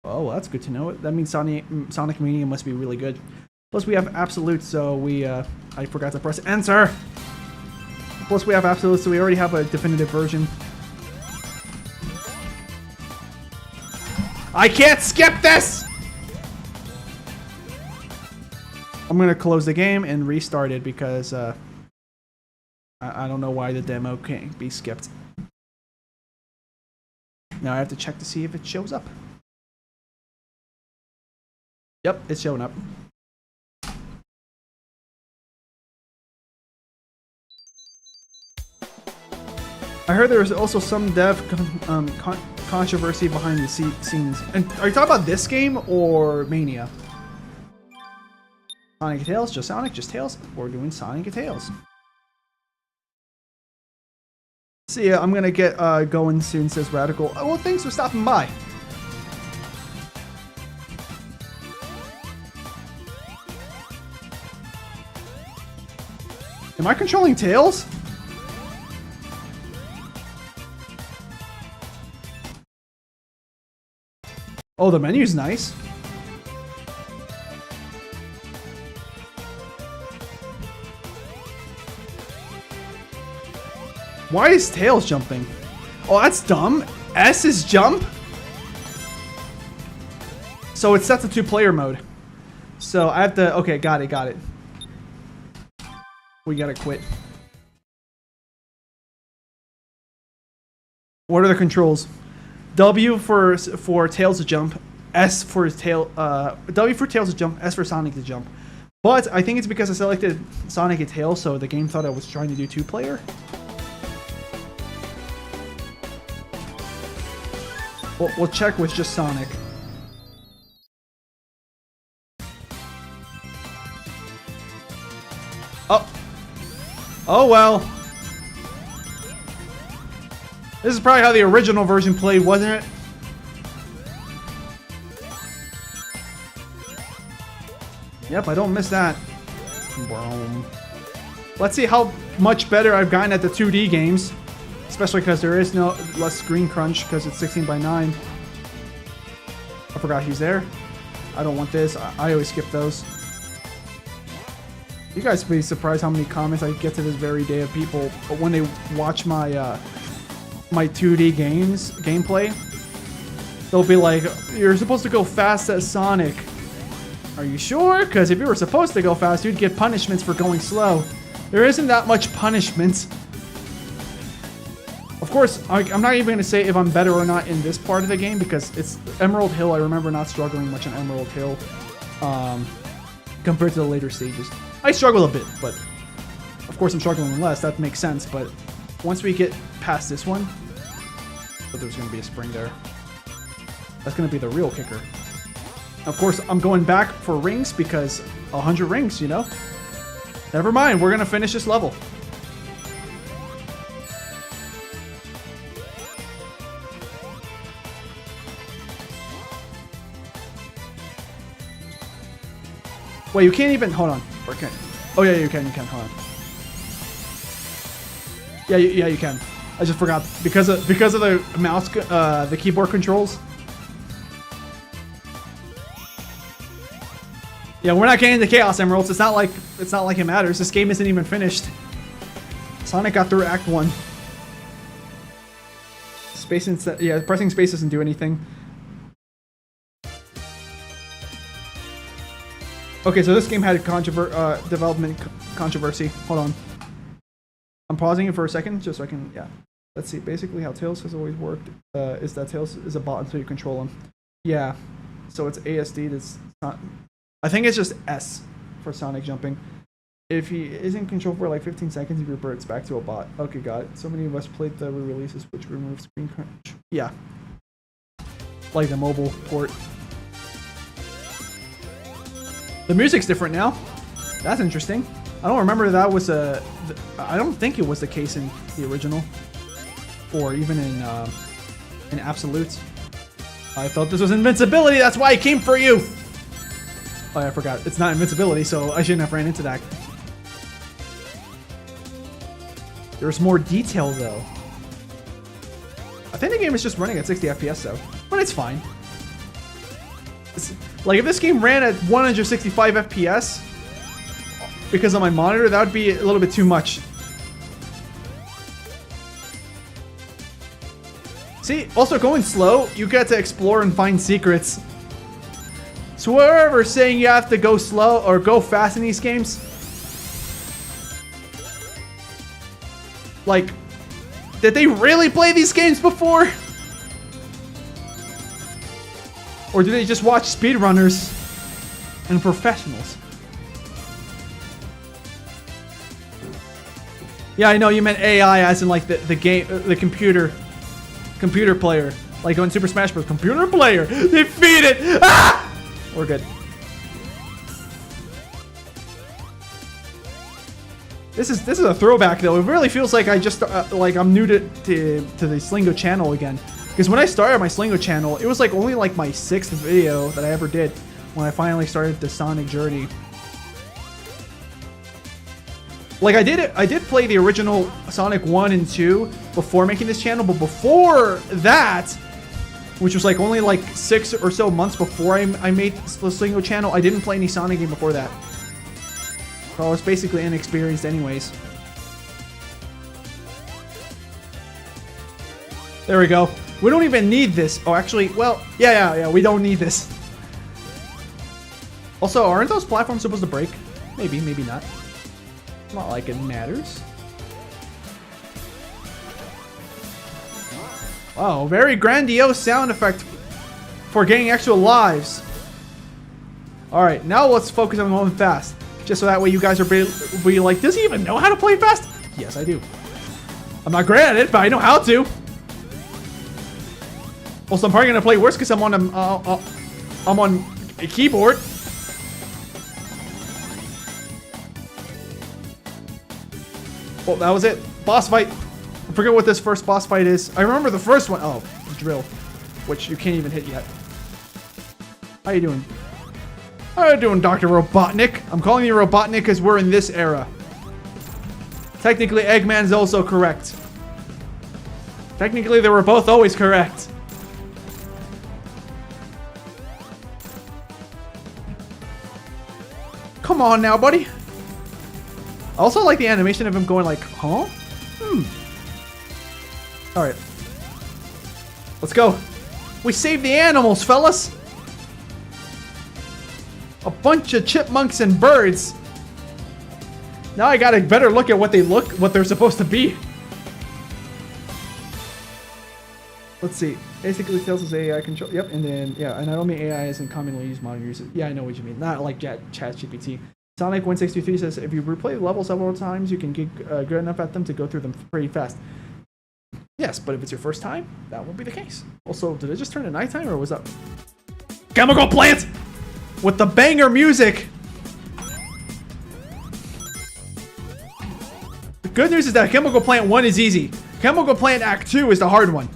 Oh, well, that's good to know. That means Sonic Mania must be really good. Plus we have Absolute, so I forgot to press enter! Plus we have Absolute, so we already have a definitive version. I can't skip this! I'm gonna close the game and restart it because I don't know why the demo can't be skipped. Now I have to check to see if it shows up. Yep, it's showing up. I heard there was also some dev controversy behind the scenes. And are you talking about this game or Mania? Sonic and Tails, just Sonic, just Tails. We're doing Sonic and Tails. See ya. I'm gonna get going soon, says Radical. Oh, well, thanks for stopping by. Am I controlling Tails? Oh, the menu's nice. Why is Tails jumping? Oh, that's dumb. S is jump? So it's set to 2-player mode. So I have to... Okay, got it. We gotta quit. What are the controls? W for Tails to jump, S for W for Tails to jump, S for Sonic to jump. But I think it's because I selected Sonic and Tails, so the game thought I was trying to do 2-player. We'll check with just Sonic. Oh well. This is probably how the original version played, wasn't it? Yep, I don't miss that. Boom. Let's see how much better I've gotten at the 2D games. Especially because there is no less screen crunch because it's 16:9. I forgot he's there. I don't want this. I always skip those. You guys be surprised how many comments I get to this very day of people when they watch my my 2D gameplay. They'll be like, "You're supposed to go fast as Sonic." Are you sure? Because if you were supposed to go fast, you'd get punishments for going slow. There isn't that much punishment. Of course, I'm not even going to say if I'm better or not in this part of the game because it's Emerald Hill. I remember not struggling much on Emerald Hill compared to the later stages. I struggle a bit, but of course I'm struggling less. That makes sense, but once we get past this one, but there's going to be a spring there. That's going to be the real kicker. Of course, I'm going back for rings because 100 rings, you know? Never mind, we're going to finish this level. Wait, you can't even... Hold on. Or can... Oh, yeah, you can. Hold on. Yeah, you can. I just forgot. Because of the mouse... the keyboard controls. Yeah, we're not getting the Chaos Emeralds. It's not like it matters. This game isn't even finished. Sonic got through Act 1. Yeah, pressing space doesn't do anything. Okay, so this game had a development controversy. Hold on. I'm pausing it for a second just so I can, yeah. Let's see. Basically how Tails has always worked is that Tails is a bot until you control him. Yeah. So it's ASD that's not... I think it's just S for Sonic jumping. If he isn't controlled for like 15 seconds, he reverts back to a bot. Okay, got it. So many of us played the re-releases which removed screen crunch. Yeah. Like the mobile port. The music's different now. That's interesting. I don't remember that was a... I don't think it was the case in the original. Or even in Absolute. I thought this was invincibility, that's why I came for you! Oh, I forgot. It's not invincibility, so I shouldn't have ran into that. There's more detail, though. I think the game is just running at 60 FPS, though. But it's fine. Like, if this game ran at 165 FPS, because of my monitor, that would be a little bit too much. See, also going slow, you get to explore and find secrets. So whoever's saying you have to go slow or go fast in these games, like, did they really play these games before? Or do they just watch speedrunners and professionals? Yeah, I know you meant AI as in like the game, the computer player. Like on Super Smash Bros. Computer player, defeated! Ah! We're good. This is a throwback though. It really feels like I just like I'm new to the Sleengo channel again. Because when I started my Sleengo channel, it was like only like my 6th video that I ever did when I finally started the Sonic journey. Like I did play the original Sonic 1 and 2 before making this channel, but before that, which was like only like 6 or so months before I made the Sleengo channel, I didn't play any Sonic game before that. So I was basically inexperienced anyways. There we go. We don't even need this. Oh, actually, well, yeah, we don't need this. Also, aren't those platforms supposed to break? Maybe, maybe not. Not like it matters. Wow, very grandiose sound effect for getting extra lives. Alright, now let's focus on going fast. Just so that way you guys are be like, does he even know how to play fast? Yes, I do. I'm not great at it, but I know how to. Also, I'm probably gonna play worse because I'm on a keyboard. Oh, that was it. Boss fight. I forget what this first boss fight is. I remember the first one. Oh, drill, which you can't even hit yet. How you doing? How you doing, Dr. Robotnik? I'm calling you Robotnik because we're in this era. Technically, Eggman's also correct. Technically, they were both always correct. Come on now, buddy. I also like the animation of him going like, huh? Alright. Let's go. We saved the animals, fellas. A bunch of chipmunks and birds. Now I got a better look at what they're supposed to be. Let's see. Basically tells us AI control. Yep, and then yeah, and not only AI isn't commonly used modern users. Yeah, I know what you mean. Not like ChatGPT. Sonic163 says if you replay the level several times, you can get good enough at them to go through them pretty fast. Yes, but if it's your first time, that won't be the case. Also, did it just turn to nighttime or was that Chemical Plant with the banger music? The good news is that Chemical Plant 1 is easy. Chemical Plant Act 2 is the hard one.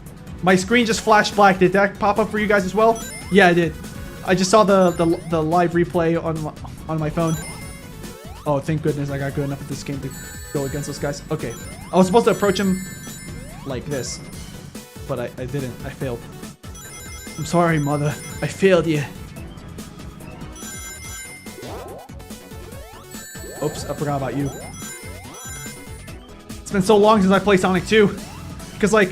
My screen just flashed black. Did that pop up for you guys as well? Yeah, I did. I just saw the live replay on my phone. Oh, thank goodness I got good enough at this game to go against those guys. Okay. I was supposed to approach him like this, but I didn't. I failed. I'm sorry, mother. I failed you. Oops, I forgot about you. It's been so long since I played Sonic 2. Because, like,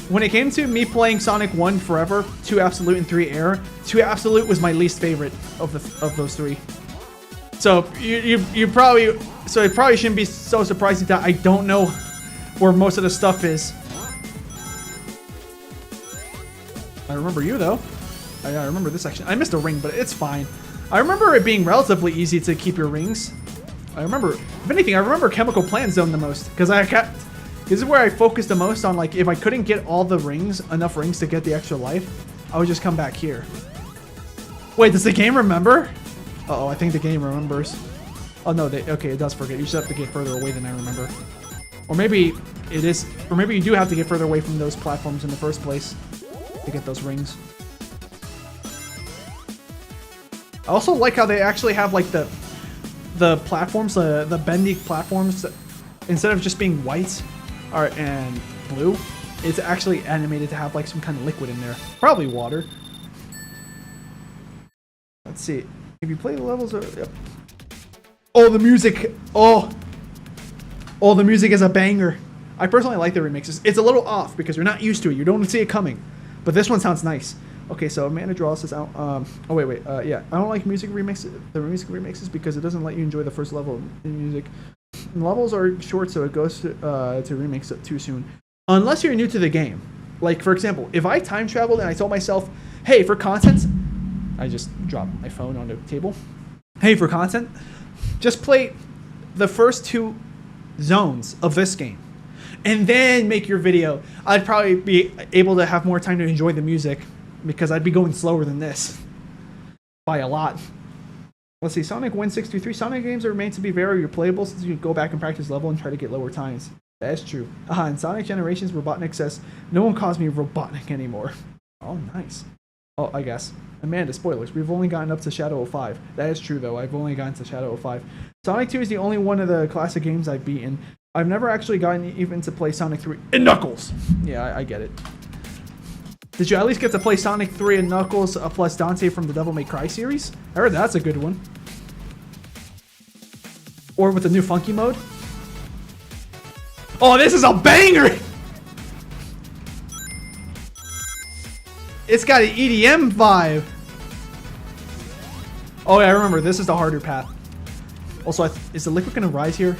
when it came to me playing Sonic 1 forever, 2 Absolute and 3 Air, 2 Absolute was my least favorite of those 3. So you probably it probably shouldn't be so surprising that I don't know where most of the stuff is. I remember you though. I remember this section. I missed a ring, but it's fine. I remember it being relatively easy to keep your rings. I remember, if anything, I remember Chemical Plant Zone the most because this is where I focused the most on, like, if I couldn't get all the rings, enough rings to get the extra life, I would just come back here. Wait, does the game remember? Uh-oh, I think the game remembers. Oh, no, okay, it does forget. You just have to get further away than I remember. Or maybe it is, or maybe you do have to get further away from those platforms in the first place to get those rings. I also like how they actually have, like, the platforms, the bendy platforms, instead of just being white and blue, it's actually animated to have, like, some kind of liquid in there. Probably water. Let's see. If you play the levels, yep. Oh, the music! Oh, the music is a banger. I personally like the remixes. It's a little off because you're not used to it. You don't see it coming, but this one sounds nice. Okay, so Amanda Draw says out. Oh wait, yeah. I don't like music remixes. The music remixes because it doesn't let you enjoy the first level of music. And levels are short, so it goes to remix it too soon. Unless you're new to the game. Like, for example, if I time traveled and I told myself, hey, for content, I just dropped my phone on the table. Hey, for content, just play the first 2 zones of this game and then make your video. I'd probably be able to have more time to enjoy the music because I'd be going slower than this by a lot. Let's see, Sonic Win 623. Sonic games are made to be very replayable since you can go back and practice level and try to get lower times. That is true. In Sonic Generations, Robotnik says, no one calls me Robotnik anymore. Oh, nice. Oh, I guess. Amanda, spoilers. We've only gotten up to Shadow of 5. That is true, though. I've only gotten to Shadow of 5. Sonic 2 is the only one of the classic games I've beaten. I've never actually gotten even to play Sonic 3 and Knuckles. Yeah, I get it. Did you at least get to play Sonic 3 and Knuckles plus Dante from the Devil May Cry series? I heard that's a good one. Or with the new funky mode. Oh, this is a banger! It's got an EDM vibe. Oh yeah, I remember. This is the harder path. Also, is the liquid gonna rise here?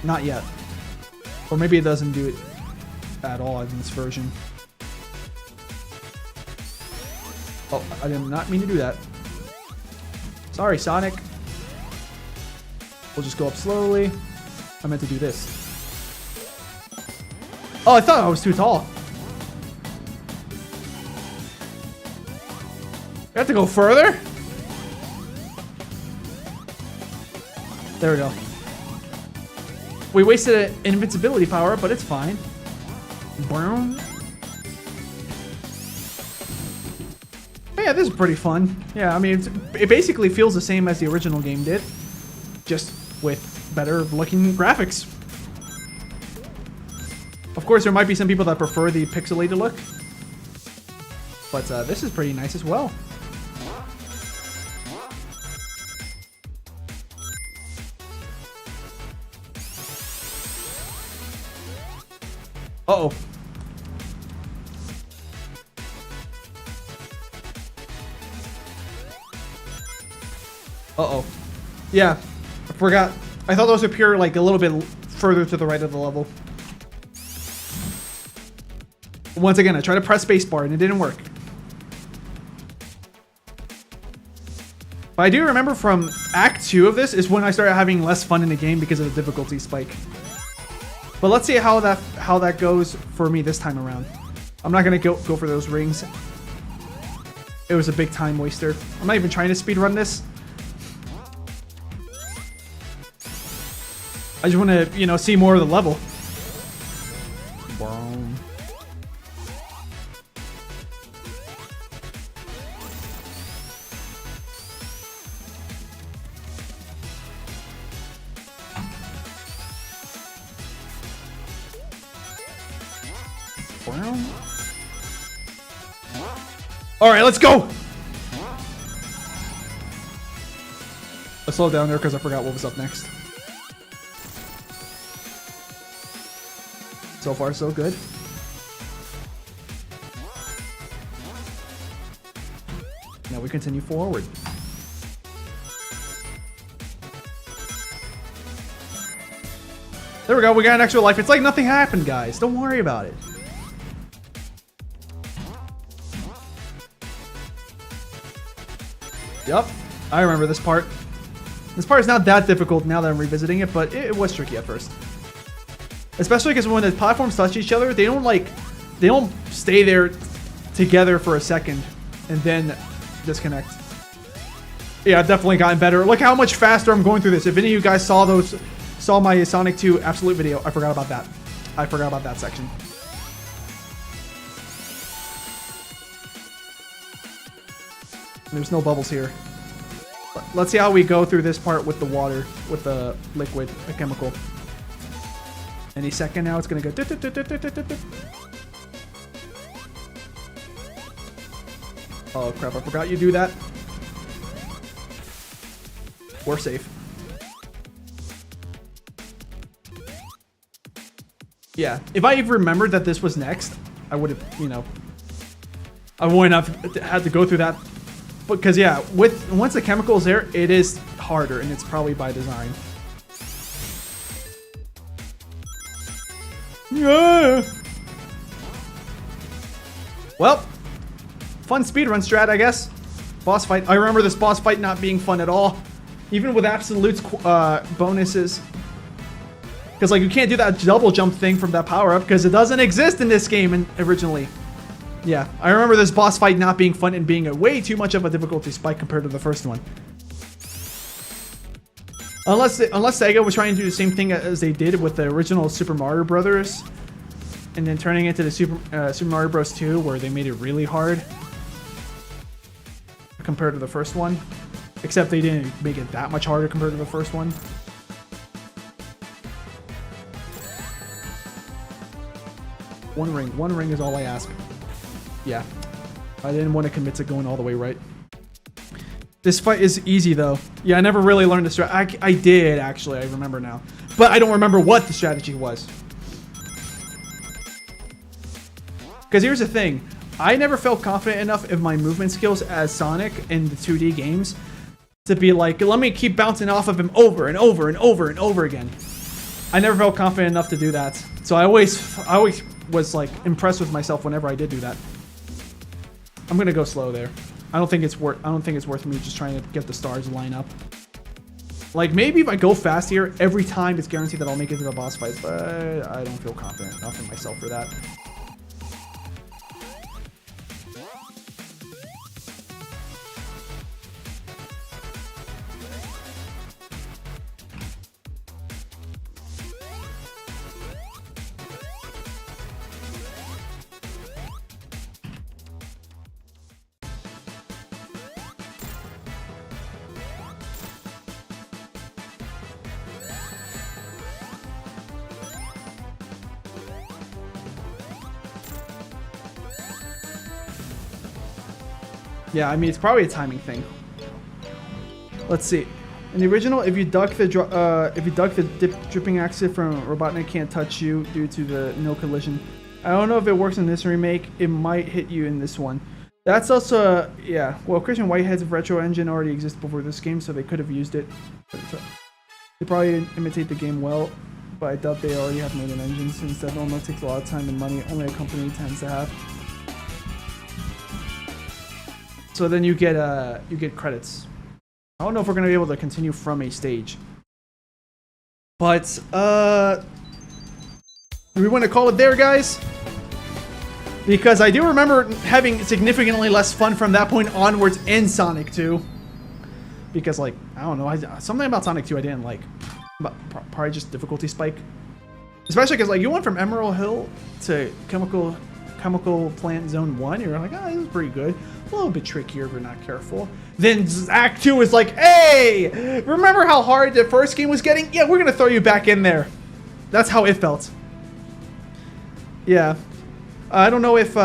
Not yet. Or maybe it doesn't do it at all in this version. Oh, I did not mean to do that. Sorry, Sonic. We'll just go up slowly. I meant to do this. Oh, I thought I was too tall. I have to go further? There we go. We wasted an invincibility power, but it's fine. Brown. Yeah, this is pretty fun. Yeah, I mean, it basically feels the same as the original game did, just with better looking graphics. Of course, there might be some people that prefer the pixelated look, but this is pretty nice as well. Uh-oh. Uh-oh. Yeah, I forgot. I thought those appear like a little bit further to the right of the level. Once again, I tried to press spacebar and it didn't work. But I do remember from Act 2 of this is when I started having less fun in the game because of the difficulty spike. But let's see how that goes for me this time around. I'm not gonna go for those rings. It was a big time waster. I'm not even trying to speedrun this. I just want to, you know, see more of the level. Boom. All right, let's go. I slowed down there because I forgot what was up next. So far, so good. Now we continue forward. There we go, we got an extra life. It's like nothing happened, guys. Don't worry about it. Yep, I remember this part. This part is not that difficult now that I'm revisiting it, but it was tricky at first. Especially because when the platforms touch each other, they don't stay there together for a second and then disconnect. Yeah, I've definitely gotten better. Look how much faster I'm going through this. If any of you guys saw my Sonic 2 Absolute video, I forgot about that. I forgot about that section. There's no bubbles here. Let's see how we go through this part with the water, with the liquid, the chemical. Any second now, it's gonna go. Oh crap! I forgot you do that. We're safe. Yeah, if I even remembered that this was next, I would have, you know, I wouldn't have had to go through that. Because yeah, once the chemical is there, it is harder, and it's probably by design. Yeah. Well, fun speedrun strat, I guess. Boss fight. I remember this boss fight not being fun at all, even with absolute bonuses. Because like you can't do that double jump thing from that power up because it doesn't exist in this game originally. Yeah, I remember this boss fight not being fun and being a way too much of a difficulty spike compared to the first one. Unless Sega was trying to do the same thing as they did with the original Super Mario Brothers, and then turning it into the Super Mario Bros. 2, where they made it really hard compared to the first one. Except they didn't make it that much harder compared to the first one. One ring is all I ask. Yeah, I didn't want to commit to going all the way right. This fight is easy though. Yeah, I never really learned the strategy. I did actually, I remember now. But I don't remember what the strategy was. Because here's the thing. I never felt confident enough in my movement skills as Sonic in the 2D games to be like, let me keep bouncing off of him over and over and over and over again. I never felt confident enough to do that. So I always was like impressed with myself whenever I did do that. I'm gonna go slow there. I don't think it's worth me just trying to get the stars to line up. Like maybe if I go fast here, every time it's guaranteed that I'll make it to the boss fights, but I don't feel confident enough in myself for that. Yeah, I mean, it's probably a timing thing. Let's see. In the original, if you duck the dripping acid from Robotnik can't touch you due to the no collision. I don't know if it works in this remake. It might hit you in this one. That's also, yeah. Well, Christian Whitehead's retro engine already existed before this game, so they could have used it. They probably didn't imitate the game well, but I doubt they already have made an engine since that normally takes a lot of time and money. Only a company tends to have. So then you get credits. I don't know if we're gonna be able to continue from a stage, but do we want to call it there, guys? Because I do remember having significantly less fun from that point onwards in Sonic 2. Because like I don't know, something about Sonic 2 I didn't like, but probably just difficulty spike. Especially because like you went from Emerald Hill to Chemical Plant Zone 1, you're like, oh, this is pretty good. A little bit trickier if you're not careful. Then Act 2 is like, hey, remember how hard the first game was getting? Yeah, we're gonna throw you back in there. That's how it felt. Yeah. I don't know if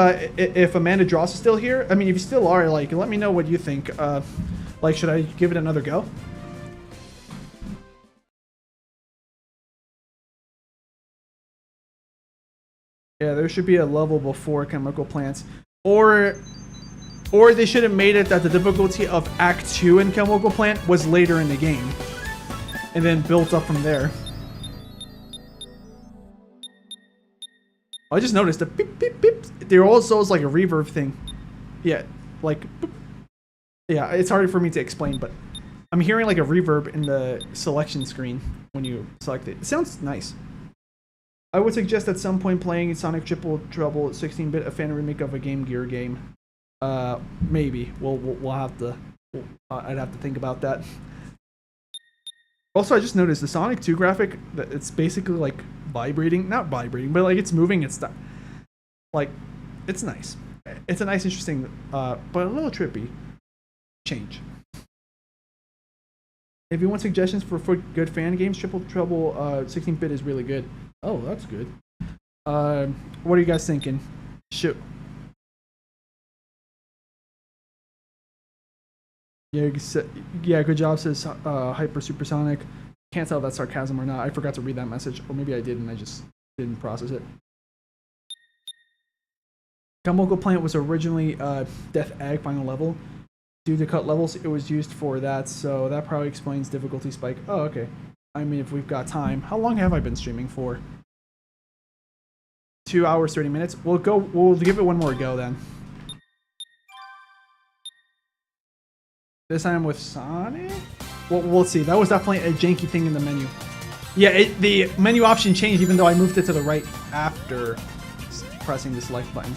Amanda Dross is still here. I mean, if you still are, like, let me know what you think. Like, should I give it another go? Yeah, there should be a level before Chemical Plants. Or they should have made it that the difficulty of Act 2 in Chemical Plant was later in the game. And then built up from there. I just noticed the beep, beep, beep. There also is like a reverb thing. Yeah, like... Boop. Yeah, it's hard for me to explain, but I'm hearing like a reverb in the selection screen when you select it. It sounds nice. I would suggest at some point playing Sonic Triple Trouble 16-bit, a fan remake of a Game Gear game. Maybe. We'll have to... I'd have to think about that. Also, I just noticed the Sonic 2 graphic, that it's basically like vibrating. Not vibrating, but like it's moving. It's like, it's nice. It's a nice, interesting, but a little trippy change. If you want suggestions for good fan games, Triple Trouble 16-bit is really good. Oh, that's good. What are you guys thinking? Shoot. Yeah, good job, says Hyper Supersonic. Can't tell if that's sarcasm or not. I forgot to read that message. Or maybe I did and I just didn't process it. Chemical Plant was originally Death Egg final level. Due to cut levels, it was used for that, so that probably explains difficulty spike. Oh, okay. I mean, if we've got time. How long have I been streaming for? 2 hours, 30 minutes. We'll give it one more go then. This time with Sonic? Well, we'll see. That was definitely a janky thing in the menu. Yeah, the menu option changed even though I moved it to the right after pressing the select button.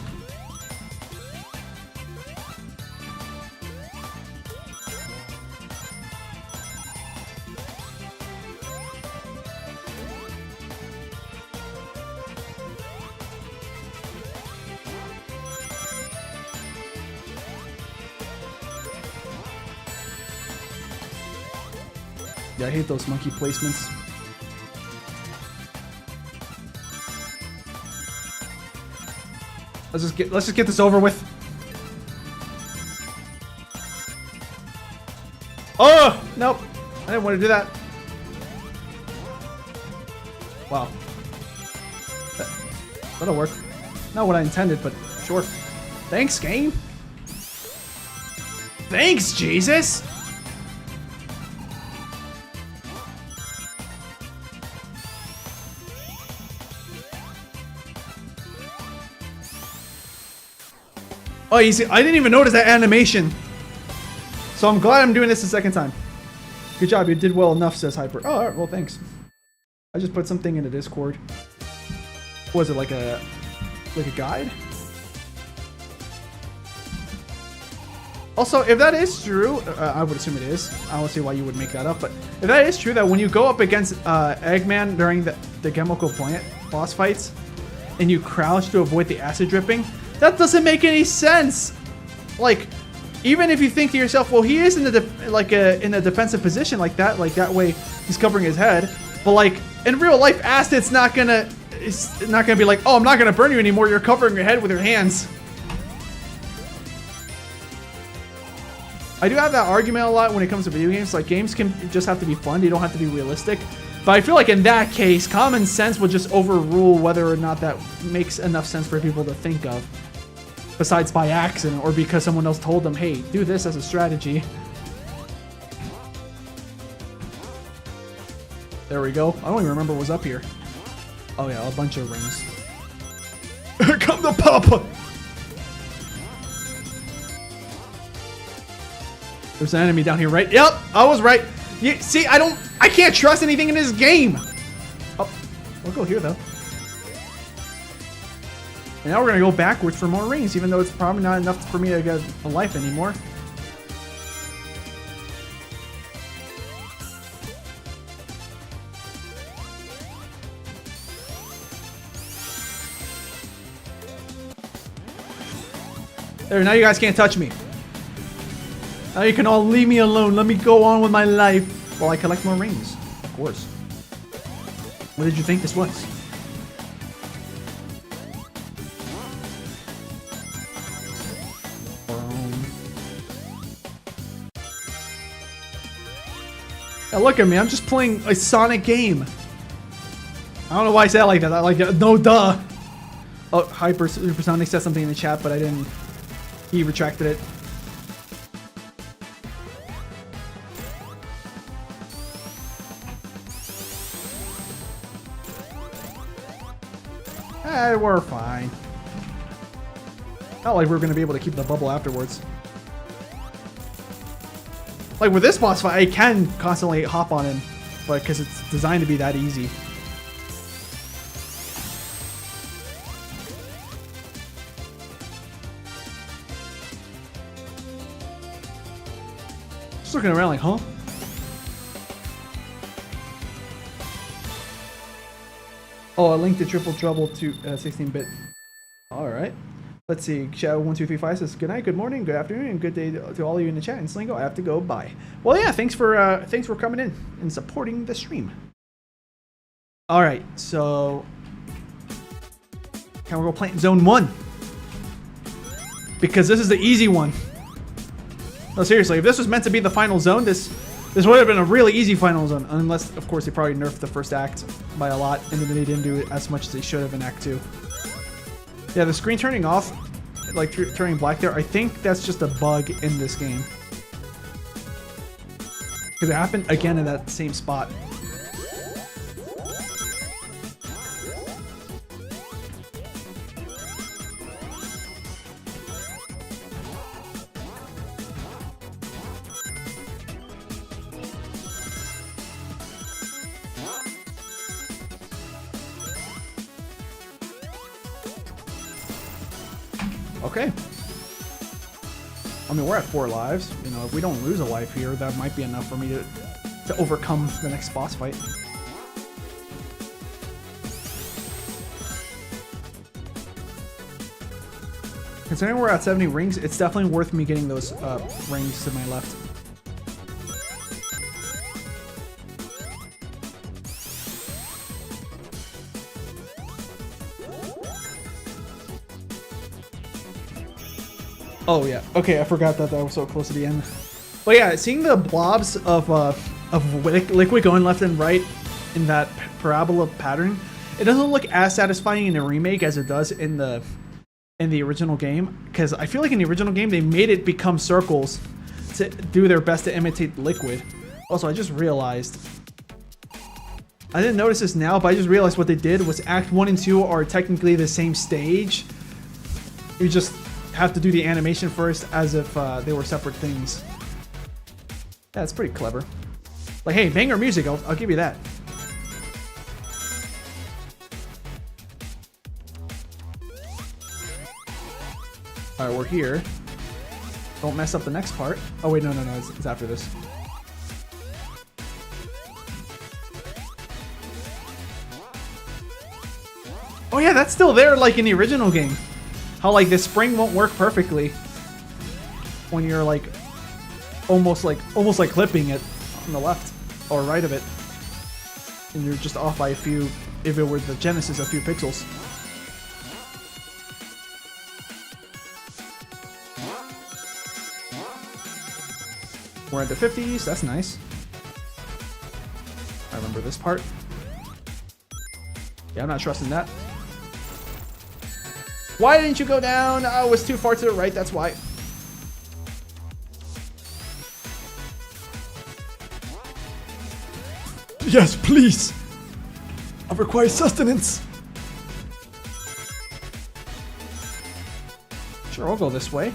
Yeah, I hate those monkey placements. Let's just get this over with. Oh, nope. I didn't want to do that. Wow. That'll work. Not what I intended, but sure. Thanks, game. Thanks, Jesus. Oh, you see, I didn't even notice that animation. So I'm glad I'm doing this the second time. Good job, you did well enough, says Hyper. Oh, alright, well, thanks. I just put something in the Discord. Was it like a guide? Also, if that is true, I would assume it is. I don't see why you would make that up, but if that is true, that when you go up against Eggman during the chemical plant boss fights, and you crouch to avoid the acid dripping, that doesn't make any sense. Like, even if you think to yourself, well, he is in a defensive position like that way he's covering his head, but like in real life, acid's not gonna be like, oh, I'm not gonna burn you anymore. You're covering your head with your hands. I do have that argument a lot when it comes to video games. Like, games can just have to be fun. They don't have to be realistic. But I feel like in that case, common sense would just overrule whether or not that makes enough sense for people to think of. Besides by accident or because someone else told them, hey, do this as a strategy. There we go. I don't even remember what was up here. Oh yeah, a bunch of rings. Here come the Papa! There's an enemy down here, right? Yep, I was right. You, see, I can't trust anything in this game. Oh, we'll go here though. And now we're gonna go backwards for more rings, even though it's probably not enough for me to get a life anymore. There, now you guys can't touch me. Now you can all leave me alone. Let me go on with my life while I collect more rings. Of course. What did you think this was? Now look at me. I'm just playing a Sonic game. I don't know why I said it like that. I like no duh. Oh, Supersonic said something in the chat, but I didn't. He retracted it. We're fine. Not like we're going to be able to keep the bubble afterwards. Like with this boss fight, I can constantly hop on him, but because it's designed to be that easy. Just looking around like, huh? Oh, a link to Triple Trouble to 16-bit. All right. Let's see. Shadow1235 says, good night, good morning, good afternoon, and good day to all of you in the chat. And Sleengo, I have to go. Bye. Well, yeah, thanks for coming in and supporting the stream. All right, so can we go plant Zone 1? Because this is the easy one. No, seriously, if this was meant to be the final zone, this would have been a really easy final zone. Unless, of course, they probably nerfed the first act by a lot, and then they didn't do it as much as they should have in Act 2. Yeah, the screen turning off, like turning black there, I think that's just a bug in this game. Because it happened again in that same spot. Okay. I mean, we're at 4 lives. You know, if we don't lose a life here, that might be enough for me to overcome the next boss fight. Considering we're at 70 rings, it's definitely worth me getting those rings to my left. Oh yeah. Okay, I forgot that was so close to the end. But yeah, seeing the blobs of liquid going left and right in that parabola pattern, it doesn't look as satisfying in the remake as it does in the original game. Because I feel like in the original game they made it become circles to do their best to imitate liquid. Also, I just realized, I didn't notice this now, but I just realized what they did was Act 1 and 2 are technically the same stage. You just have to do the animation first as if they were separate things. Yeah, it's pretty clever. Like, hey, banger music, I'll give you that. Alright, we're here. Don't mess up the next part. Oh wait, no, it's after this. Oh yeah, that's still there like in the original game. How like the spring won't work perfectly when you're like almost like clipping it on the left or right of it, and you're just off by a few, if it were the Genesis, a few pixels. We're at the 50s, that's nice. I remember this part. Yeah, I'm not trusting that. Why didn't you go down? I was too far to the right, that's why. Yes, please! I require sustenance! Sure, I'll go this way.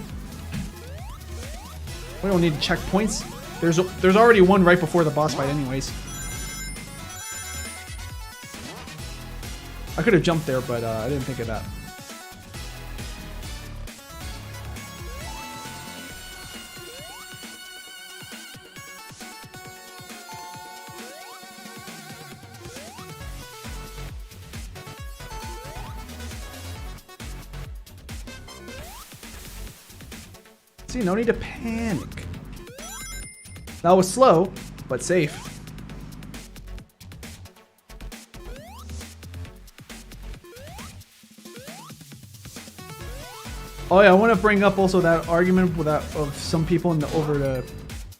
We don't need checkpoints. There's already one right before the boss fight anyways. I could have jumped there, but I didn't think of that. See, no need to panic. That was slow, but safe. Oh yeah, I want to bring up also that argument with that of some people in the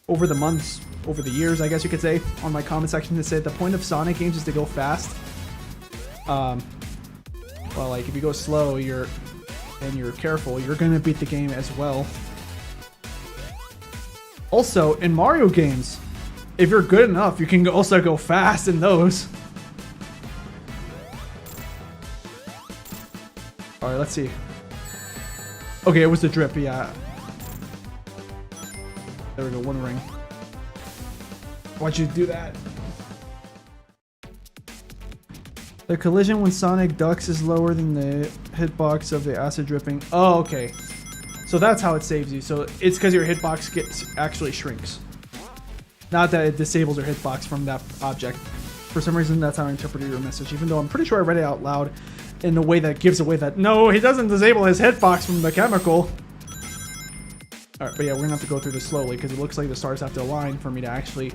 over the months, over the years, I guess you could say, on my comment section that said the point of Sonic games is to go fast. Well, like if you go slow, you're careful, you're gonna beat the game as well. Also, in Mario games, if you're good enough, you can also go fast in those. Alright, let's see. Okay, it was the drip, yeah. There we go, one ring. Why'd you do that? The collision when Sonic ducks is lower than the hitbox of the acid dripping. Oh, okay. So that's how it saves you. So it's because your hitbox actually shrinks. Not that it disables your hitbox from that object. For some reason, that's how I interpreted your message. Even though I'm pretty sure I read it out loud in a way that gives away that, no, he doesn't disable his hitbox from the chemical. Alright, but yeah, we're going to have to go through this slowly because it looks like the stars have to align for me to actually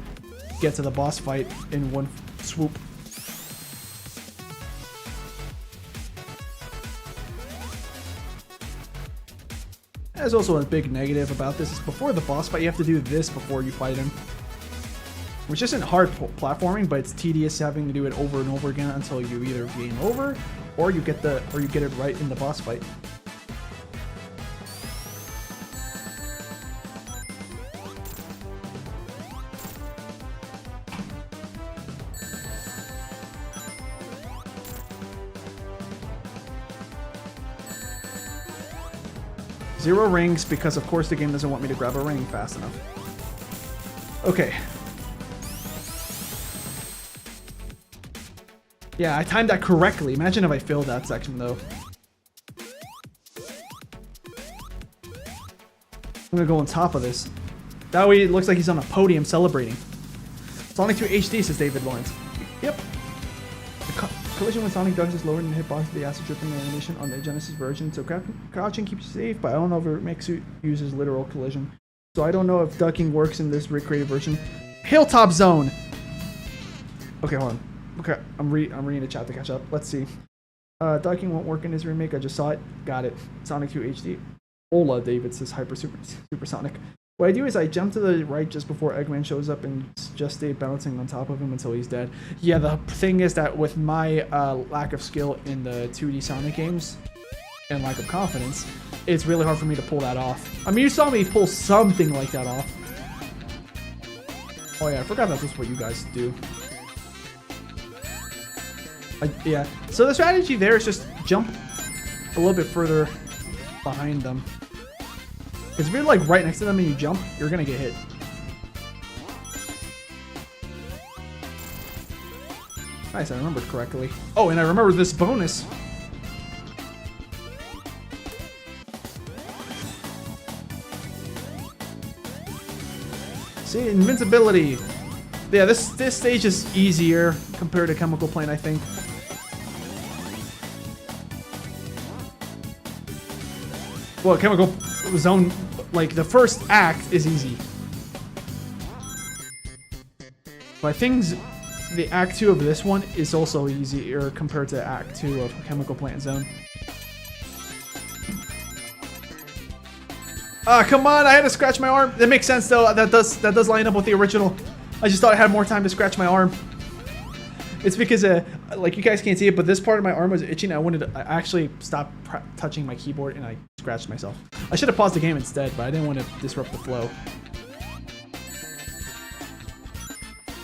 get to the boss fight in one swoop. There's also a big negative about this is before the boss fight, you have to do this before you fight him. Which isn't hard platforming, but it's tedious having to do it over and over again until you either game over or you get it right in the boss fight. Zero rings, because of course the game doesn't want me to grab a ring fast enough. Okay. Yeah, I timed that correctly. Imagine if I failed that section though. I'm gonna go on top of this. That way it looks like he's on a podium celebrating. Sonic 2 HD, says David Lawrence. Yep. The collision when Sonic ducks is lower than the hitbox of the acid dripping animation on the Genesis version, so crouching keeps you safe, but I don't know if it makes you uses literal collision. So I don't know if ducking works in this recreated version. Hilltop Zone! Okay, hold on. Okay, I'm reading the chat to catch up. Let's see. Ducking won't work in this remake, I just saw it. Got it. Sonic 2 HD. Ola David says supersonic. What I do is I jump to the right just before Eggman shows up and just stay bouncing on top of him until he's dead. Yeah, the thing is that with my lack of skill in the 2D Sonic games and lack of confidence, it's really hard for me to pull that off. I mean, you saw me pull something like that off. Oh yeah, I forgot that's just what you guys do. Yeah, so the strategy there is just jump a little bit further behind them. Because if you're like right next to them and you jump, you're gonna get hit. Nice, I remembered correctly. Oh, and I remember this bonus. See, invincibility. Yeah, this stage is easier compared to Chemical Plane, I think. Well, Chemical Zone, like the first act is easy. But I think the Act 2 of this one is also easier compared to Act 2 of Chemical Plant Zone. Ah, come on! I had to scratch my arm. That makes sense though. That does line up with the original. I just thought I had more time to scratch my arm. It's because like you guys can't see it, but this part of my arm was itching. I actually stopped touching my keyboard and I scratched myself. I should have paused the game instead, but I didn't want to disrupt the flow.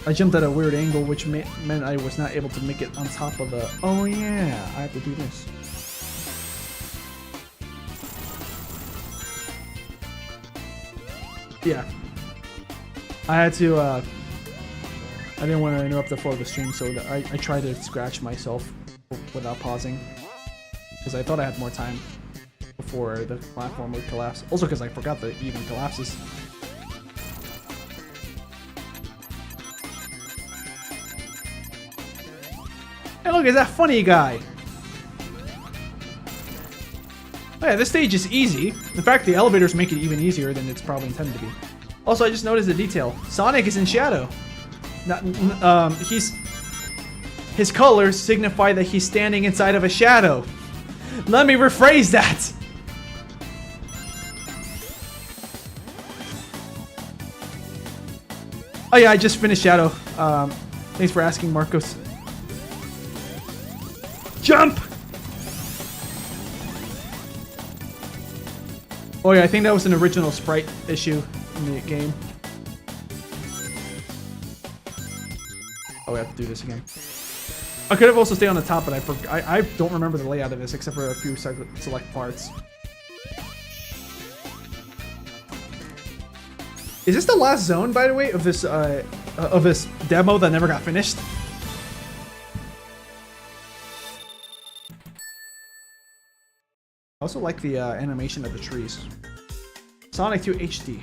I jumped at a weird angle, which meant I was not able to make it on top of the... Oh yeah, I have to do this. Yeah. I had to, I didn't want to interrupt the flow of the stream, so I tried to scratch myself without pausing. Because I thought I had more time before the platform would collapse. Also because I forgot that it even collapses. Hey look, it's that funny guy! Oh yeah, this stage is easy. In fact, the elevators make it even easier than it's probably intended to be. Also, I just noticed a detail. Sonic is in shadow. His colors signify that he's standing inside of a shadow. Let me rephrase that! Oh yeah, I just finished Shadow. Thanks for asking, Marcos. Jump! Oh yeah, I think that was an original sprite issue in the game. Oh, we have to do this again. I could have also stayed on the top, but I don't remember the layout of this except for a few select parts. Is this the last zone, by the way, of this demo that never got finished? I also like the animation of the trees. Sonic 2 HD.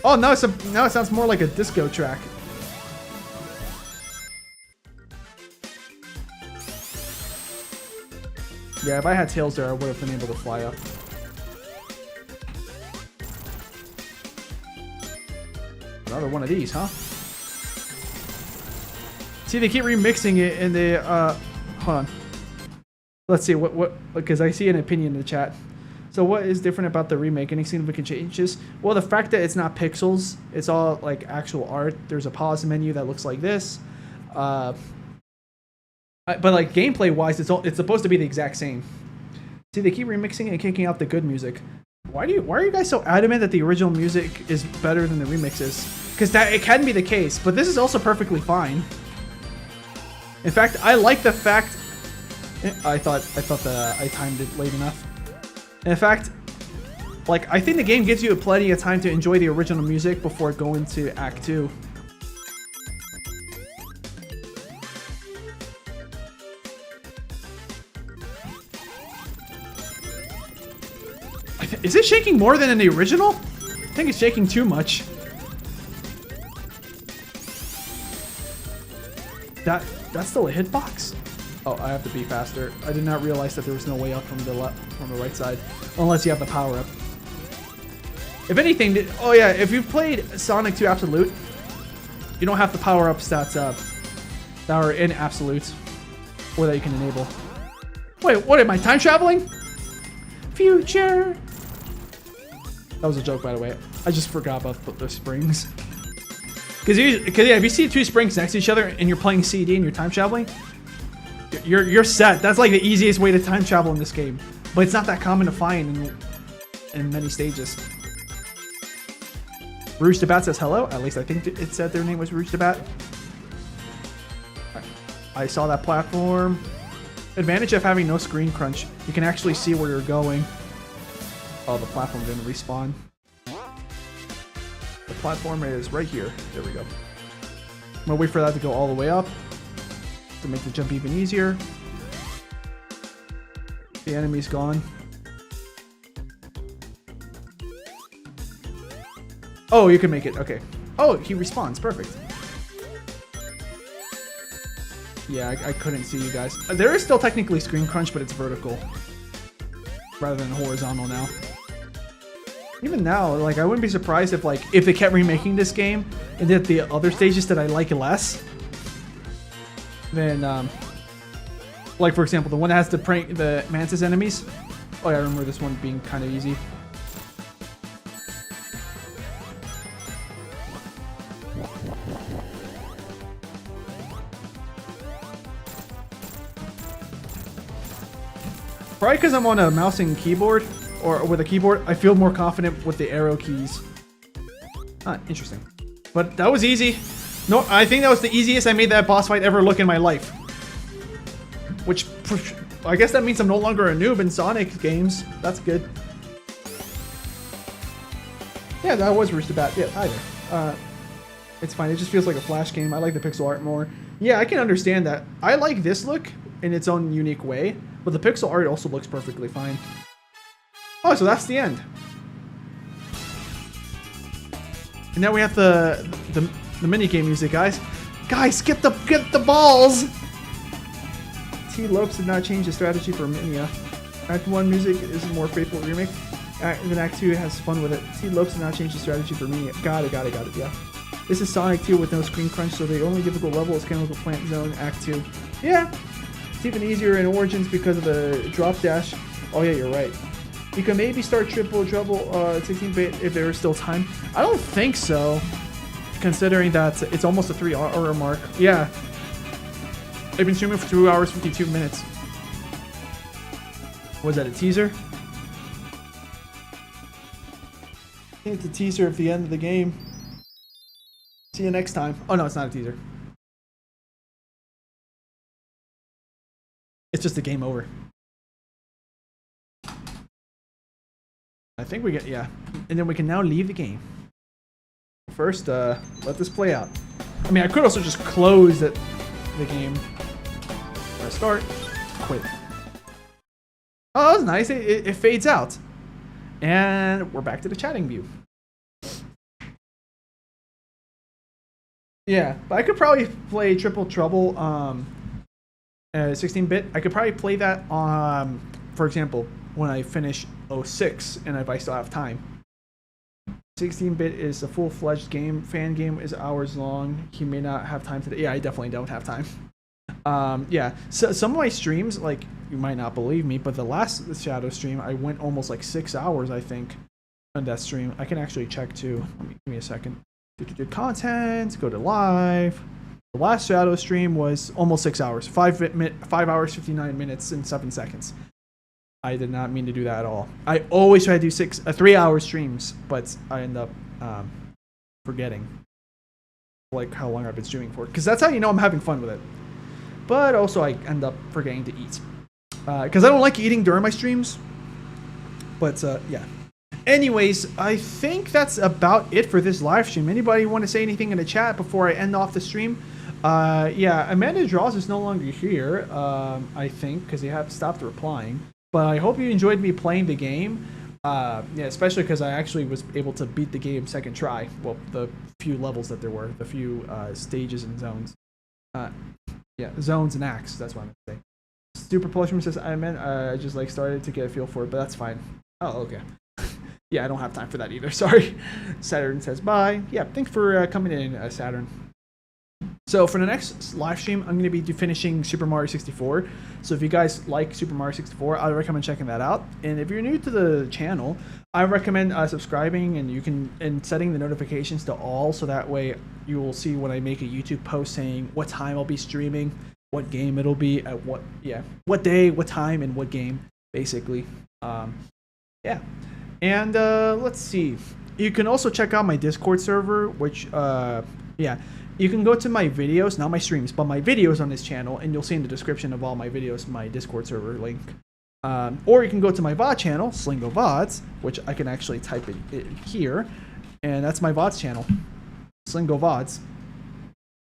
Oh, now it sounds more like a disco track. Yeah, if I had tails there, I would have been able to fly up. Another one of these, huh? See, they keep remixing it and they, hold on. Let's see, because I see an opinion in the chat. So what is different about the remake? Any significant changes? Well, the fact that it's not pixels, it's all like actual art. There's a pause menu that looks like this. But like gameplay wise, it's supposed to be the exact same. See, they keep remixing and kicking out the good music. Why are you guys so adamant that the original music is better than the remixes? Because it can be the case, but this is also perfectly fine. In fact, I like the fact. I thought that I timed it late enough. In fact, like I think the game gives you plenty of time to enjoy the original music before going to Act 2. Is it shaking more than in the original? I think it's shaking too much. That's still a hitbox? Oh, I have to be faster. I did not realize that there was no way up from the right side, unless you have the power up. If anything, oh yeah, if you've played Sonic 2 Absolute, you don't have the power ups that that are in absolute, or that you can enable. Wait, what am I time traveling? Future. That was a joke, by the way. I just forgot about the springs. Cause yeah, if you see two springs next to each other and you're playing CD and you're time traveling, you're set. That's like the easiest way to time travel in this game. But it's not that common to find in many stages. Rouge the Bat says hello. At least I think it said their name was Rouge the Bat. I saw that platform. Advantage of having no screen crunch. You can actually see where you're going. Oh, the platform didn't respawn. The platform is right here. There we go. I'm gonna wait for that to go all the way up to make the jump even easier. The enemy's gone. Oh, you can make it. Okay. Oh, he respawns. Perfect. Yeah, I couldn't see you guys. There is still technically screen crunch, but it's vertical rather than horizontal now. Even now, like, I wouldn't be surprised if they kept remaking this game and did the other stages that I like less. Then, like for example, the one that has the Mantis enemies. Oh yeah, I remember this one being kind of easy. Probably because I'm on a mouse and keyboard, or with a keyboard, I feel more confident with the arrow keys. Ah, interesting. But that was easy. No, I think that was the easiest I made that boss fight ever look in my life. Which, I guess that means I'm no longer a noob in Sonic games. That's good. Yeah, that was Rouge the Bat. Yeah, hi there. It's fine. It just feels like a Flash game. I like the pixel art more. Yeah, I can understand that. I like this look in its own unique way, but the pixel art also looks perfectly fine. Oh, so that's the end. And now we have the minigame music, guys. Guys, get the balls! T. Lopes did not change the strategy for Minia. Act 1 music is a more faithful remake. Then Act 2 has fun with it. T. Lopes did not change the strategy for Minia. Got it, yeah. This is Sonic 2 with no screen crunch, so the only difficult level is Chemical Plant Zone Act 2. Yeah, it's even easier in Origins because of the drop dash. Oh yeah, you're right. You can maybe start Triple Trouble 16-bit if there is still time. I don't think so, considering that it's almost a 3-hour mark. Yeah. I've been streaming for 2 hours, 52 minutes. Was that a teaser? I think it's a teaser of the end of the game. See you next time. Oh no, it's not a teaser. It's just a game over. I think we get, yeah. And then we can now leave the game. First, let this play out. I mean, I could also just close the game. Press start. Quit. Oh, that was nice. It fades out. And we're back to the chatting view. Yeah, but I could probably play Triple Trouble 16-bit. I could probably play that on, for example, when I finish 06 and if I still have time. 16-bit is a full-fledged game. Fan game is hours long. He may not have time today. Yeah, I definitely don't have time. Yeah, so some of my streams, like, you might not believe me, but the last Shadow stream, I went almost like 6 hours, I think, on that stream. I can actually check too. Give me a second. Content, go to live. The last Shadow stream was almost 6 hours. 5 hours, 59 minutes, and 7 seconds. I did not mean to do that at all. I always try to do 3-hour streams, but I end up forgetting like how long I've been streaming for. Because that's how you know I'm having fun with it. But also I end up forgetting to eat. Because I don't like eating during my streams. But yeah. Anyways, I think that's about it for this live stream. Anybody want to say anything in the chat before I end off the stream? Yeah, Amanda Draws is no longer here, I think, because they have stopped replying. But I hope you enjoyed me playing the game. Yeah, especially because I actually was able to beat the game second try. Well, the few levels that there were, the few stages and zones. Yeah, zones and acts, that's what I'm going to say. Super Polishman says, I just like started to get a feel for it, but that's fine. Oh, okay. Yeah, I don't have time for that either, sorry. Saturn says bye. Yeah, thanks for coming in, Saturn. So for the next live stream, I'm going to be finishing Super Mario 64. So if you guys like Super Mario 64, I recommend checking that out. And if you're new to the channel, I recommend subscribing and setting the notifications to all, so that way you will see when I make a YouTube post saying what time I'll be streaming, what game it'll be, at what day, what time, and what game, basically. Yeah. And let's see. You can also check out my Discord server, which you can go to my videos, not my streams, but my videos on this channel, and you'll see in the description of all my videos my Discord server link. Or you can go to my VOD channel, Sleengo VODs, which I can actually type it here, and that's my VODs channel, Sleengo VODs.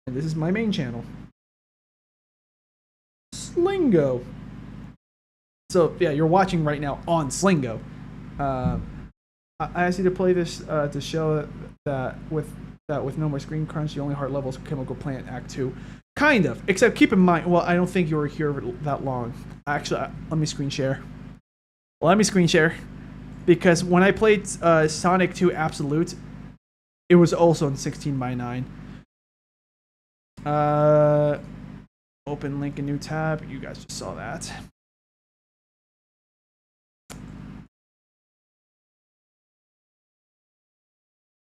And this is my main channel, Sleengo. So yeah, you're watching right now on Sleengo. I asked you to play this to show that with no more screen crunch, the only hard level is Chemical Plant Act 2. Kind of, except keep in mind, well, I don't think you were here that long. Actually, let me screen share. Because when I played Sonic 2 Absolute, it was also in 16:9. Open link, a new tab. You guys just saw that.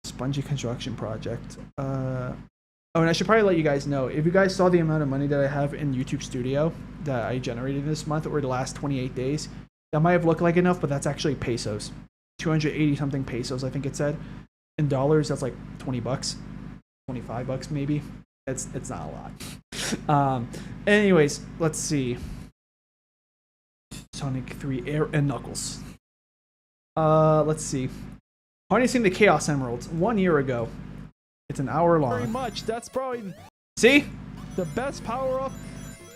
Spongy construction project. Oh, and I should probably let you guys know, if you guys saw the amount of money that I have in YouTube Studio that I generated this month or the last 28 days, that might have looked like enough, but that's actually pesos. 280 something pesos, I think it said. In dollars, that's like 20 bucks, 25 bucks maybe. It's not a lot. Anyways, let's see. Sonic 3 Air and Knuckles. Let's see. Harnessing the Chaos Emeralds 1 year ago. It's an hour long. Very much. That's probably see the best power up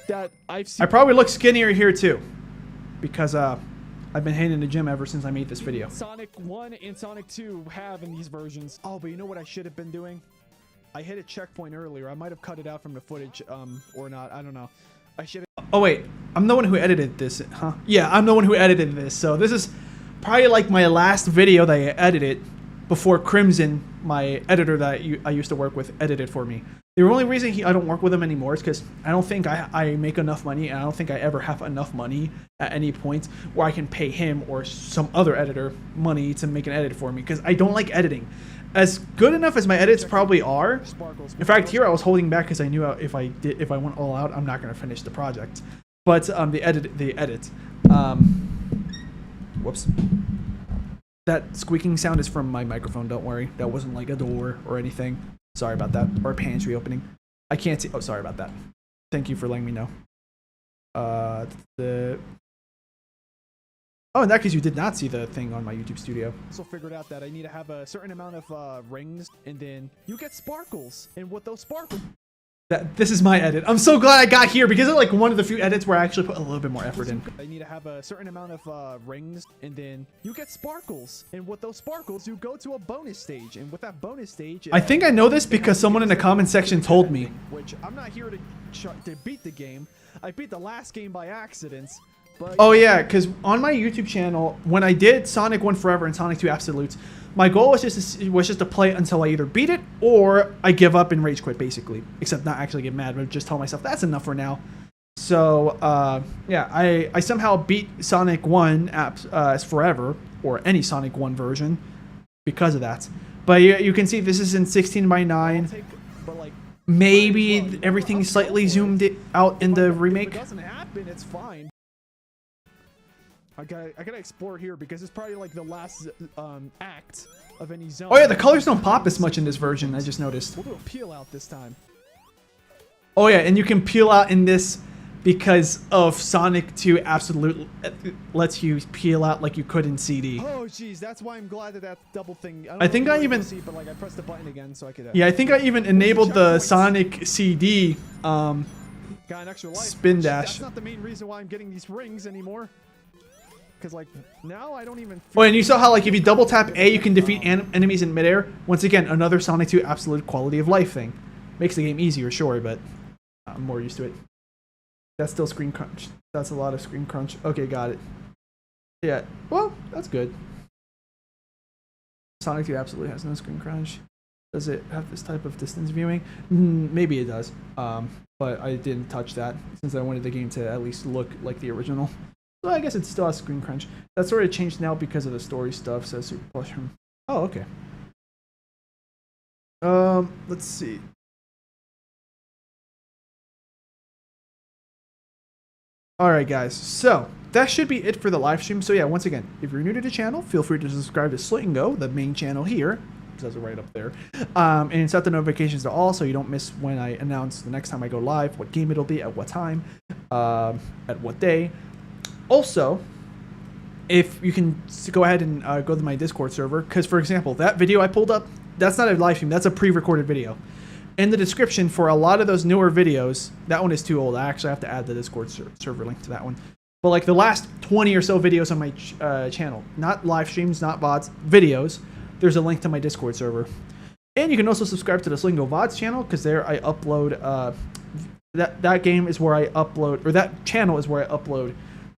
that I've seen. I probably look skinnier here too, because I've been hitting the gym ever since I made this video. Sonic 1 and Sonic 2 have in these versions. Oh, but you know what I should have been doing? I hit a checkpoint earlier. I might have cut it out from the footage, or not. I don't know. I should. Oh wait, I'm the one who edited this, huh? Yeah, I'm the one who edited this. So this is probably like my last video that I edited before Crimson, my editor that I used to work with, edited for me. The only reason I don't work with him anymore is because I don't think I make enough money, and I don't think I ever have enough money at any point where I can pay him or some other editor money to make an edit for me, because I don't like editing. As good enough as my edits probably are, in fact, here I was holding back because I knew if I went all out, I'm not going to finish the project. But the edit. Whoops. That squeaking sound is from my microphone, don't worry. That wasn't like a door or anything. Sorry about that. Or a pantry opening. I can't see. Oh, sorry about that. Thank you for letting me know. Oh, in that case, you did not see the thing on my YouTube Studio. Also figured out that I need to have a certain amount of rings, and then you get sparkles. And with those sparkles... This is my edit. I'm so glad I got here because it's like one of the few edits where I actually put a little bit more effort in. I need to have a certain amount of rings, and then you get sparkles. And with those sparkles, you go to a bonus stage. And with that bonus stage... I think I know this because someone in the comment section told me. Which, I'm not here to beat the game. I beat the last game by accident. But oh yeah, because on my YouTube channel, when I did Sonic 1 Forever and Sonic 2 Absolutes, my goal was just to play it until I either beat it or I give up and rage quit, basically. Except not actually get mad, but just tell myself that's enough for now. So yeah, I somehow beat Sonic 1 as Forever, or any Sonic 1 version, because of that. But you can see this is in 16:9. Maybe everything's slightly zoomed out in the remake. If it doesn't happen, it's fine. I gotta explore here because it's probably like the last act of any zone. Oh yeah, the colors don't pop as much in this version, I just noticed. We'll do a peel out this time. Oh yeah, and you can peel out in this because of Sonic 2 Absolute lets you peel out like you could in CD. Oh jeez, that's why I'm glad that double thing. I think I even see, but like I pressed the button again so I could. Yeah, I think I even enabled the Sonic CD got an extra life, spin dash. That's not the main reason why I'm getting these rings anymore. Because, like, now I don't even... Oh, and you saw how, like, if you double tap A, you can defeat enemies in midair. Once again, another Sonic 2 Absolute quality of life thing. Makes the game easier, sure, but I'm more used to it. That's still screen crunch. That's a lot of screen crunch. Okay, got it. Yeah, well, that's good. Sonic 2 Absolute has no screen crunch. Does it have this type of distance viewing? Maybe it does. But I didn't touch that since I wanted the game to at least look like the original. So I guess it still has screen crunch. That's sort of changed now because of the story stuff, says Super Plush. Oh, okay. Let's see. Alright guys, so that should be it for the live stream. So yeah, once again, if you're new to the channel, feel free to subscribe to Sleengo, the main channel here. It says it right up there. And set the notifications to all so you don't miss when I announce the next time I go live, what game it'll be, at what time, at what day. Also, if you can go ahead and go to my Discord server, because for example, that video I pulled up, that's not a live stream, that's a pre-recorded video. In the description for a lot of those newer videos, that one is too old. I actually have to add the Discord server link to that one. But like the last 20 or so videos on my channel, not live streams, not VODs, videos, there's a link to my Discord server. And you can also subscribe to the Sleengo VODs channel, because there I upload, that game is where I upload, or that channel is where I upload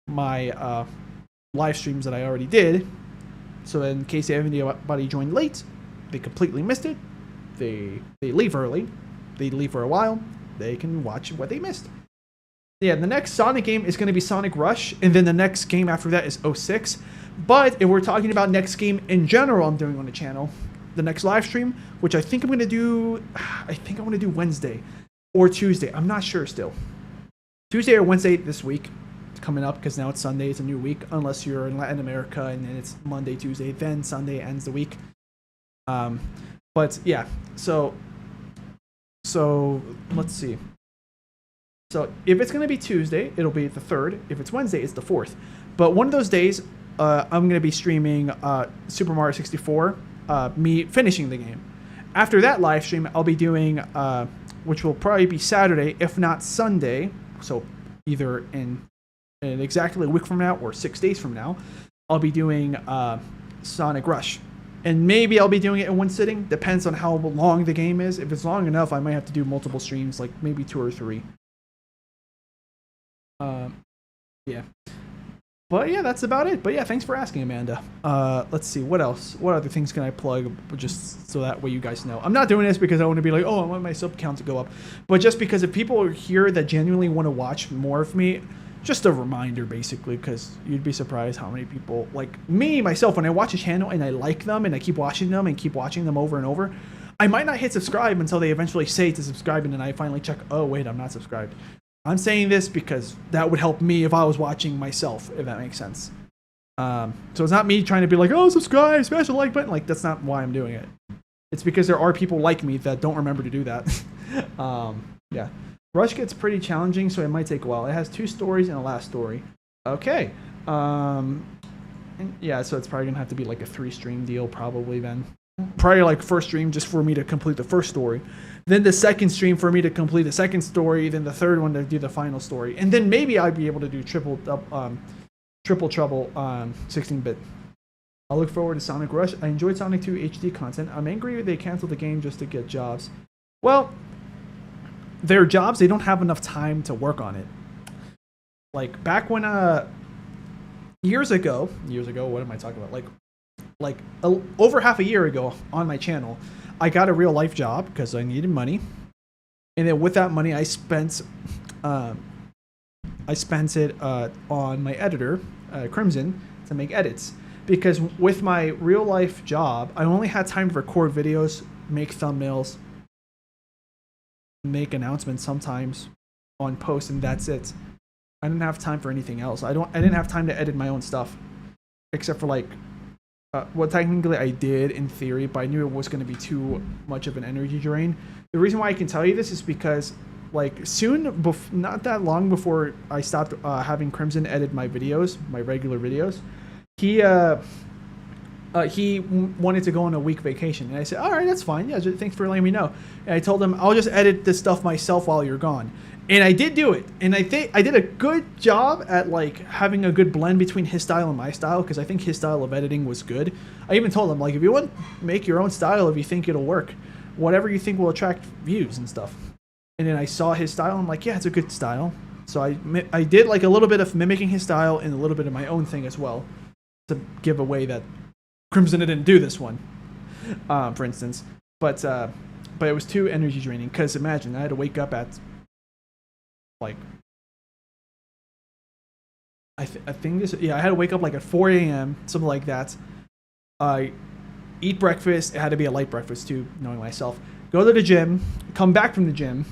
my live streams that I already did. So in case anybody joined late, they completely missed it. They leave early, they leave for a while, they can watch what they missed. Yeah, the next Sonic game is going to be Sonic Rush, and then the next game after that is 06. But if we're talking about next game in general I'm doing on the channel, the next live stream, which I think I'm going to do, I want to do Wednesday or Tuesday. I'm not sure still. Tuesday or Wednesday this week. It's coming up because now it's Sunday, it's a new week, unless you're in Latin America and then it's Monday, Tuesday, then Sunday ends the week. But yeah, so let's see. So if it's going to be Tuesday, it'll be the 3rd. If it's Wednesday, it's the 4th. But one of those days, I'm going to be streaming Super Mario 64, me finishing the game. After that live stream, I'll be doing, which will probably be Saturday, if not Sunday. So either in exactly a week from now or 6 days from now, I'll be doing Sonic Rush. And maybe I'll be doing it in one sitting. Depends on how long the game is. If it's long enough, I might have to do multiple streams, like maybe 2 or 3. Yeah. But yeah, that's about it. But yeah, thanks for asking, Amanda. Let's see, what else? What other things can I plug? Just so that way you guys know. I'm not doing this because I want to be like, oh, I want my sub count to go up. But just because if people are here that genuinely want to watch more of me, just a reminder, basically, because you'd be surprised how many people, like me, myself, when I watch a channel and I like them and I keep watching them and keep watching them over and over, I might not hit subscribe until they eventually say to subscribe, and then I finally check, oh, wait, I'm not subscribed. I'm saying this because that would help me if I was watching myself, if that makes sense. So it's not me trying to be like, oh, subscribe, smash the like button. Like, that's not why I'm doing it. It's because there are people like me that don't remember to do that. Yeah. Rush gets pretty challenging, so it might take a while. It has 2 stories and a last story. Okay. Yeah, so it's probably going to have to be like a 3-stream deal probably then. Probably like first stream just for me to complete the first story. Then the second stream for me to complete the second story. Then the third one to do the final story. And then maybe I'd be able to do triple trouble 16-bit. I look forward to Sonic Rush. I enjoyed Sonic 2 HD content. I'm angry they canceled the game just to get jobs. Well, their jobs, they don't have enough time to work on it. Like back when years ago, what am I talking about? Like over half a year ago on my channel, I got a real life job because I needed money. And then with that money I spent it on my editor, Crimson, to make edits. Because with my real life job, I only had time to record videos, make thumbnails, make announcements sometimes on posts, and that's it. I didn't have time for anything else. I didn't have time to edit my own stuff, except for like what technically I did in theory, but I knew it was going to be too much of an energy drain. The reason why I can tell you this is because like not that long before I stopped having Crimson edit my videos, my regular videos, he wanted to go on a week vacation, and I said, all right, that's fine. Yeah, thanks for letting me know. And I told him, I'll just edit this stuff myself while you're gone. And I did do it. And I think I did a good job at like having a good blend between his style and my style, because I think his style of editing was good. I even told him, like, if you want to make your own style, if you think it'll work, whatever you think will attract views and stuff. And then I saw his style. I'm like, yeah, it's a good style. So I did like a little bit of mimicking his style and a little bit of my own thing as well, to give away that Crimson didn't do this one, for instance. but it was too energy draining. Because imagine I had to wake up at like I think this I had to wake up like at 4 a.m. something like that. Eat breakfast. It had to be a light breakfast too, knowing myself. Go to the gym, come back from the gym,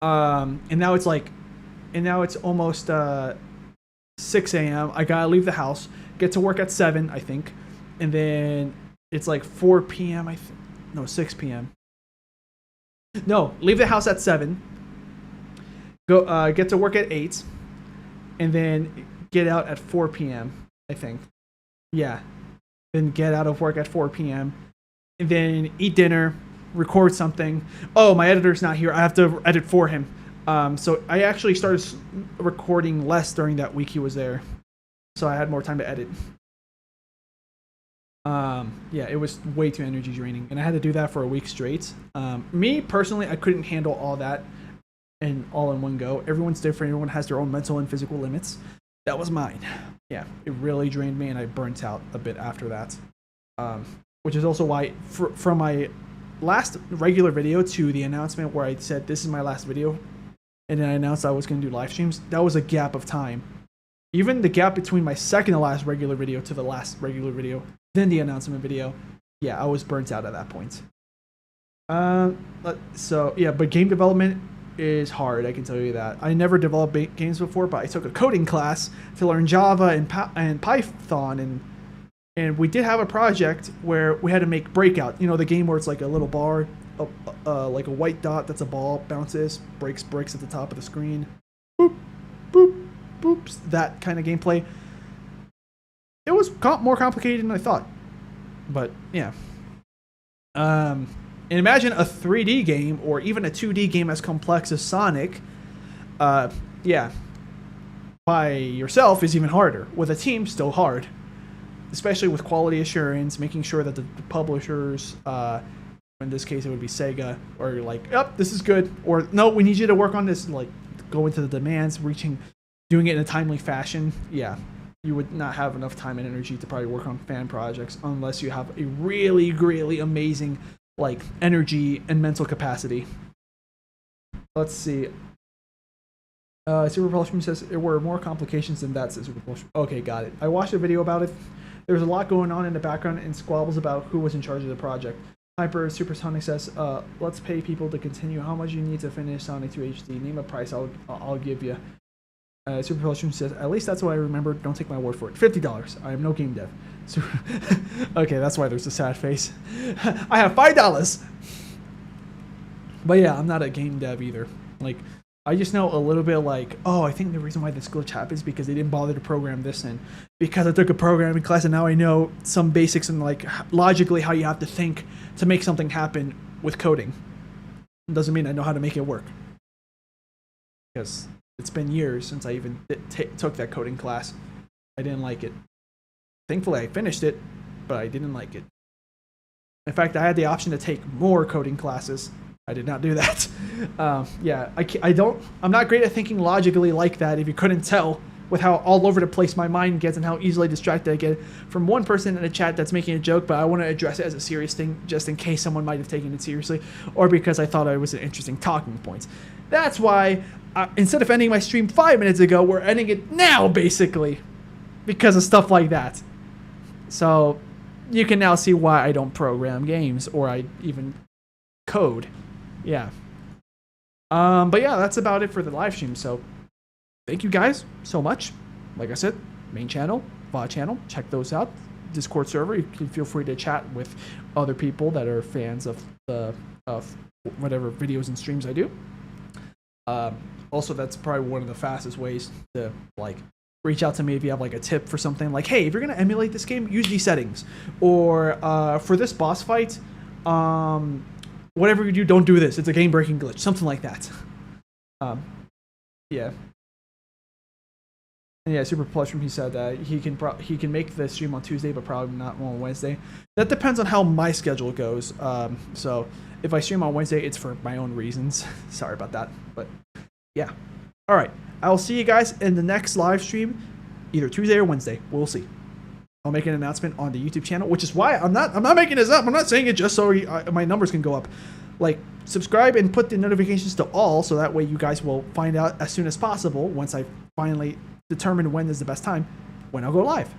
and now it's almost 6 a.m. I gotta leave the house, get to work at 7, I think, and then it's like 4 p.m. 6 p.m. No, leave the house at 7. Go get to work at 8, and then get out at 4 p.m. I think. Yeah, then get out of work at 4 p.m. and then eat dinner, record something. Oh, my editor's not here. I have to edit for him. So I actually started recording less during that week he was there, so I had more time to edit. Yeah, it was way too energy draining, and I had to do that for a week straight. Me personally, I couldn't handle all that and all in one go. Everyone's different. Everyone has their own mental and physical limits. That was mine. Yeah, it really drained me, and I burnt out a bit after that. Which is also why, from my last regular video to the announcement where I said this is my last video, and then I announced I was going to do live streams, that was a gap of time. Even the gap between my second to last regular video to the last regular video, then the announcement video, yeah, I was burnt out at that point. So yeah, but game development is hard, I can tell you that. I never developed games before, but I took a coding class to learn Java and Python, and we did have a project where we had to make Breakout. You know, the game where it's like a little bar, like a white dot that's a ball, bounces, breaks at the top of the screen. Boop, boop, boops. That kind of gameplay. It was more complicated than I thought. But, yeah. And imagine a 3D game or even a 2D game as complex as Sonic. Yeah. By yourself is even harder. With a team, still hard. Especially with quality assurance, making sure that the publishers, in this case it would be Sega, or like, yep, this is good, or no, we need you to work on this, like go into the demands, doing it in a timely fashion. Yeah, you would not have enough time and energy to probably work on fan projects unless you have a really, really amazing like energy and mental capacity. Let's see. Super Propulsion says there were more complications than that, says Super Propulsion. Okay, got it. I watched a video about it. There was a lot going on in the background and squabbles about who was in charge of the project. Hyper Supersonic says, let's pay people to continue. How much you need to finish Sonic 2 HD? Name a price, I'll give you. Super Propulsion says, at least that's what I remember. Don't take my word for it. $50. I am no game dev. Okay, that's why there's a sad face. I have $5. But yeah, I'm not a game dev either. Like, I just know a little bit like, oh, I think the reason why this glitch happens is because they didn't bother to program this in. Because I took a programming class and now I know some basics and like logically how you have to think to make something happen with coding. It doesn't mean I know how to make it work. Because it's been years since I even took that coding class. I didn't like it. Thankfully I finished it, but I didn't like it. In fact, I had the option to take more coding classes. I did not do that. Yeah, I'm not great at thinking logically like that, if you couldn't tell, with how all over the place my mind gets and how easily distracted I get from one person in a chat that's making a joke, but I want to address it as a serious thing just in case someone might have taken it seriously, or because I thought it was an interesting talking point. That's why, instead of ending my stream 5 minutes ago, we're ending it now, basically, because of stuff like that. So, you can now see why I don't program games, or I even code. Yeah. But yeah, that's about it for the live stream. So thank you guys so much. Like I said, main channel, VOD channel, check those out. Discord server, you can feel free to chat with other people that are fans of whatever videos and streams I do. Also, that's probably one of the fastest ways to like reach out to me if you have like a tip for something. Like, hey, if you're gonna emulate this game, use these settings. Or for this boss fight, whatever you do, don't do this. It's a game-breaking glitch. Something like that. Yeah. And yeah, Super Plush, he said that he can make the stream on Tuesday, but probably not on Wednesday. That depends on how my schedule goes. So if I stream on Wednesday, it's for my own reasons. Sorry about that. But yeah. All right. I will see you guys in the next live stream, either Tuesday or Wednesday. We'll see. I'll make an announcement on the YouTube channel, which is why I'm not making this up. I'm not saying it just so my numbers can go up. Like, subscribe and put the notifications to all, so that way you guys will find out as soon as possible once I finally determine when is the best time when I'll go live.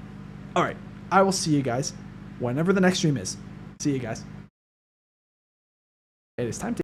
All right, I will see you guys whenever the next stream is. See you guys. It is time to